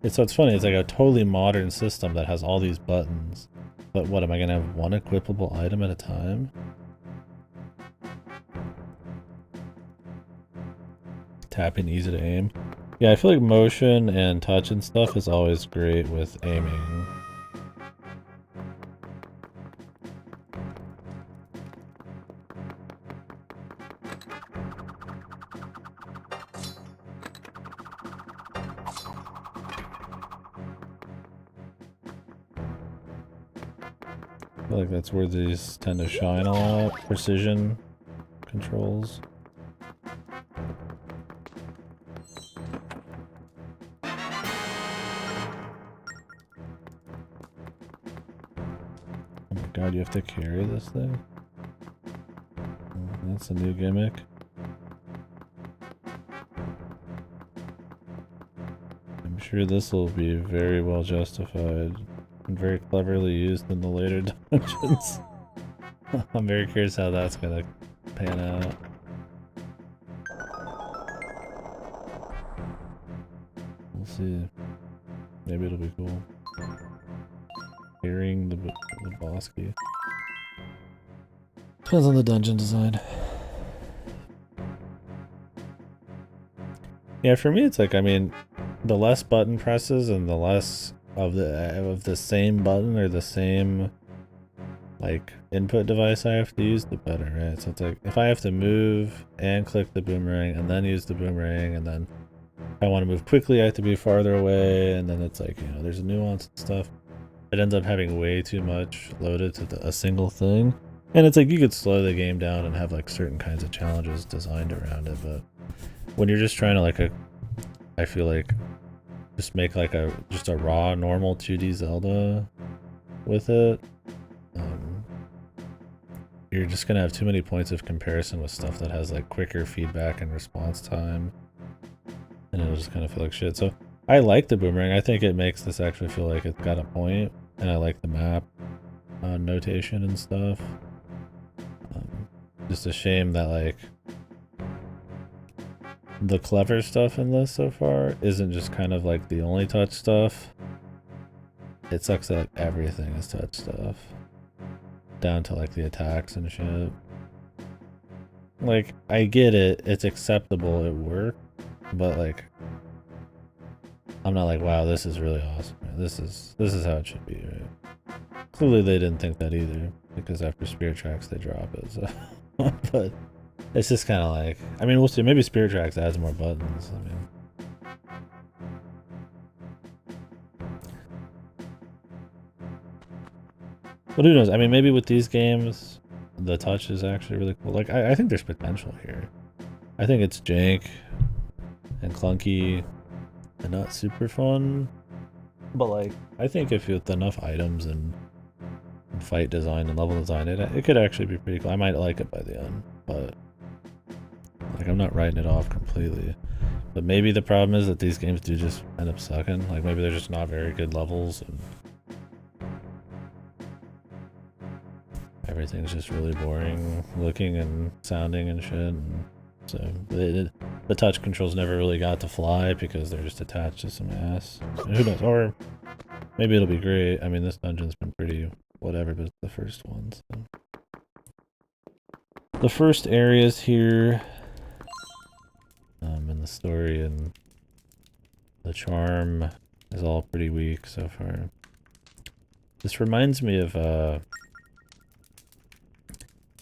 So it's funny, it's like a totally modern system that has all these buttons. But what, am I going to have one equipable item at a time? Tapping easy to aim. Yeah, I feel like motion and touch and stuff is always great with aiming. I feel like that's where these tend to shine a lot. Precision controls. Oh my god, you have to carry this thing? Oh, that's a new gimmick. I'm sure this will be very well justified and very cleverly used in the later dungeons. I'm very curious how that's gonna pan out. We'll see. Maybe it'll be cool. Carrying the boss key. Depends on the dungeon design. Yeah, for me it's like, I mean, the less button presses and the less of the same button or the same like input device I have to use, the better, right? So it's like if I have to move and click the boomerang and then use the boomerang, and then if I want to move quickly I have to be farther away, and then it's like, you know, there's a nuance and stuff. It ends up having way too much loaded to a single thing. And it's like you could slow the game down and have like certain kinds of challenges designed around it, but when you're just trying to like I feel like just make like just a raw normal 2D Zelda with it, you're just gonna have too many points of comparison with stuff that has like quicker feedback and response time, and it'll just kind of feel like shit. So I like the boomerang. I think it makes this actually feel like it's got a point, and I like the map notation and stuff. Just a shame that like the clever stuff in this so far isn't just kind of like the only touch stuff. It sucks that like everything is touch stuff, down to like the attacks and shit. Like, I get it, it's acceptable at work, but like I'm not like, wow, this is really awesome. This is how it should be, right? Clearly they didn't think that either, because after Spirit Tracks they drop it, so but it's just kind of like, I mean, we'll see. Maybe Spirit Tracks adds more buttons. I mean, but who knows? I mean, maybe with these games, the touch is actually really cool. Like, I think there's potential here. I think it's jank and clunky and not super fun. But like, I think if with enough items and fight design and level design, it could actually be pretty cool. I might like it by the end, but like, I'm not writing it off completely. But maybe the problem is that these games do just end up sucking. Like, maybe they're just not very good levels, and everything's just really boring looking and sounding and shit. And so the touch controls never really got to fly because they're just attached to some ass. And who knows? Or maybe it'll be great. I mean, this dungeon's been pretty whatever, but it's the first one. So. The first areas here in the story and the charm is all pretty weak so far. This reminds me of the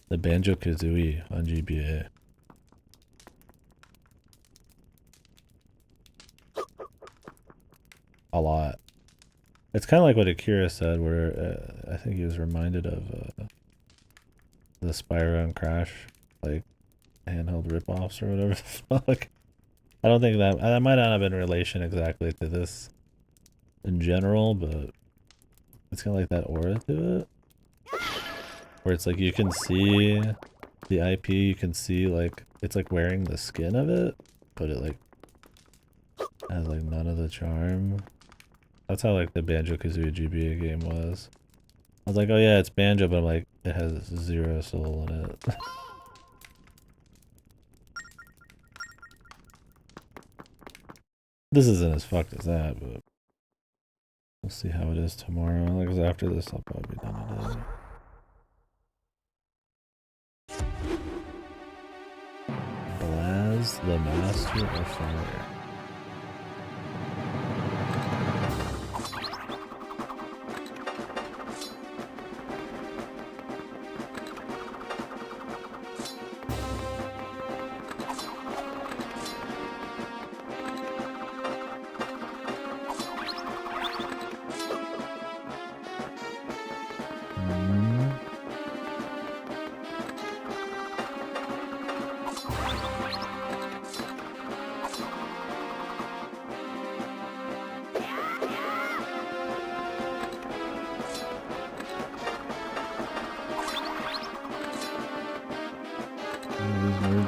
Banjo-Kazooie on GBA. A lot. It's kind of like what Akira said, where I think he was reminded of the Spyro and Crash, like handheld ripoffs or whatever the fuck. I don't think that might not have been in relation exactly to this in general, but it's kind of like that aura to it, where it's like you can see the IP, you can see like it's like wearing the skin of it, but it like has like none of the charm. That's how like the Banjo-Kazooie GBA game was. I was like, oh yeah, it's Banjo, but I'm like, it has 0 soul in it. This isn't as fucked as that, but we'll see how it is tomorrow. Like, after this, I'll probably be done today. Blaz, the Master of Fire.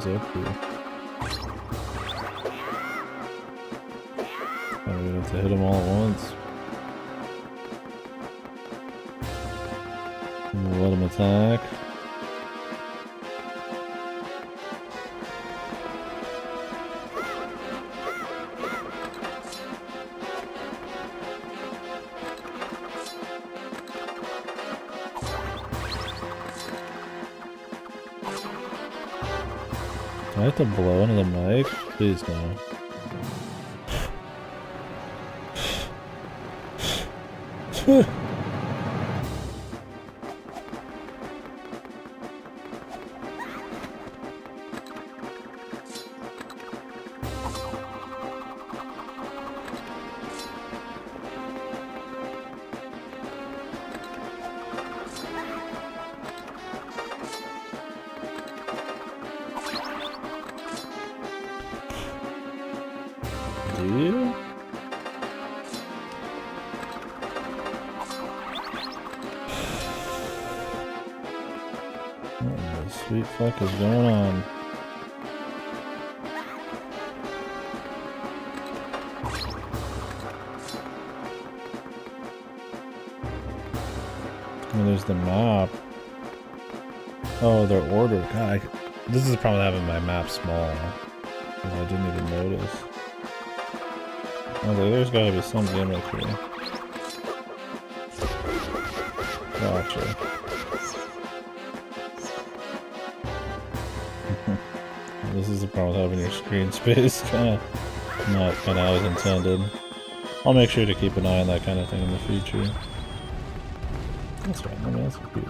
Up here. I'm gonna have to hit them all at once. And let them attack. Do I have to blow into the mic? Please no. Sweet fuck is going on? And there's the map. Oh, they're ordered. God, this is the problem with having my map small. Because I didn't even notice. I was like, there's gotta be some gimmick here. Gotcha. This is the problem with having your screen space not kind of as intended. I'll make sure to keep an eye on that kind of thing in the future. That's right, I mean, that's a cute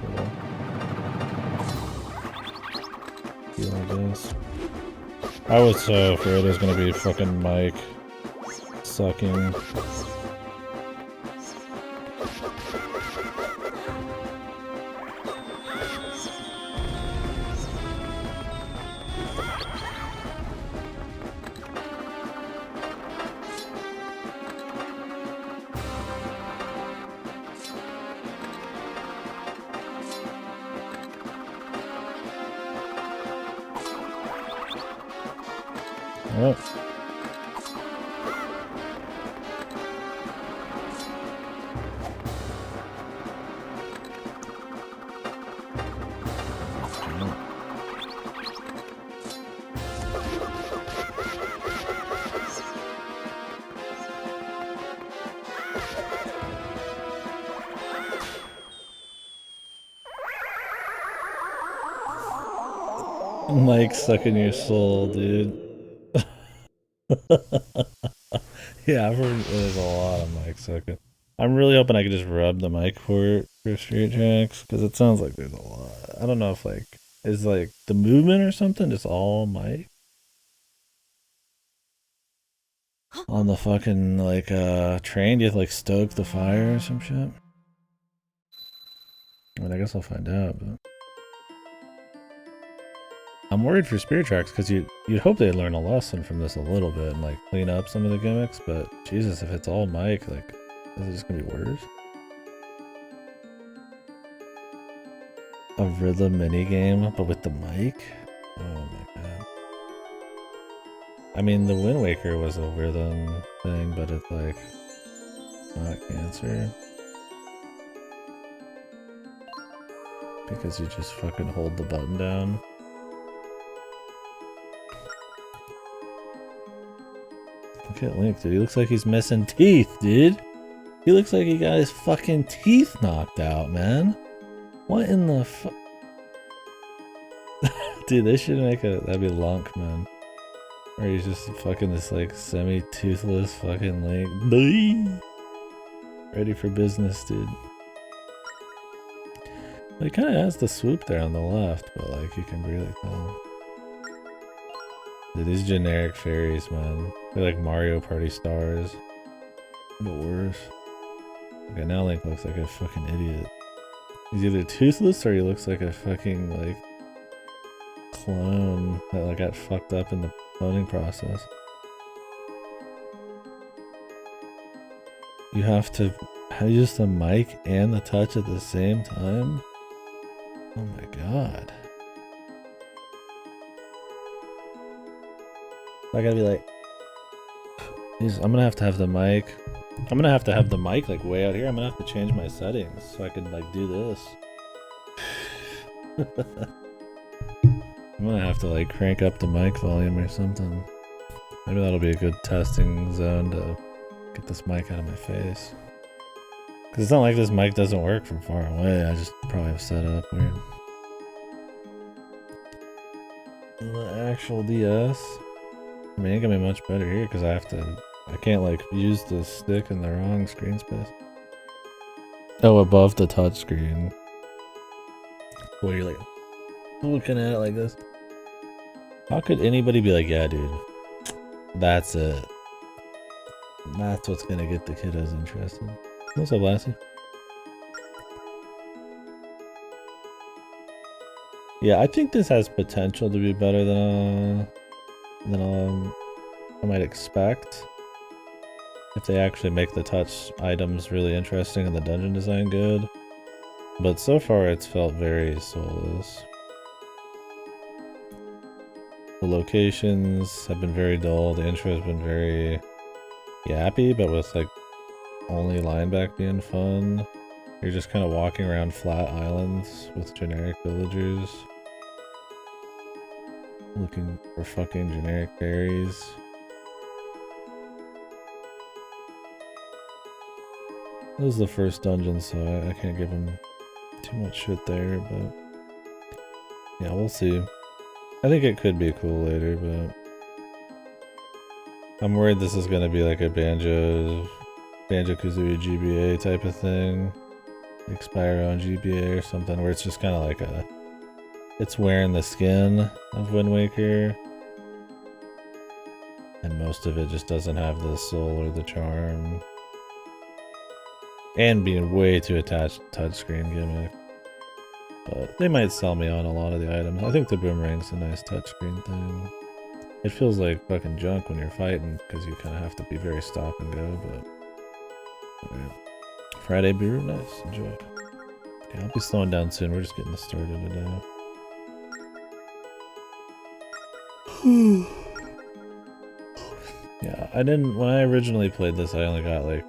little deal, I guess. I was so afraid it was gonna be fucking Mike sucking. Oh. Mike sucking your soul, dude. Yeah, I've heard there's a lot of mics. So I'm really hoping I could just rub the mic for Street Tracks because it sounds like there's a lot. I don't know if like is like the movement or something just all mic on the fucking like train. You have to like stoke the fire or some shit. I mean, I guess I'll find out. But I'm worried for Spirit Tracks because you'd hope they'd learn a lesson from this a little bit and like clean up some of the gimmicks. But Jesus, if it's all mic, like, is it just gonna be worse? A rhythm mini game, but with the mic? Oh my god. I mean, the Wind Waker was a rhythm thing, but it's like not cancer. Because you just fucking hold the button down. Look at Link, dude. He looks like he's missing teeth, dude. He looks like he got his fucking teeth knocked out, man. What in the fuck? Dude, they should make that'd be Lunk, man. Or he's just fucking this like semi-toothless fucking Link. Ready for business, dude. Well, he kind of has the swoop there on the left, but like you can really tell. Dude, these generic fairies, man. They're like Mario Party stars. But worse. Okay, now Link looks like a fucking idiot. He's either toothless or he looks like a fucking like clone that like got fucked up in the cloning process. You have to use the mic and the touch at the same time? Oh my god. I gotta be like, I'm gonna have to have the mic. I'm gonna have to have the mic like way out here. I'm gonna have to change my settings so I can like do this. I'm gonna have to like crank up the mic volume or something. Maybe that'll be a good testing zone to get this mic out of my face. Cause it's not like this mic doesn't work from far away. I just probably have set up weird. The actual DS. I mean, it can be much better here because I can't like use the stick in the wrong screen space. Oh, above the touch screen. Where you're like looking at it like this. How could anybody be like, yeah, dude, that's it. That's what's gonna get the kiddos interested. What's up, Lassie? Yeah, I think this has potential to be better than I might expect. If they actually make the touch items really interesting and the dungeon design good. But so far it's felt very soulless. The locations have been very dull, the intro has been very yappy, but with like only lineback being fun. You're just kind of walking around flat islands with generic villagers. Looking for fucking generic berries. This is the first dungeon, so I can't give him too much shit there, but yeah, we'll see. I think it could be cool later, but I'm worried this is gonna be like a Banjo-Kazooie GBA type of thing. Like Spyro on GBA or something, where it's just kind of like it's wearing the skin of Wind Waker. And most of it just doesn't have the soul or the charm. And being way too attached to touchscreen gimmick. But they might sell me on a lot of the items. I think the boomerang's a nice touchscreen thing. It feels like fucking junk when you're fighting because you kind of have to be very stop and go, but... Alright. Friday beer, nice, enjoy. Okay, I'll be slowing down soon, we're just getting started today. Yeah, when I originally played this, I only got like,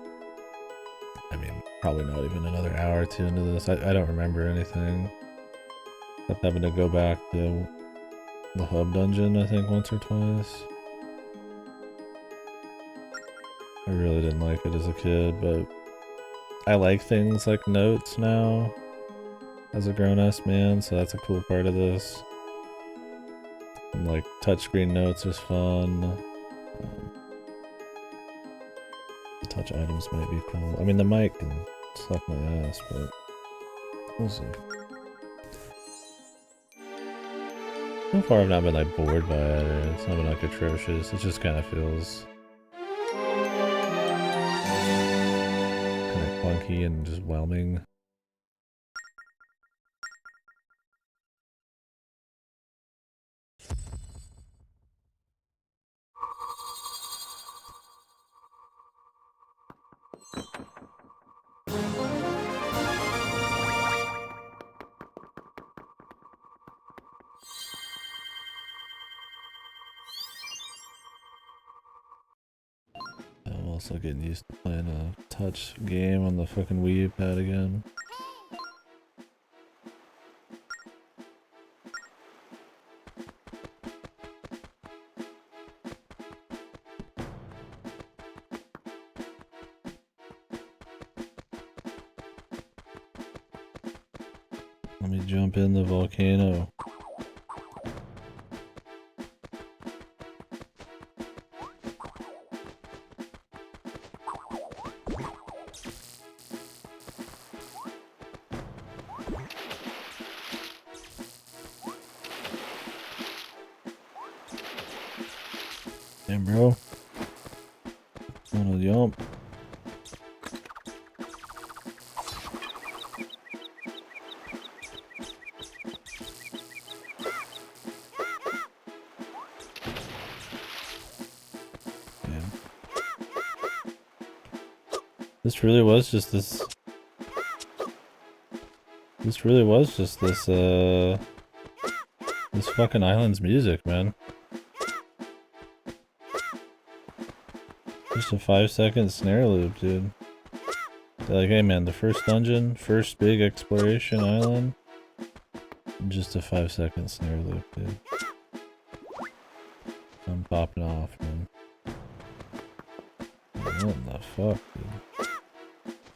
I mean, probably not even another hour or two into this. I don't remember anything. Except having to go back to the hub dungeon, I think, once or twice. I really didn't like it as a kid, but I like things like notes now as a grown-ass man, so that's a cool part of this. And like touchscreen notes is fun. touch items might be cool. I mean, the mic can suck my ass, but we'll see. So far I've not been like bored by it, or it's not been like atrocious. It just kind of feels kind of clunky and just whelming. I'm also getting used to playing a touch game on the fucking Wii U pad again. Let me jump in the volcano. Damn, bro. Wanna jump? This really was just this. This really was just this, this fucking island's music, man. Just a 5-second snare loop, dude. They're like, hey man, the first dungeon, first big exploration island, just a 5-second snare loop, dude. I'm popping off, man. What the fuck, dude?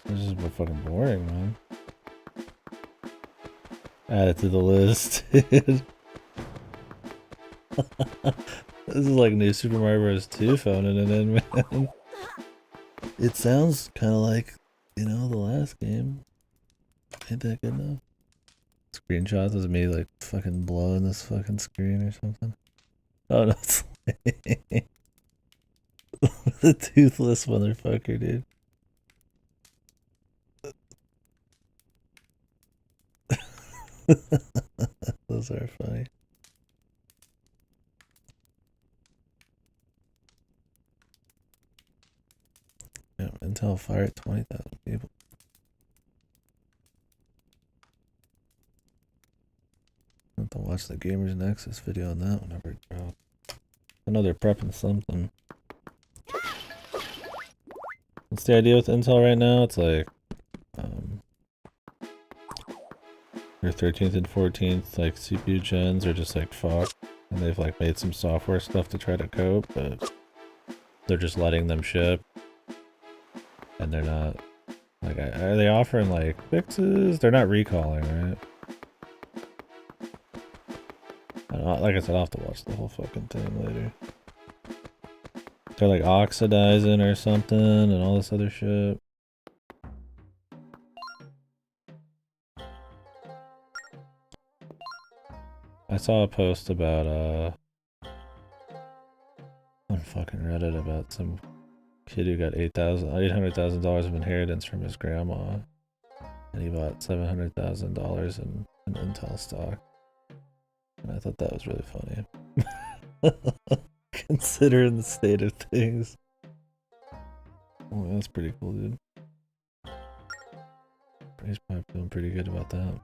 This is fucking boring, man. Add it to the list, dude. This is like new Super Mario Bros. 2 phoning it in, man. It sounds kind of like, you know, the last game. Ain't that good enough? Screenshots of me like fucking blowing this fucking screen or something. Oh no, it's like the toothless motherfucker, dude. Those are funny. Yeah, Intel fired 20,000 people. I have to watch the Gamers Nexus video on that whenever it drops. I know they're prepping something. What's the idea with Intel right now? It's like their 13th and 14th like CPU gens are just like fucked, and they've like made some software stuff to try to cope, but they're just letting them ship, and they're not like, are they offering like fixes? They're not recalling, right? I don't know, like I said, I'll have to watch the whole fucking thing later. They're like oxidizing or something and all this other shit. I saw a post about on fucking Reddit about some kid who got $800,000 of inheritance from his grandma, and he bought $700,000 in Intel stock. And I thought that was really funny. Considering the state of things. Oh, that's pretty cool, dude. He's probably feeling pretty good about that.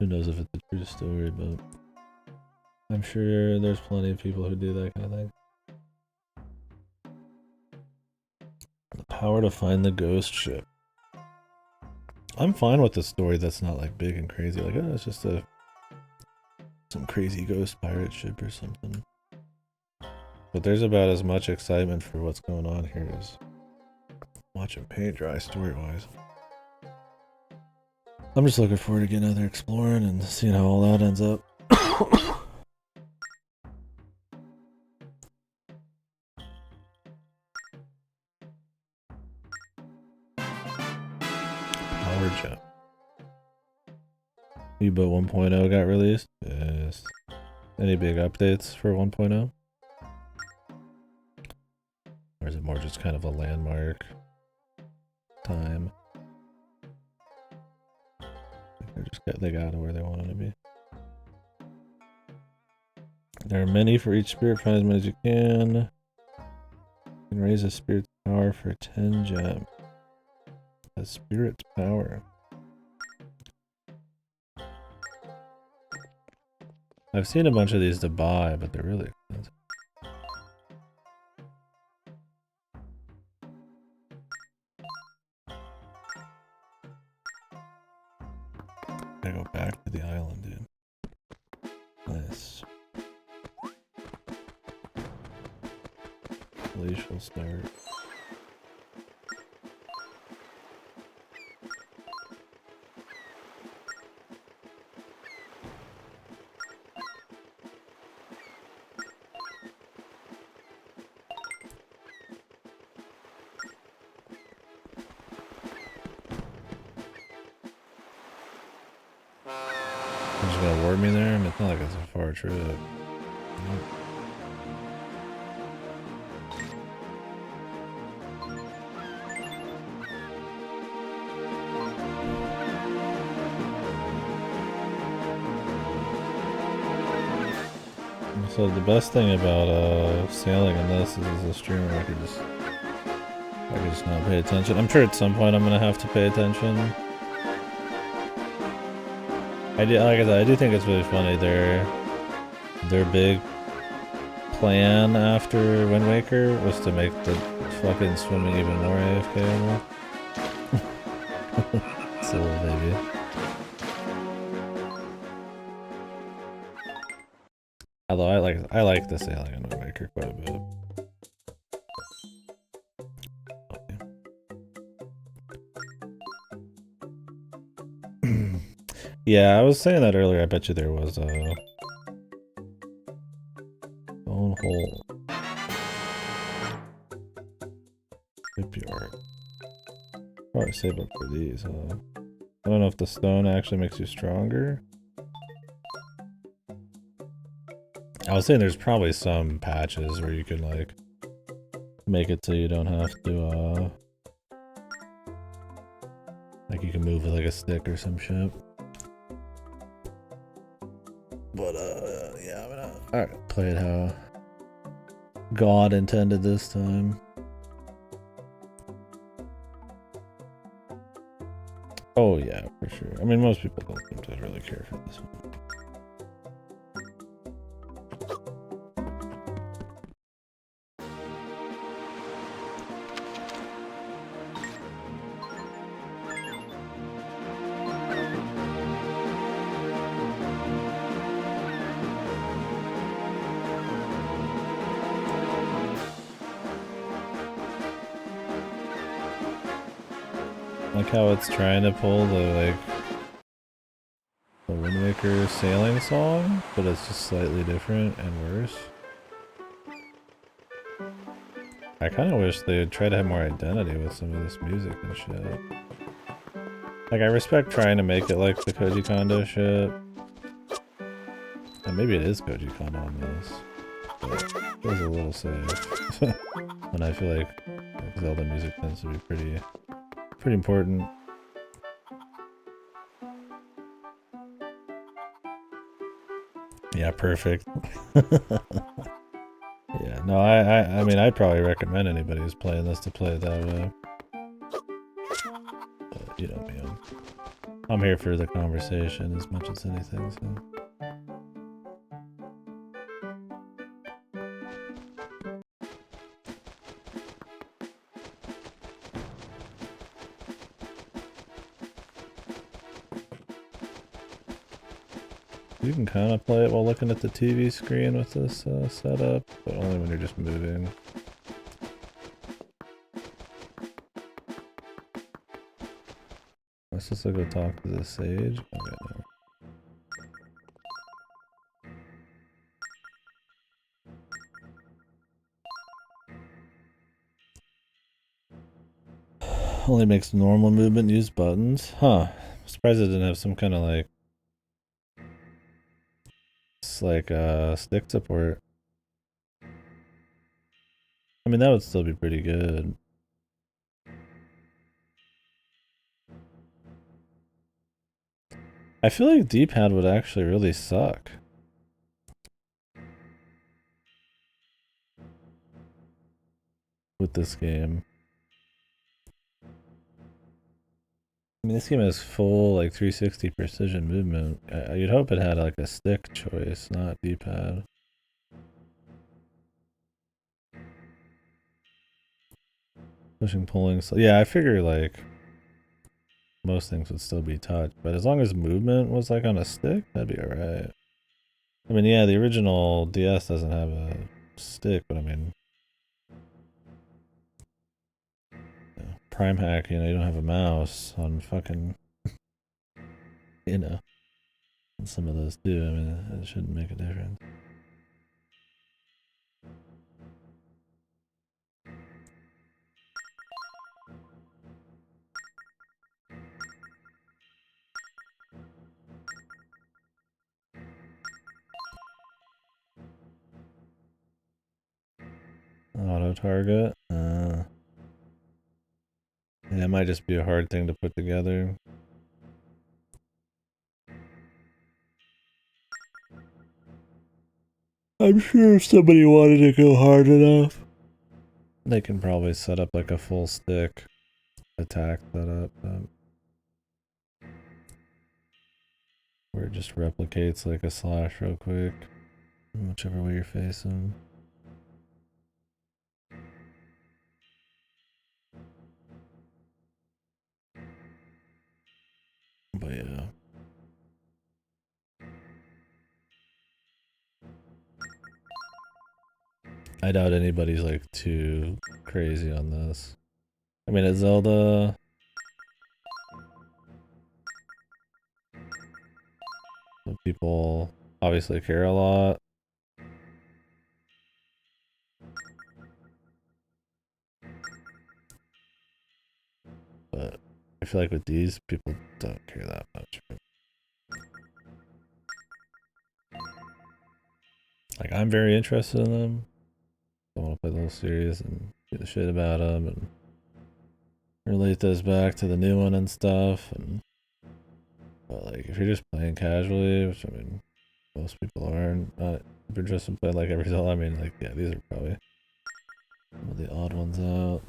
Who knows if it's a true story, but I'm sure there's plenty of people who do that kind of thing. The power to find the ghost ship. I'm fine with a story that's not like big and crazy. Like, oh, it's just some crazy ghost pirate ship or something. But there's about as much excitement for what's going on here as watching paint dry story-wise. I'm just looking forward to getting out there exploring and seeing how all that ends up. job. U-Boat 1.0 got released? Yes. Any big updates for 1.0? Or is it more just kind of a landmark time? They got to where they wanted to be. There are many for each spirit. Find as many as you can. You can raise a spirit's power for 10 gems. A spirit's power. I've seen a bunch of these to buy, but they're really expensive. Gotta go back to the island, dude. Nice. Glacial start. You're just gonna warp me there? I mean, it's not like it's a far trip. So the best thing about sailing in this is as a streamer I could just not pay attention. I'm sure at some point I'm gonna have to pay attention. Like I said, I do think it's really funny. Their big plan after Wind Waker was to make the fucking swimming even more AFK-able. Silly baby. Although I like the sailing in Wind Waker quite a bit. Yeah, I was saying that earlier. I bet you there was a bone hole. Shipyard. Probably save up for these, huh? I don't know if the stone actually makes you stronger. I was saying there's probably some patches where you can like make it so you don't have to like you can move with like a stick or some shit. But yeah, I'm gonna play it how God intended this time. Oh yeah, for sure. I mean, most people don't seem to really care for this one. Like how it's trying to pull the Wind Waker sailing song, but it's just slightly different and worse. I kind of wish they would try to have more identity with some of this music and shit. Like I respect trying to make it like the Koji Kondo shit. And maybe it is Koji Kondo on this. But it feels a little safe. And I feel like Zelda music tends to be pretty important. Yeah, perfect. Yeah, no, I mean, I'd probably recommend anybody who's playing this to play it that way. But, you know me, I'm here for the conversation as much as anything, so. You can kind of play it while looking at the TV screen with this setup, but only when you're just moving. Let's just go talk to the sage. Okay, no. Only makes normal movement use buttons. Huh. I'm surprised it didn't have some kind of like... It's like stick support. I mean, that would still be pretty good. I feel like D-pad would actually really suck. With this game. I mean, this game has full, like, 360 precision movement. You'd hope it had, like, a stick choice, not D-pad. Pushing, pulling, so yeah, I figure, like, most things would still be touch, but as long as movement was, like, on a stick, that'd be alright. I mean, yeah, the original DS doesn't have a stick, but I mean... Prime Hack, you know, you don't have a mouse on fucking... You know. And some of those do, I mean, it shouldn't make a difference. Auto target. Yeah, it might just be a hard thing to put together. I'm sure if somebody wanted to go hard enough, they can probably set up like a full stick attack setup, where it just replicates like a slash real quick, whichever way you're facing. But yeah. I doubt anybody's like too crazy on this. I mean, at Zelda, people obviously care a lot. But I feel like with these, people don't care that much. Like, I'm very interested in them. I want to play the whole series and get the shit about them and relate those back to the new one and stuff. And but like, if you're just playing casually, which I mean, most people are, not if you're just playing like every Zelda, I mean, like, yeah, these are probably some of the odd ones out.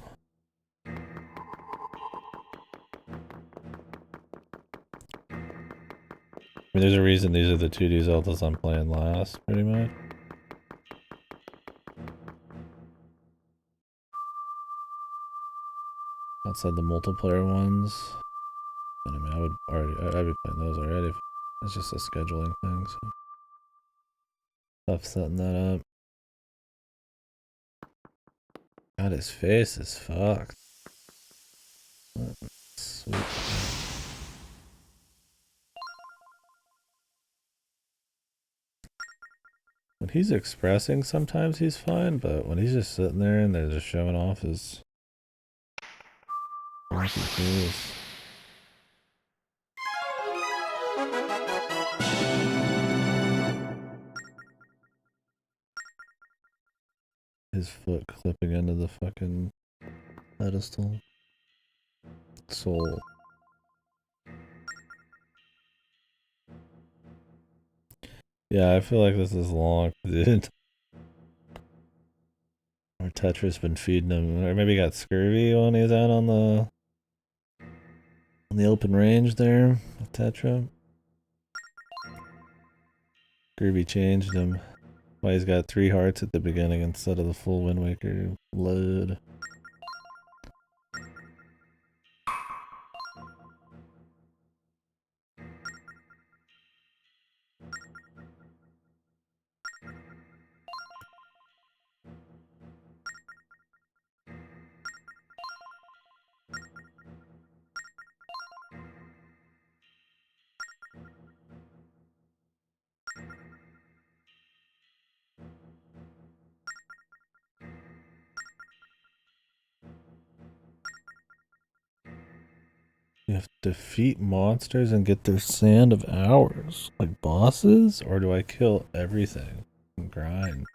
I mean, there's a reason these are the 2D Zeldas I'm playing last, pretty much. Outside the multiplayer ones. And I mean, I'd be playing those already. It's just a scheduling thing, so. Tough setting that up. God, his face is fucked. Sweet. When he's expressing, sometimes he's fine, but when he's just sitting there and they're just showing off his funky face. His foot clipping into the fucking pedestal. Soul. Yeah, I feel like this is long, dude. Or Tetra's been feeding him, or maybe he got scurvy when he's out on the open range there with Tetra. Scurvy changed him. Why he's got 3 hearts at the beginning instead of the full Wind Waker load. You have to defeat monsters and get their sand of hours. Like bosses? Or do I kill everything and grind?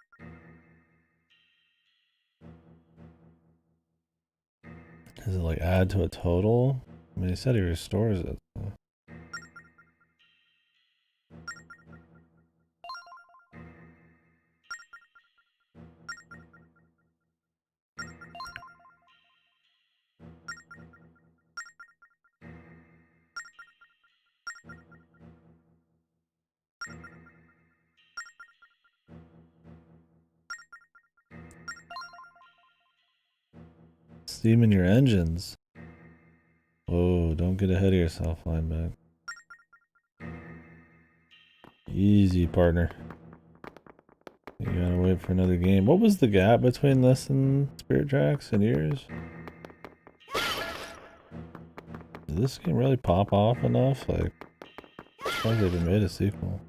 Does it like add to a total? I mean, he said he restores it. So. Steam in your engines. Oh, don't get ahead of yourself, lineback. Easy, partner. You gotta wait for another game. What was the gap between this and Spirit Tracks in years? Did this game really pop off enough? Like, I they even made a sequel.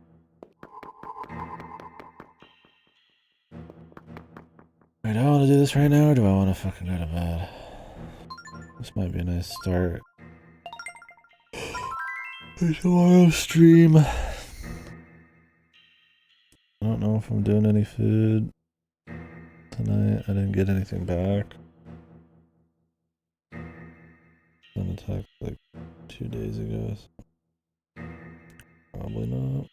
Wait, do I want to do this right now, or do I want to fucking go to bed? This might be a nice start. Tomorrow stream. I don't know if I'm doing any food tonight. I didn't get anything back. Sent a text like 2 days ago. So probably not.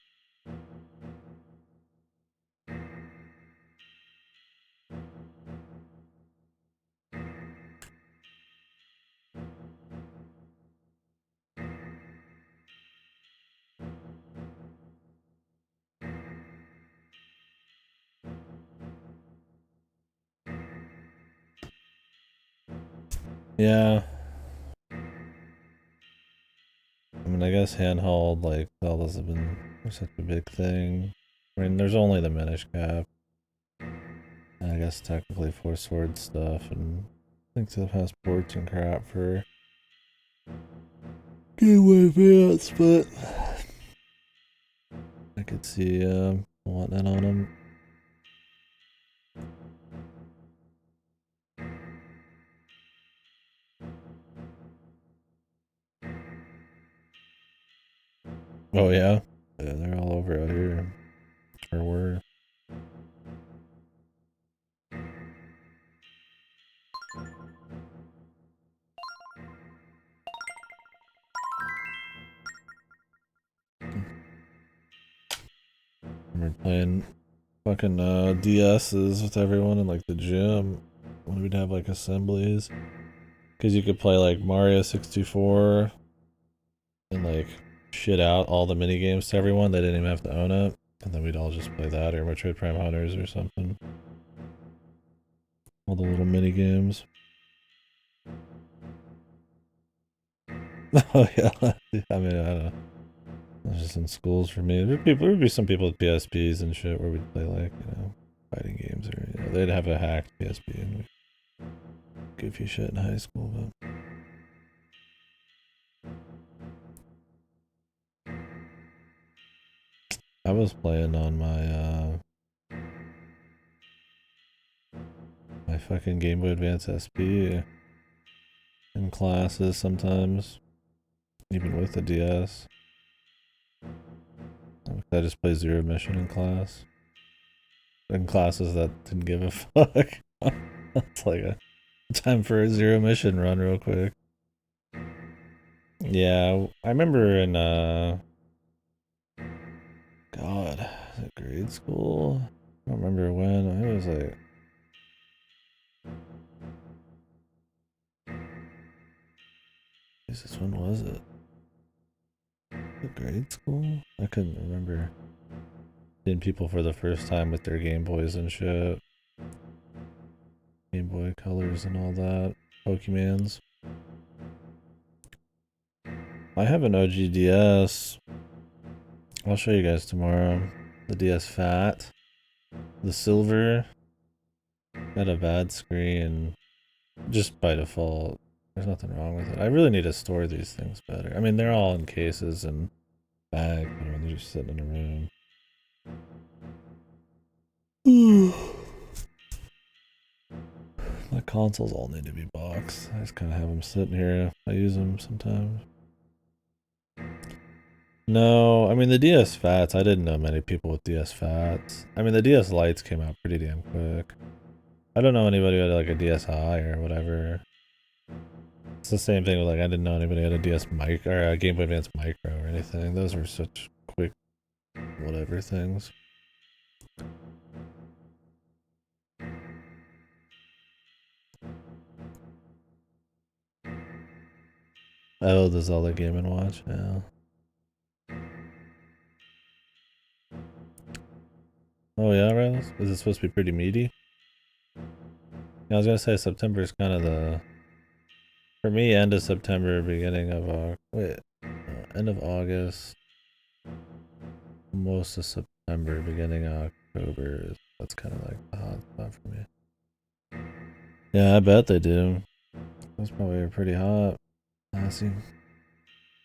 Yeah. I mean, I guess handheld, like, Zelda's have been such a big thing. I mean, there's only the Minish Cap. And I guess technically Four Swords stuff, and I think they've had ports and crap for Game Boy Advance, but I could see wanting it on them. Oh yeah? Yeah, they're all over out here. Or were. We're playing fucking DSs with everyone in like the gym when we'd have like assemblies. Because you could play like Mario 64 and like shit out all the mini games to everyone. They didn't even have to own it. And then we'd all just play that or Metroid Prime Hunters or something. All the little mini games. Oh yeah. I mean, I don't know. It's just in schools for me. There'd be some people with PSPs and shit where we'd play like, fighting games or they'd have a hacked PSP and we'd goofy shit in high school, but I was playing on my fucking Game Boy Advance SP in classes sometimes, even with the DS. I just play Zero Mission in class. In classes that didn't give a fuck. It's like a time for a Zero Mission run real quick. Yeah, I remember in God, is it grade school? I don't remember when. I was like Jesus, when was it? Grade school? I couldn't remember. Seeing people for the first time with their Game Boys and shit. Game Boy Colors and all that. Pokemans. I have an OG DS. I'll show you guys tomorrow. The DS Fat. The silver. Got a bad screen. Just by default. There's nothing wrong with it. I really need to store these things better. I mean, they're all in cases and bags, but when they're just sitting in a room. My consoles all need to be boxed. I just kind of have them sitting here. I use them sometimes. No, I mean the DS Fats, I didn't know many people with DS Fats. I mean the DS Lites came out pretty damn quick. I don't know anybody who had like a DSi or whatever. It's the same thing with like I didn't know anybody had a DS Micro or a Game Boy Advance Micro or anything. Those were such quick whatever things. Oh, the Zelda Game & Watch, yeah. Oh yeah, right? Is it supposed to be pretty meaty? Yeah, I was gonna say September is kind of the, for me, end of September, beginning of end of August, most of September, beginning of October. That's kind of like the hot spot for me. Yeah, I bet they do. That's probably pretty hot. I see.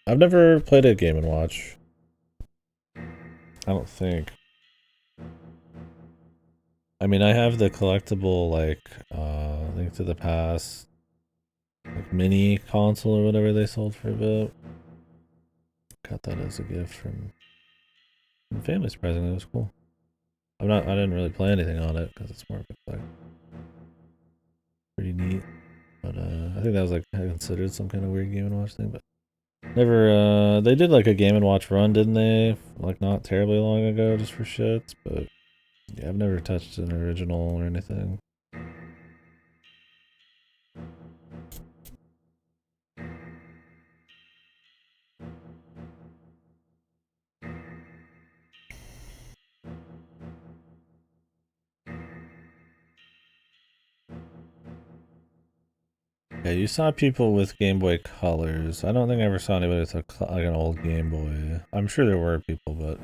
I've never played a Game & Watch. I don't think. I mean, I have the collectible like Link to the Past like mini console or whatever they sold for a bit. Got that as a gift from family. Surprisingly, it was cool. I didn't really play anything on it because it's more of a like pretty neat. But I think that was like considered some kind of weird Game & Watch thing. But never. They did like a Game & Watch run, didn't they? Like not terribly long ago, just for shits. But yeah, I've never touched an original or anything. Yeah, you saw people with Game Boy Colors. I don't think I ever saw anybody with like an old Game Boy. I'm sure there were people, but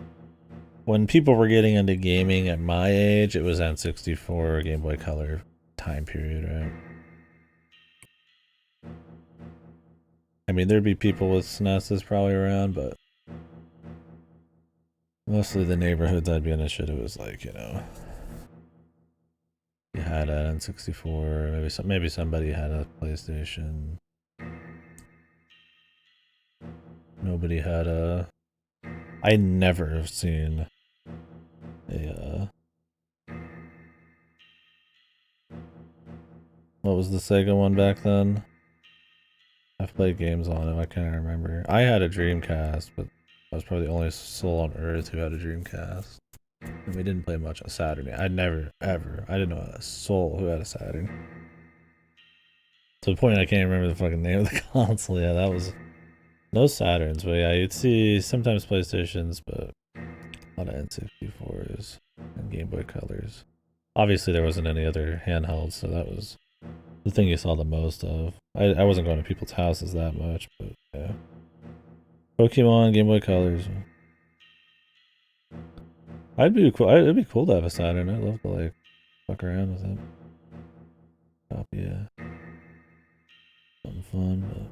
when people were getting into gaming at my age, it was N64 Game Boy Color time period, right? I mean, there'd be people with SNESs probably around, but mostly the neighborhoods I'd be in and shit, it was like, you know, you had an N64, maybe somebody had a PlayStation. Nobody had a. I never have seen a. What was the Sega one back then? I've played games on it. I can't remember. I had a Dreamcast, but I was probably the only soul on Earth who had a Dreamcast. And we didn't play much on Saturn. I never, ever. I didn't know a soul who had a Saturn. To the point I can't remember the fucking name of the console. Yeah, that was no Saturns, but yeah, you'd see sometimes PlayStations, but a lot of N64s and Game Boy Colors. Obviously, there wasn't any other handhelds, so that was the thing you saw the most of. I wasn't going to people's houses that much, but yeah. Pokemon, Game Boy Colors. It'd be cool to have a Saturn. I'd love to like fuck around with it. Yeah, something fun.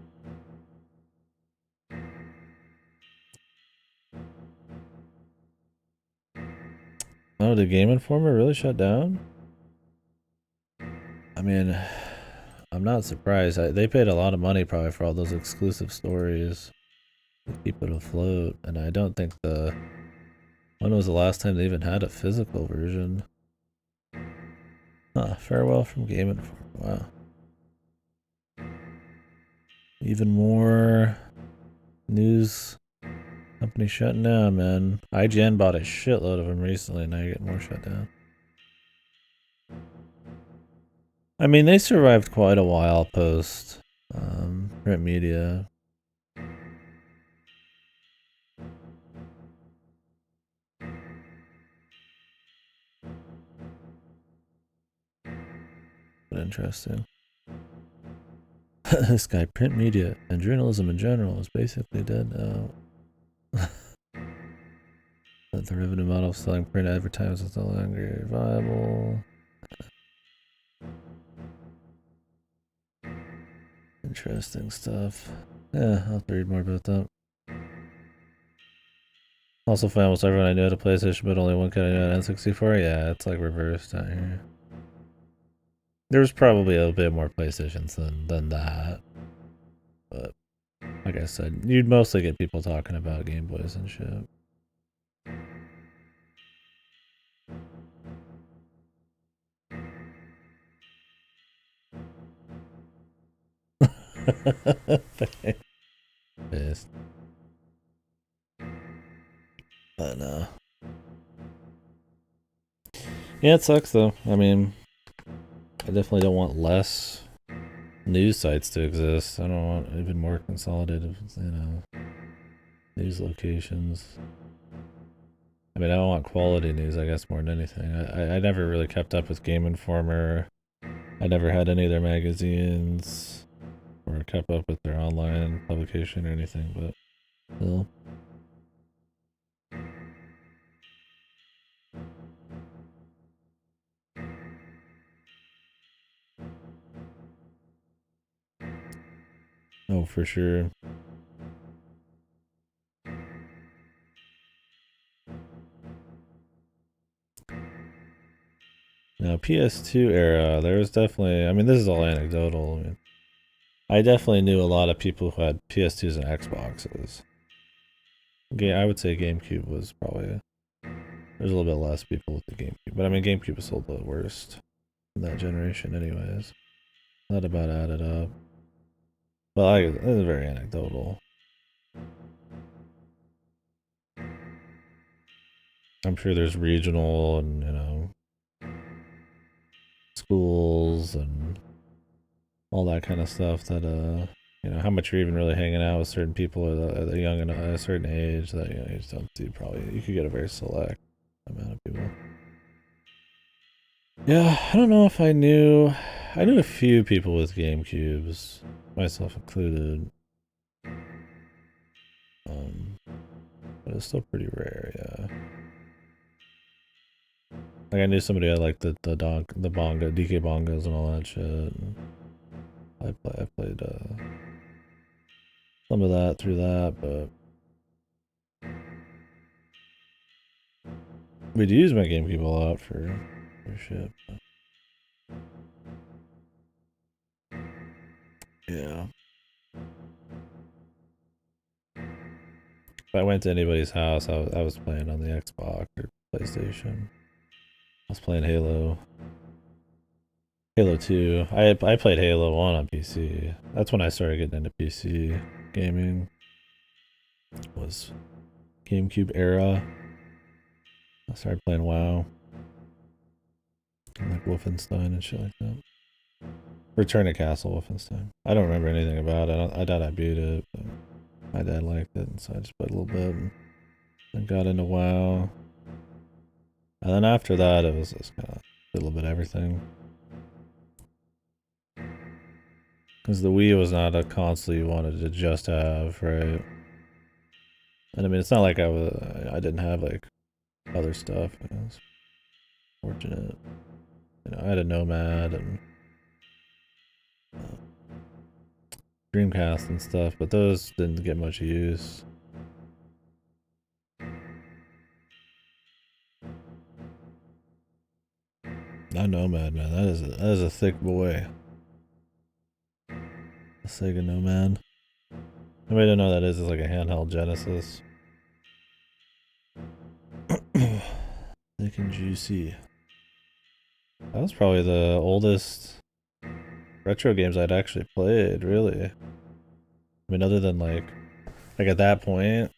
But oh, did Game Informer really shut down? I mean, I'm not surprised. They paid a lot of money probably for all those exclusive stories to keep it afloat, and I don't think the. When was the last time they even had a physical version? Huh, farewell from Game Informer. Wow. Even more news company shutting down, man. IGN bought a shitload of them recently, and now you're getting more shut down. I mean, they survived quite a while post print media. But interesting. This guy, print media and journalism in general, is basically dead now. The derivative model of selling print advertisements is no longer viable. Interesting stuff. Yeah, I'll have to read more about that. Also, for almost everyone I knew had a PlayStation, but only one kid I knew had N64. Yeah, it's like reversed out here. There's probably a bit more PlayStations than that, but Like I said, you'd mostly get people talking about Game Boys and shit. Pissed. But yeah, it sucks though. I mean, I definitely don't want less news sites to exist. I don't want even more consolidated, news locations. I mean, I don't want quality news, I guess, more than anything. I never really kept up with Game Informer. I never had any of their magazines or kept up with their online publication or anything, but still. Oh, for sure. Now, PS2 era, there was definitely, I mean, this is all anecdotal. I mean, I definitely knew a lot of people who had PS2s and Xboxes. I would say GameCube was probably, there's a little bit less people with the GameCube. But I mean, GameCube was still the worst in that generation, anyways. That about added up. But it was very anecdotal. I'm sure there's regional and, schools and all that kind of stuff that how much you're even really hanging out with certain people at a young and at a certain age that you just don't see. Probably you could get a very select amount of people. Yeah, I don't know if I knew. I knew a few people with GameCubes, myself included. But it's still pretty rare. Yeah, like I knew somebody who had like the bonga DK bongos and all that shit. And I played some of that through that, but we'd use my GameCube a lot for shit. But yeah. If I went to anybody's house, I was playing on the Xbox or PlayStation. I was playing Halo. Halo 2. I played Halo 1 on PC. That's when I started getting into PC gaming. Was GameCube era. I started playing WoW. And like Wolfenstein and shit like that. Return to Castle Wolfenstein. I don't remember anything about it. I doubt I beat it, but my dad liked it, and so I just played a little bit and got into WoW. And then after that, it was just kind of a little bit of everything. Because the Wii was not a console you wanted to just have, right? And I mean, it's not like I didn't have like other stuff. I was fortunate. I had a Nomad and Dreamcast and stuff, but those didn't get much use. Not Nomad, man. That is a thick boy. A Sega Nomad. Nobody don't know what that is. It's like a handheld Genesis. Thick and juicy. That was probably the oldest retro games I'd actually played, really. I mean, other than like at that point,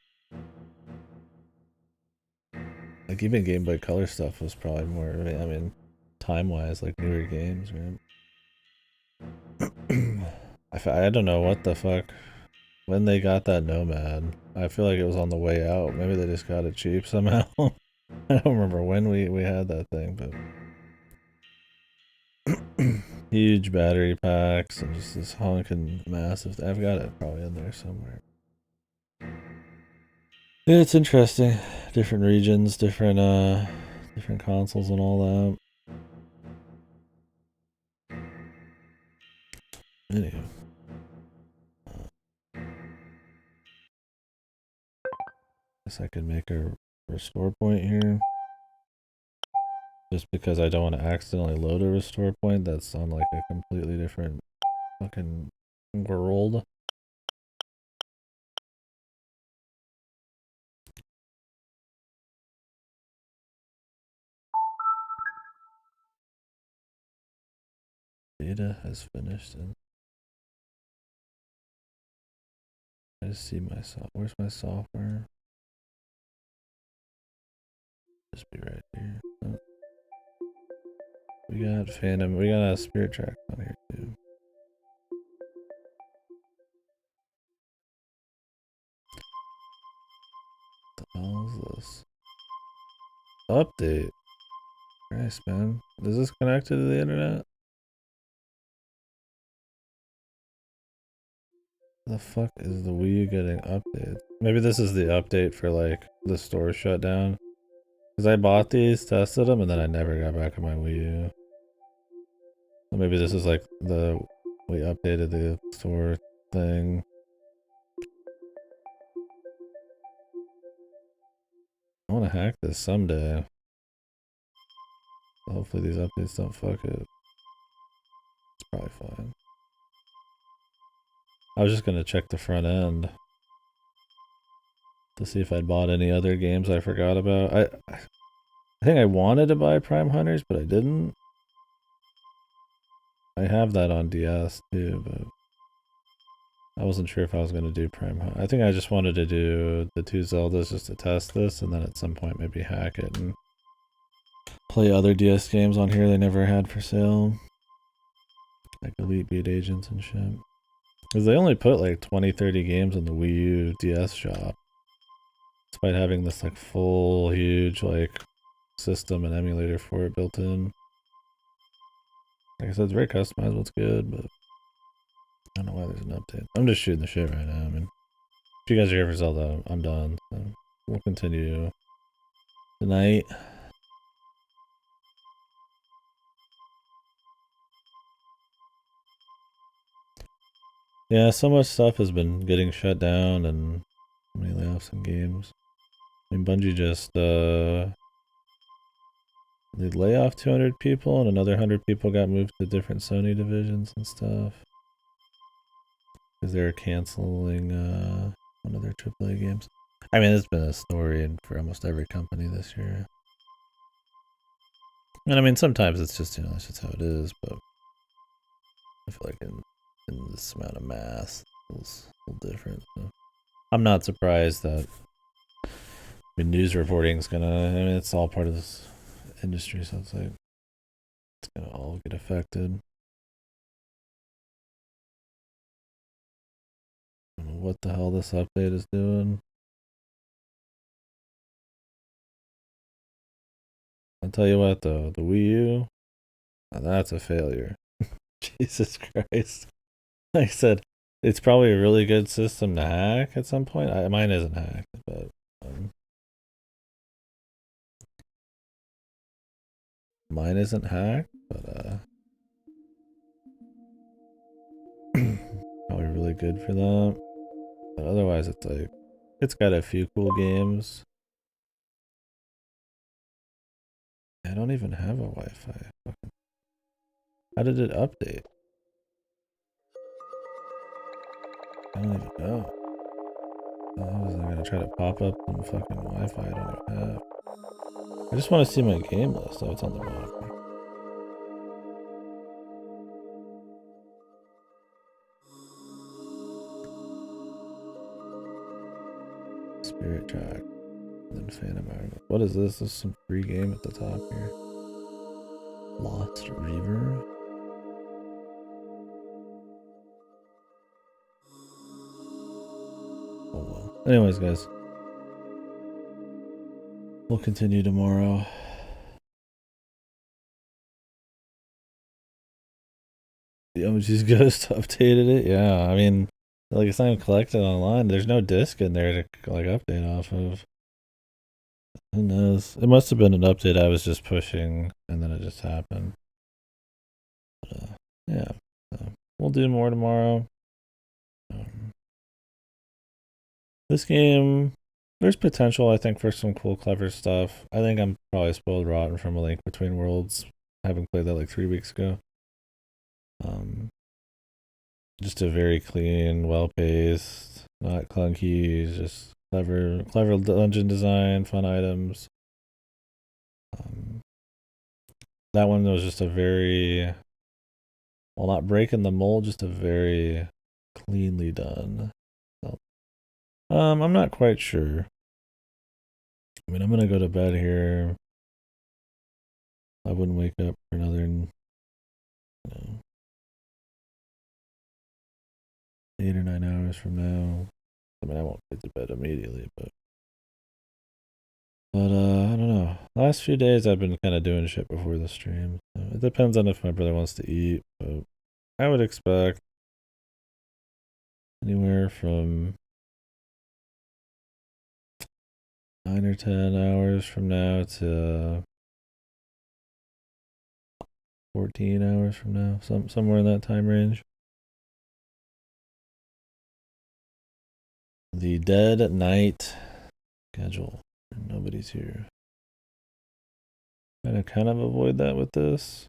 like even Game Boy Color stuff was probably more, I mean, time-wise, like newer games, right? I don't know what the fuck. When they got that Nomad, I feel like it was on the way out. Maybe they just got it cheap somehow. I don't remember when we had that thing, but huge battery packs and just this honking massive. I've got it probably in there somewhere. Yeah, it's interesting. Different regions, different consoles and all that. Anyway. Guess I could make a restore point here. Just because I don't want to accidentally load a restore point that's on like a completely different fucking world. Beta has finished and I just see my where's my software? Just be right here. Oh. We got Phantom, we got a Spirit Track on here too. What the hell is this? Update. Christ, man. Is this connected to the internet? The fuck is the Wii U getting updates? Maybe this is the update for like the store shut down. Cause I bought these, tested them, and then I never got back on my Wii U. So maybe this is like we updated the store thing. I want to hack this someday. Hopefully these updates don't fuck it. It's probably fine. I was just gonna check the front end to see if I'd bought any other games I forgot about. I think I wanted to buy Prime Hunters, but I didn't. I have that on DS too, but I wasn't sure if I was gonna do Prime Hunt. I think I just wanted to do the 2 Zeldas just to test this, and then at some point maybe hack it and play other DS games on here they never had for sale. Like Elite Beat Agents and shit. Because they only put like 20-30 games in the Wii U DS shop. Despite having this like full, huge like system and emulator for it built in. Like I said, it's very customizable, it's good, but I don't know why there's an update. I'm just shooting the shit right now. I mean, if you guys are here for Zelda, I'm done. So we'll continue tonight. Yeah, so much stuff has been getting shut down and many layoffs in games. I mean, Bungie just they lay off 200 people and another 100 people got moved to different Sony divisions and stuff. Because they're canceling one of their AAA games. I mean, it's been a story for almost every company this year. And I mean, sometimes it's just, that's just how it is, but I feel like in this amount of mass, it's a little different. So I'm not surprised that news reporting is gonna, I mean, it's all part of this industry, so it's like, it's gonna all get affected. I don't know what the hell this update is doing. I'll tell you what though, the Wii U, that's a failure. Jesus Christ. Like I said, it's probably a really good system to hack at some point. Mine isn't hacked, but mine isn't hacked, but probably really good for that. But otherwise, it's like, it's got a few cool games. I don't even have a Wi-Fi. How did it update? I don't even know. How is it gonna try to pop up some fucking Wi-Fi I don't even have? I just want to see my game list. Oh, it's on the bottom. Spirit Track. And then Phantom Hourglass. What is this? This is some free game at the top here. Lost Reaver. Oh well. Anyways, guys. We'll continue tomorrow. The OG's Ghost updated it. Yeah, I mean, like it's not even collected online. There's no disc in there to like update off of. Who knows? It must have been an update I was just pushing, and then it just happened. But, yeah, so we'll do more tomorrow. This game, there's potential, I think, for some cool, clever stuff. I think I'm probably spoiled rotten from A Link Between Worlds, having played that like 3 weeks ago. Just a very clean, well-paced, not clunky, just clever dungeon design, fun items. That one was just a very while not breaking the mold, just a very cleanly done. So, I'm not quite sure. I mean, I'm gonna go to bed here. I wouldn't wake up for another, 8 or 9 hours from now. I mean, I won't get to bed immediately, but I don't know. Last few days I've been kind of doing shit before the stream. So it depends on if my brother wants to eat, but I would expect anywhere from 9 or 10 hours from now to 14 hours from now, somewhere in that time range. The dead at night schedule. Nobody's here. I'm gonna kind of avoid that with this.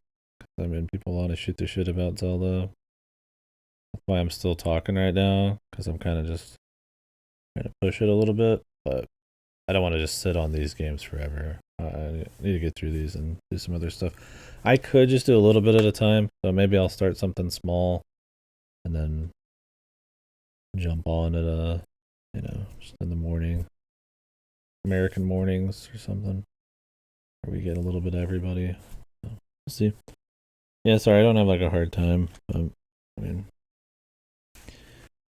I mean, people want to shoot the shit about Zelda. That's why I'm still talking right now, because I'm kind of just trying to push it a little bit. But I don't want to just sit on these games forever. I need to get through these and do some other stuff. I could just do a little bit at a time. So maybe I'll start something small and then jump on at just in the morning. American mornings or something. Where we get a little bit of everybody. So, we'll see. Yeah, sorry, I don't have like a hard time. I mean,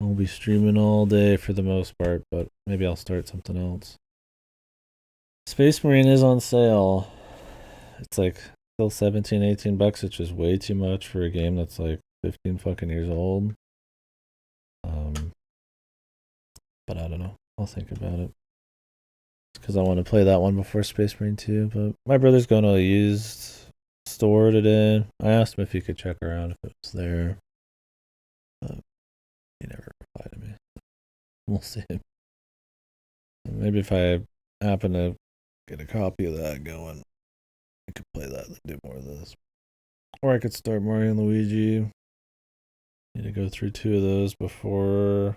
I'll be streaming all day for the most part, but maybe I'll start something else. Space Marine is on sale. It's like still 17, $18, which is way too much for a game that's like 15 fucking years old. But I don't know. I'll think about it. Because I want to play that one before Space Marine 2. But my brother's going to a used store today. I asked him if he could check around if it was there. But he never replied to me. We'll see. Maybe if I happen to get a copy of that going, I could play that and do more of this. Or I could start Mario and Luigi. Need to go through 2 of those before